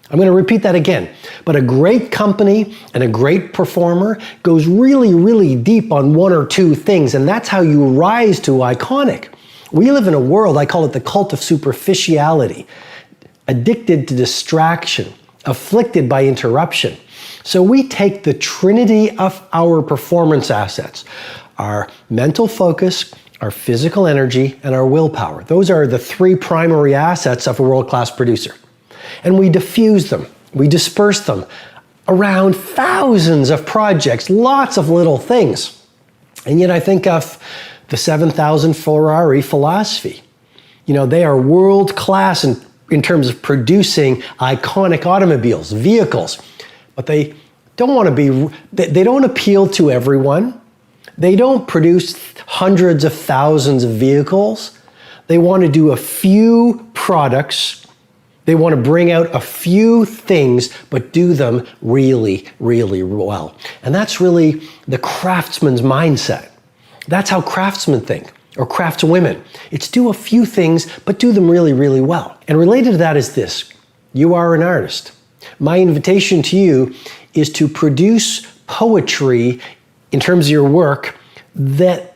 I'm going to repeat that again. But a great company and a great performer goes really, really deep on 1 or 2 things, and that's how you rise to iconic. We live in a world, I call it the cult of superficiality, addicted to distraction, afflicted by interruption. So we take the trinity of our performance assets, our mental focus, our physical energy, and our willpower. Those are the 3 primary assets of a world-class producer. And we diffuse them, we disperse them around thousands of projects, lots of little things. And yet I think of the 7,000 Ferrari philosophy. You know, they are world-class in terms of producing iconic automobiles, vehicles, but they don't want to be, they don't appeal to everyone. They don't produce hundreds of thousands of vehicles. They want to do a few products. They want to bring out a few things, but do them really, really well. And that's really the craftsman's mindset. That's how craftsmen think, or craftswomen. It's do a few things, but do them really, really well. And related to that is this. You are an artist. My invitation to you is to produce poetry in terms of your work that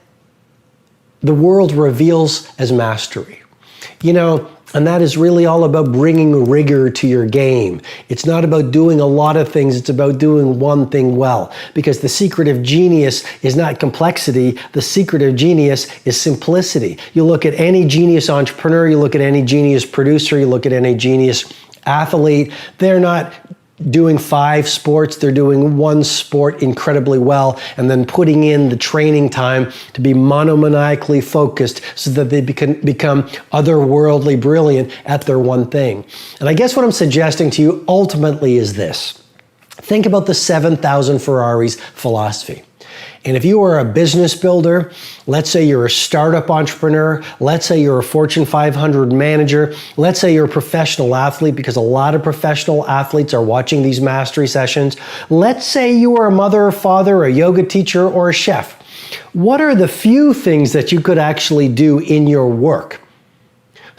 the world reveals as mastery. You know, and that is really all about bringing rigor to your game. It's not about doing a lot of things, it's about doing one thing well. Because the secret of genius is not complexity, the secret of genius is simplicity. You look at any genius entrepreneur, you look at any genius producer, you look at any genius athlete, they're not doing 5 sports, they're doing 1 sport incredibly well, and then putting in the training time to be monomaniacally focused so that they become otherworldly brilliant at their one thing. And I guess what I'm suggesting to you ultimately is this. Think about the 7,000 Ferraris philosophy. And if you are a business builder, let's say you're a startup entrepreneur, let's say you're a Fortune 500 manager, let's say you're a professional athlete, because a lot of professional athletes are watching these mastery sessions. Let's say you are a mother or father, a yoga teacher, or a chef. What are the few things that you could actually do in your work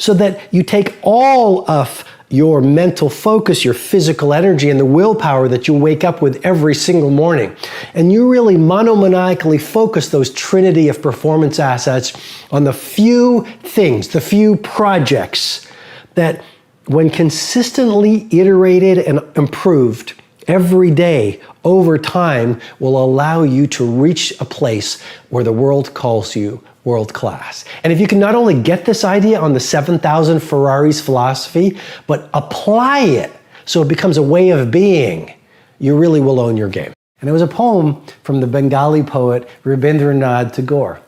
so that you take all of your mental focus, your physical energy, and the willpower that you wake up with every single morning. And you really monomaniacally focus those trinity of performance assets on the few things, the few projects that, when consistently iterated and improved every day over time, will allow you to reach a place where the world calls you world class. And if you can not only get this idea on the 7,000 Ferraris philosophy, but apply it so it becomes a way of being, you really will own your game. And it was a poem from the Bengali poet Rabindranath Tagore.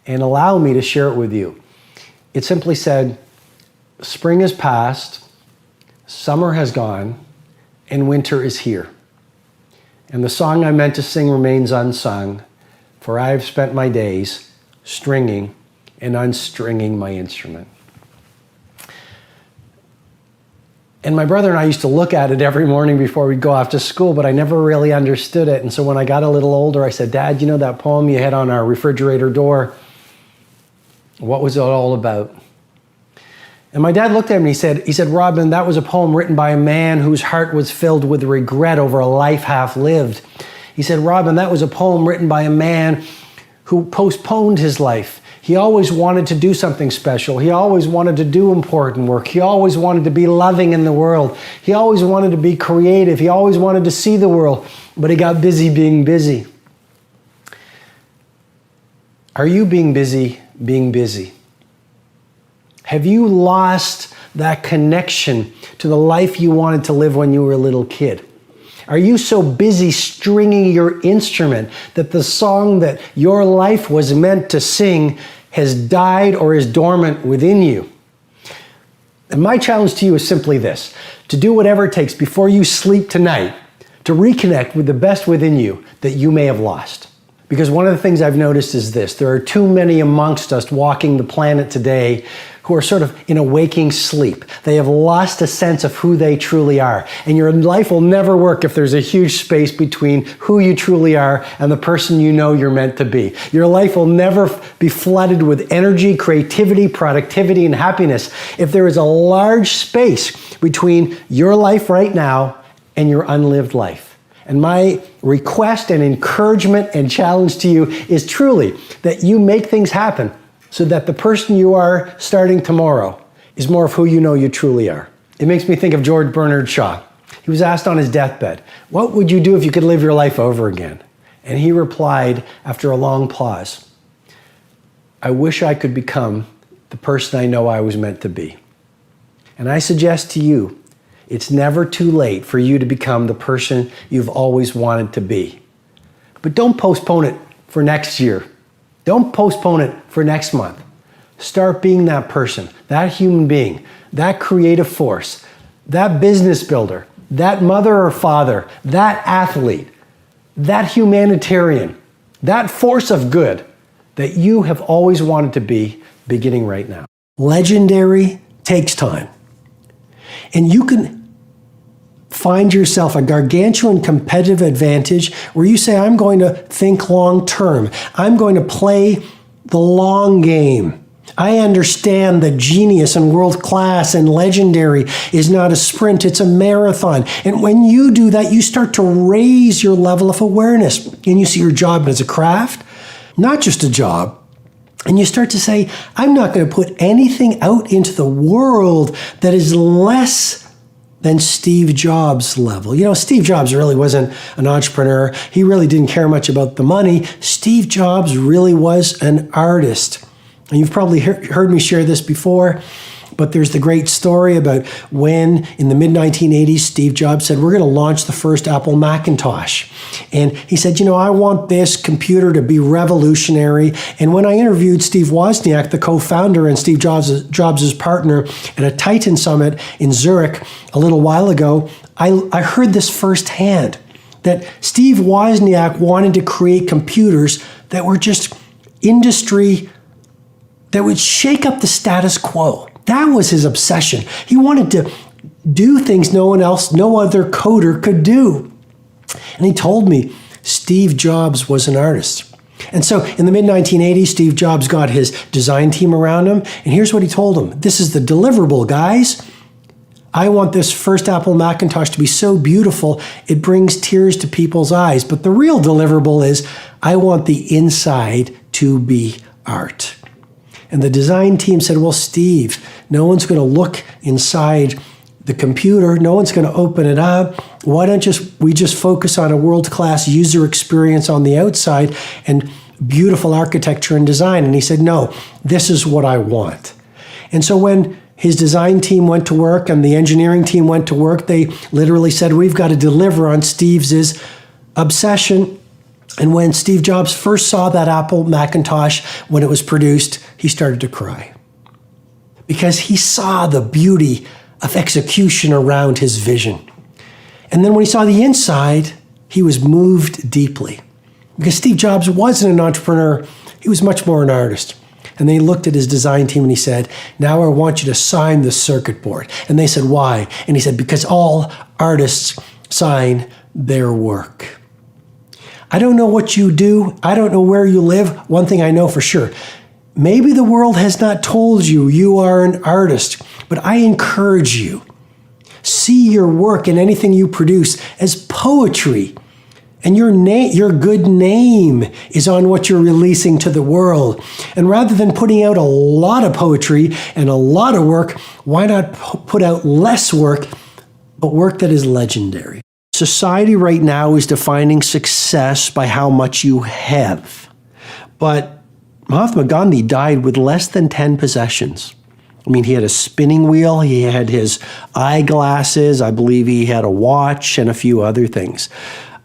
And allow me to share it with you. It simply said, "Spring has passed, summer has gone, and winter is here. And the song I meant to sing remains unsung, for I have spent my days stringing and unstringing my instrument." And my brother and I used to look at it every morning before we'd go off to school, but I never really understood it. And so when I got a little older, I said, "Dad, you know that poem you had on our refrigerator door? What was it all about?" And my dad looked at me and he said, "Robin, that was a poem written by a man whose heart was filled with regret over a life half lived." He said, "Robin, that was a poem written by a man who postponed his life. He always wanted to do something special. He always wanted to do important work. He always wanted to be loving in the world. He always wanted to be creative. He always wanted to see the world, but he got busy being busy." Are you being busy being busy? Have you lost that connection to the life you wanted to live when you were a little kid? Are you so busy stringing your instrument that the song that your life was meant to sing has died or is dormant within you? And my challenge to you is simply this: to do whatever it takes before you sleep tonight to reconnect with the best within you that you may have lost. Because one of the things I've noticed is this: there are too many amongst us walking the planet today who are sort of in a waking sleep. They have lost a sense of who they truly are. And your life will never work if there's a huge space between who you truly are and the person you know you're meant to be. Your life will never be flooded with energy, creativity, productivity, and happiness if there is a large space between your life right now and your unlived life. And my request and encouragement and challenge to you is truly that you make things happen so that the person you are starting tomorrow is more of who you know you truly are. It makes me think of George Bernard Shaw. He was asked on his deathbed, "What would you do if you could live your life over again?" And he replied after a long pause, "I wish I could become the person I know I was meant to be." And I suggest to you, it's never too late for you to become the person you've always wanted to be. But don't postpone it for next year. Don't postpone it for next month. Start being that person, that human being, that creative force, that business builder, that mother or father, that athlete, that humanitarian, that force of good that you have always wanted to be, beginning right now. Legendary takes time. And you can find yourself a gargantuan competitive advantage where you say, "I'm going to think long term. I'm going to play the long game. I understand that genius and world class and legendary is not a sprint, it's a marathon." And when you do that, you start to raise your level of awareness and you see your job as a craft, not just a job. And you start to say, "I'm not going to put anything out into the world that is less than Steve Jobs' level." You know, Steve Jobs really wasn't an entrepreneur. He really didn't care much about the money. Steve Jobs really was an artist. And you've probably heard me share this before, but there's the great story about when in the mid-1980s, Steve Jobs said, "We're going to launch the first Apple Macintosh." And he said, "I want this computer to be revolutionary." And when I interviewed Steve Wozniak, the co-founder and Steve Jobs' partner at a Titan Summit in Zurich a little while ago, I heard this firsthand, that Steve Wozniak wanted to create computers that were just industry, that would shake up the status quo. That was his obsession. He wanted to do things no other coder could do. And he told me Steve Jobs was an artist. And so in the mid-1980s, Steve Jobs got his design team around him, and here's what he told them. This is the deliverable, guys. I want this first Apple Macintosh to be so beautiful, it brings tears to people's eyes. But the real deliverable is, I want the inside to be art. And the design team said, well, Steve, no one's going to look inside the computer. No one's going to open it up. Why don't we just focus on a world-class user experience on the outside and beautiful architecture and design? And he said, no, this is what I want. And so when his design team went to work and the engineering team went to work, they literally said, we've got to deliver on Steve's obsession. And when Steve Jobs first saw that Apple Macintosh, when it was produced, he started to cry. Because he saw the beauty of execution around his vision. And then when he saw the inside, he was moved deeply. Because Steve Jobs wasn't an entrepreneur, he was much more an artist. And they looked at his design team and he said, now I want you to sign the circuit board. And they said, why? And he said, because all artists sign their work. I don't know what you do. I don't know where you live. One thing I know for sure, maybe the world has not told you you are an artist, but I encourage you, see your work and anything you produce as poetry. And your good name is on what you're releasing to the world. And rather than putting out a lot of poetry and a lot of work, why not put out less work, but work that is legendary? Society right now is defining success by how much you have. But Mahatma Gandhi died with less than 10 possessions. I mean, he had a spinning wheel, he had his eyeglasses, I believe he had a watch and a few other things.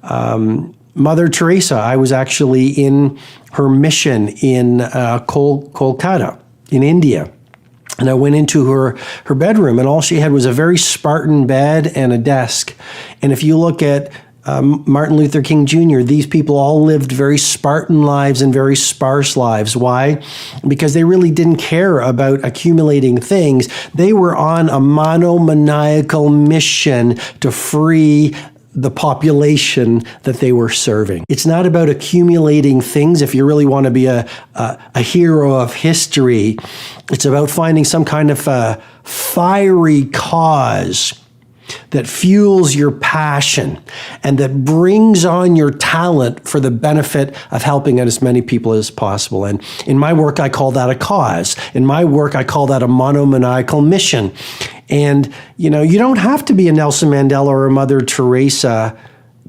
Mother Teresa, I was actually in her mission in Kolkata, in India. And I went into her bedroom, and all she had was a very Spartan bed and a desk. And if you look at Martin Luther King Jr., these people all lived very Spartan lives and very sparse lives. Why? Because they really didn't care about accumulating things. They were on a monomaniacal mission to free the population that they were serving. It's not about accumulating things if you really want to be a hero of history. It's about finding some kind of a fiery cause that fuels your passion and that brings on your talent for the benefit of helping out as many people as possible. And in my work, I call that a cause. In my work, I call that a monomaniacal mission. And, you don't have to be a Nelson Mandela or a Mother Teresa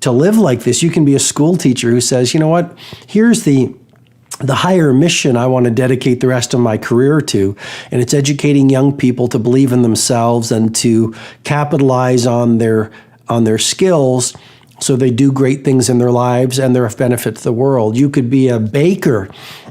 to live like this. You can be a school teacher who says, you know what, here's the higher mission I want to dedicate the rest of my career to, and it's educating young people to believe in themselves and to capitalize on their skills so they do great things in their lives and they're of benefit to the world. You could be a baker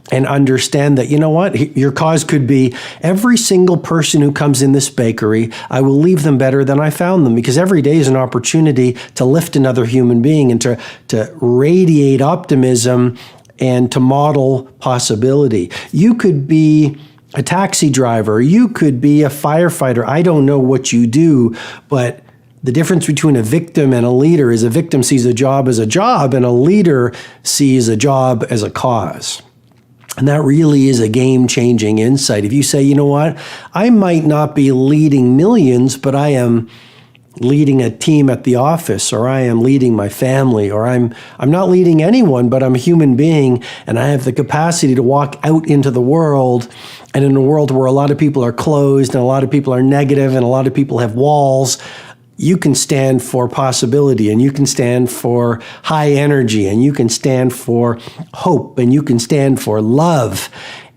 and understand that, you know what, your cause could be every single person who comes in this bakery, I will leave them better than I found them, because every day is an opportunity to lift another human being and to radiate optimism and to model possibility. You could be a taxi driver. You could be a firefighter. I don't know what you do, but the difference between a victim and a leader is a victim sees a job as a job and a leader sees a job as a cause. And that really is a game-changing insight. If you say, you know what, I might not be leading millions, but I am leading a team at the office, or I am leading my family, or I'm not leading anyone, but I'm a human being and I have the capacity to walk out into the world, and in a world where a lot of people are closed and a lot of people are negative and a lot of people have walls, you can stand for possibility, and you can stand for high energy, and you can stand for hope, and you can stand for love.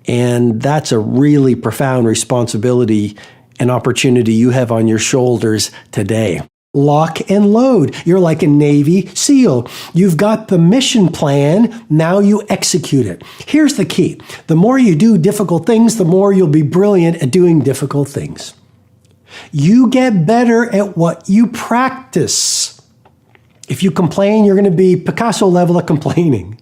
And that's a really profound responsibility and opportunity you have on your shoulders today. Lock and load. You're like a Navy SEAL. You've got the mission plan, now you execute it. Here's the key. The more you do difficult things, the more you'll be brilliant at doing difficult things. You get better at what you practice. If you complain, you're going to be Picasso level of complaining.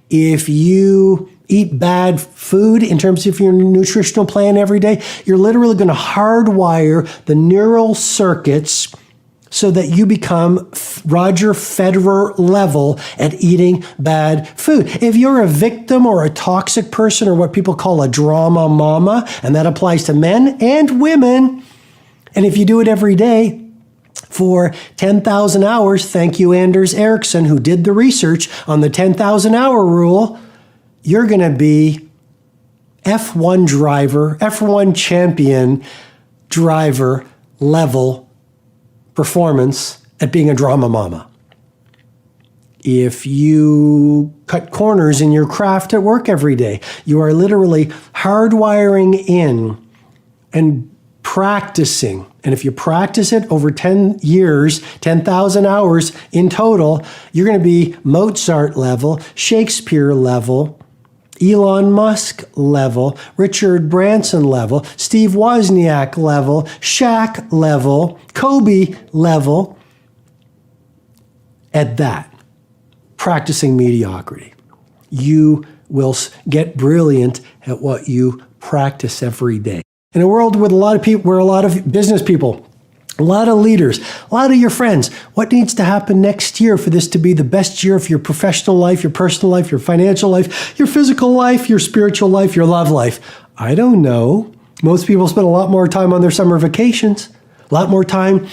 If you eat bad food in terms of your nutritional plan every day, you're literally going to hardwire the neural circuits so that you become Roger Federer level at eating bad food. If you're a victim or a toxic person or what people call a drama mama, and that applies to men and women, and if you do it every day for 10,000 hours, thank you, Anders Ericsson, who did the research on the 10,000 hour rule, you're going to be F1 driver, F1 champion driver level performance at being a drama mama. If you cut corners in your craft at work every day, you are literally hardwiring in and practicing. And if you practice it over 10 years, 10,000 hours in total, you're going to be Mozart level, Shakespeare level, Elon Musk level, Richard Branson level, Steve Wozniak level, Shaq level, Kobe level. At that, practicing mediocrity, you will get brilliant at what you practice every day. In a world with a lot of people, where a lot of business people, a lot of leaders, a lot of your friends, what needs to happen next year for this to be the best year of your professional life, your personal life, your financial life, your physical life, your spiritual life, your love life? I don't know. Most people spend a lot more time on their summer vacations, a lot more time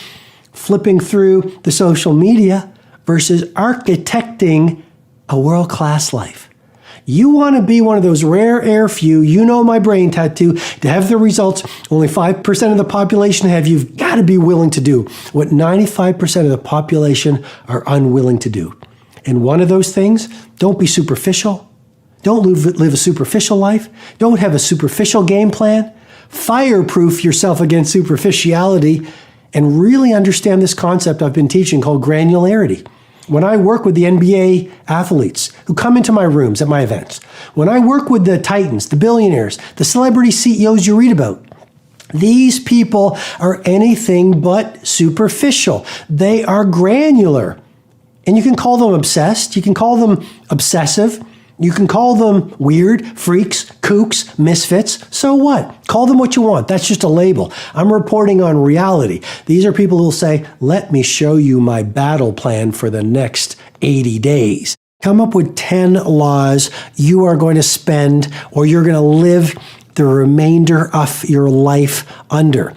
flipping through the social media versus architecting a world-class life. You want to be one of those rare air few, you know my brain tattoo, to have the results only 5% of the population have. You've got to be willing to do what 95% of the population are unwilling to do. And one of those things, don't be superficial. Don't live a superficial life. Don't have a superficial game plan. Fireproof yourself against superficiality and really understand this concept I've been teaching called granularity. When I work with the NBA athletes who come into my rooms at my events, when I work with the titans, the billionaires, the celebrity CEOs you read about, these people are anything but superficial. They are granular. And you can call them obsessed. You can call them obsessive. You can call them weird, freaks, kooks, misfits. So what? Call them what you want. That's just a label. I'm reporting on reality. These are people who will say, let me show you my battle plan for the next 80 days. Come up with 10 laws you are going to spend or you're going to live the remainder of your life under.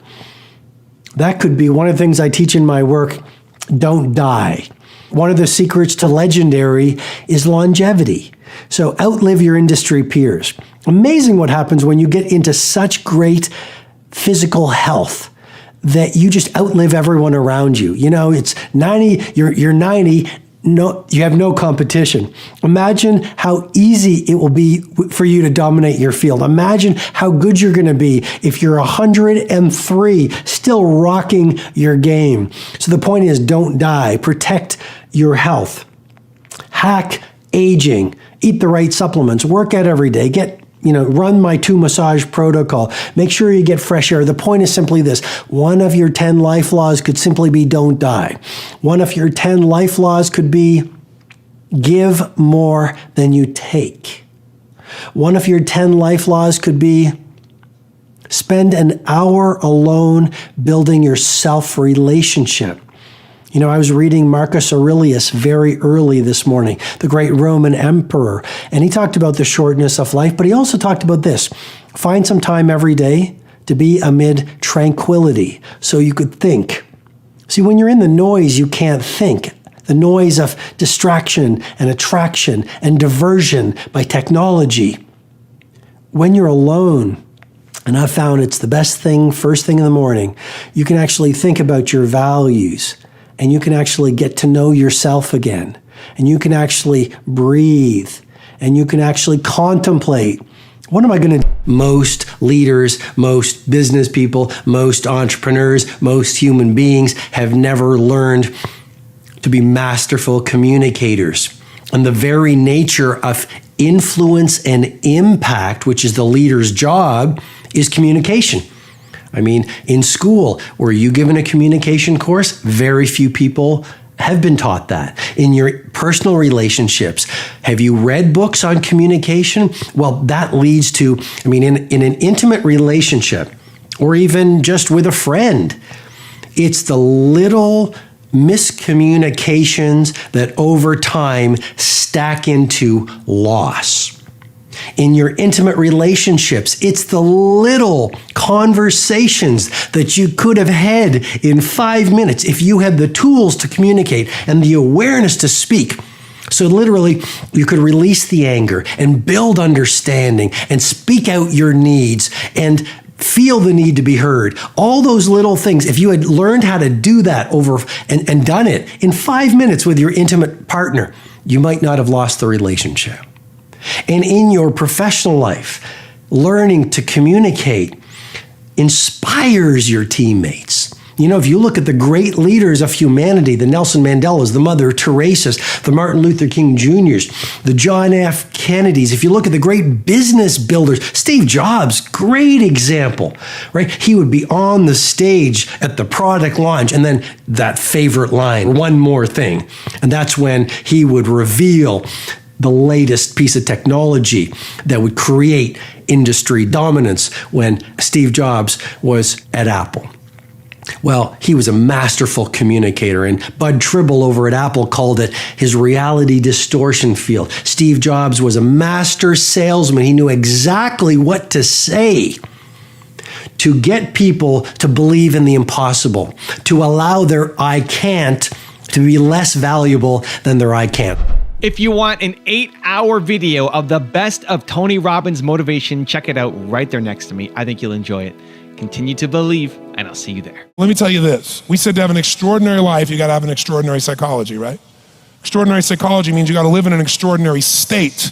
That could be one of the things I teach in my work, don't die. One of the secrets to legendary is longevity. So outlive your industry peers. Amazing what happens when you get into such great physical health that you just outlive everyone around you. You know, it's 90, you're 90, no, you have no competition. Imagine how easy it will be for you to dominate your field. Imagine how good you're going to be if you're 103, still rocking your game. So the point is, don't die. Protect your health. Hack aging. Eat the right supplements. Work out every day. Run my 2 massage protocol. Make sure you get fresh air. The point is simply this. One of your 10 life laws could simply be don't die. One of your 10 life laws could be give more than you take. One of your 10 life laws could be spend an hour alone building your self-relationship. You know, I was reading Marcus Aurelius very early this morning, the great Roman emperor, and he talked about the shortness of life, but he also talked about this. Find some time every day to be amid tranquility so you could think. See, when you're in the noise, you can't think. The noise of distraction and attraction and diversion by technology. When you're alone, and I've found it's the best thing first thing in the morning, you can actually think about your values. And you can actually get to know yourself again. And you can actually breathe. And you can actually contemplate. What am I going to do? Most leaders, most business people, most entrepreneurs, most human beings have never learned to be masterful communicators. And the very nature of influence and impact, which is the leader's job, is communication. I mean, in school, were you given a communication course? Very few people have been taught that. In your personal relationships, have you read books on communication? Well, that leads to, in an intimate relationship, or even just with a friend, it's the little miscommunications that over time stack into loss. In your intimate relationships, it's the little conversations that you could have had in 5 minutes if you had the tools to communicate and the awareness to speak. So literally, you could release the anger and build understanding and speak out your needs and feel the need to be heard. All those little things, if you had learned how to do that over and done it in 5 minutes with your intimate partner, you might not have lost the relationship. And in your professional life, learning to communicate inspires your teammates. You know, if you look at the great leaders of humanity, the Nelson Mandelas, the Mother Teresa's, the Martin Luther King Jr.'s, the John F. Kennedys, if you look at the great business builders, Steve Jobs, great example, right? He would be on the stage at the product launch and then that favorite line, one more thing. And that's when he would reveal the latest piece of technology that would create industry dominance when Steve Jobs was at Apple. Well, he was a masterful communicator, and Bud Tribble over at Apple called it his reality distortion field. Steve Jobs was a master salesman. He knew exactly what to say to get people to believe in the impossible, to allow their I can't to be less valuable than their I can't. If you want an 8-hour video of the best of Tony Robbins' motivation, check it out right there next to me. I think you'll enjoy it. Continue to believe, and I'll see you there. Let me tell you this. We said to have an extraordinary life, you got to have an extraordinary psychology, right? Extraordinary psychology means you got to live in an extraordinary state.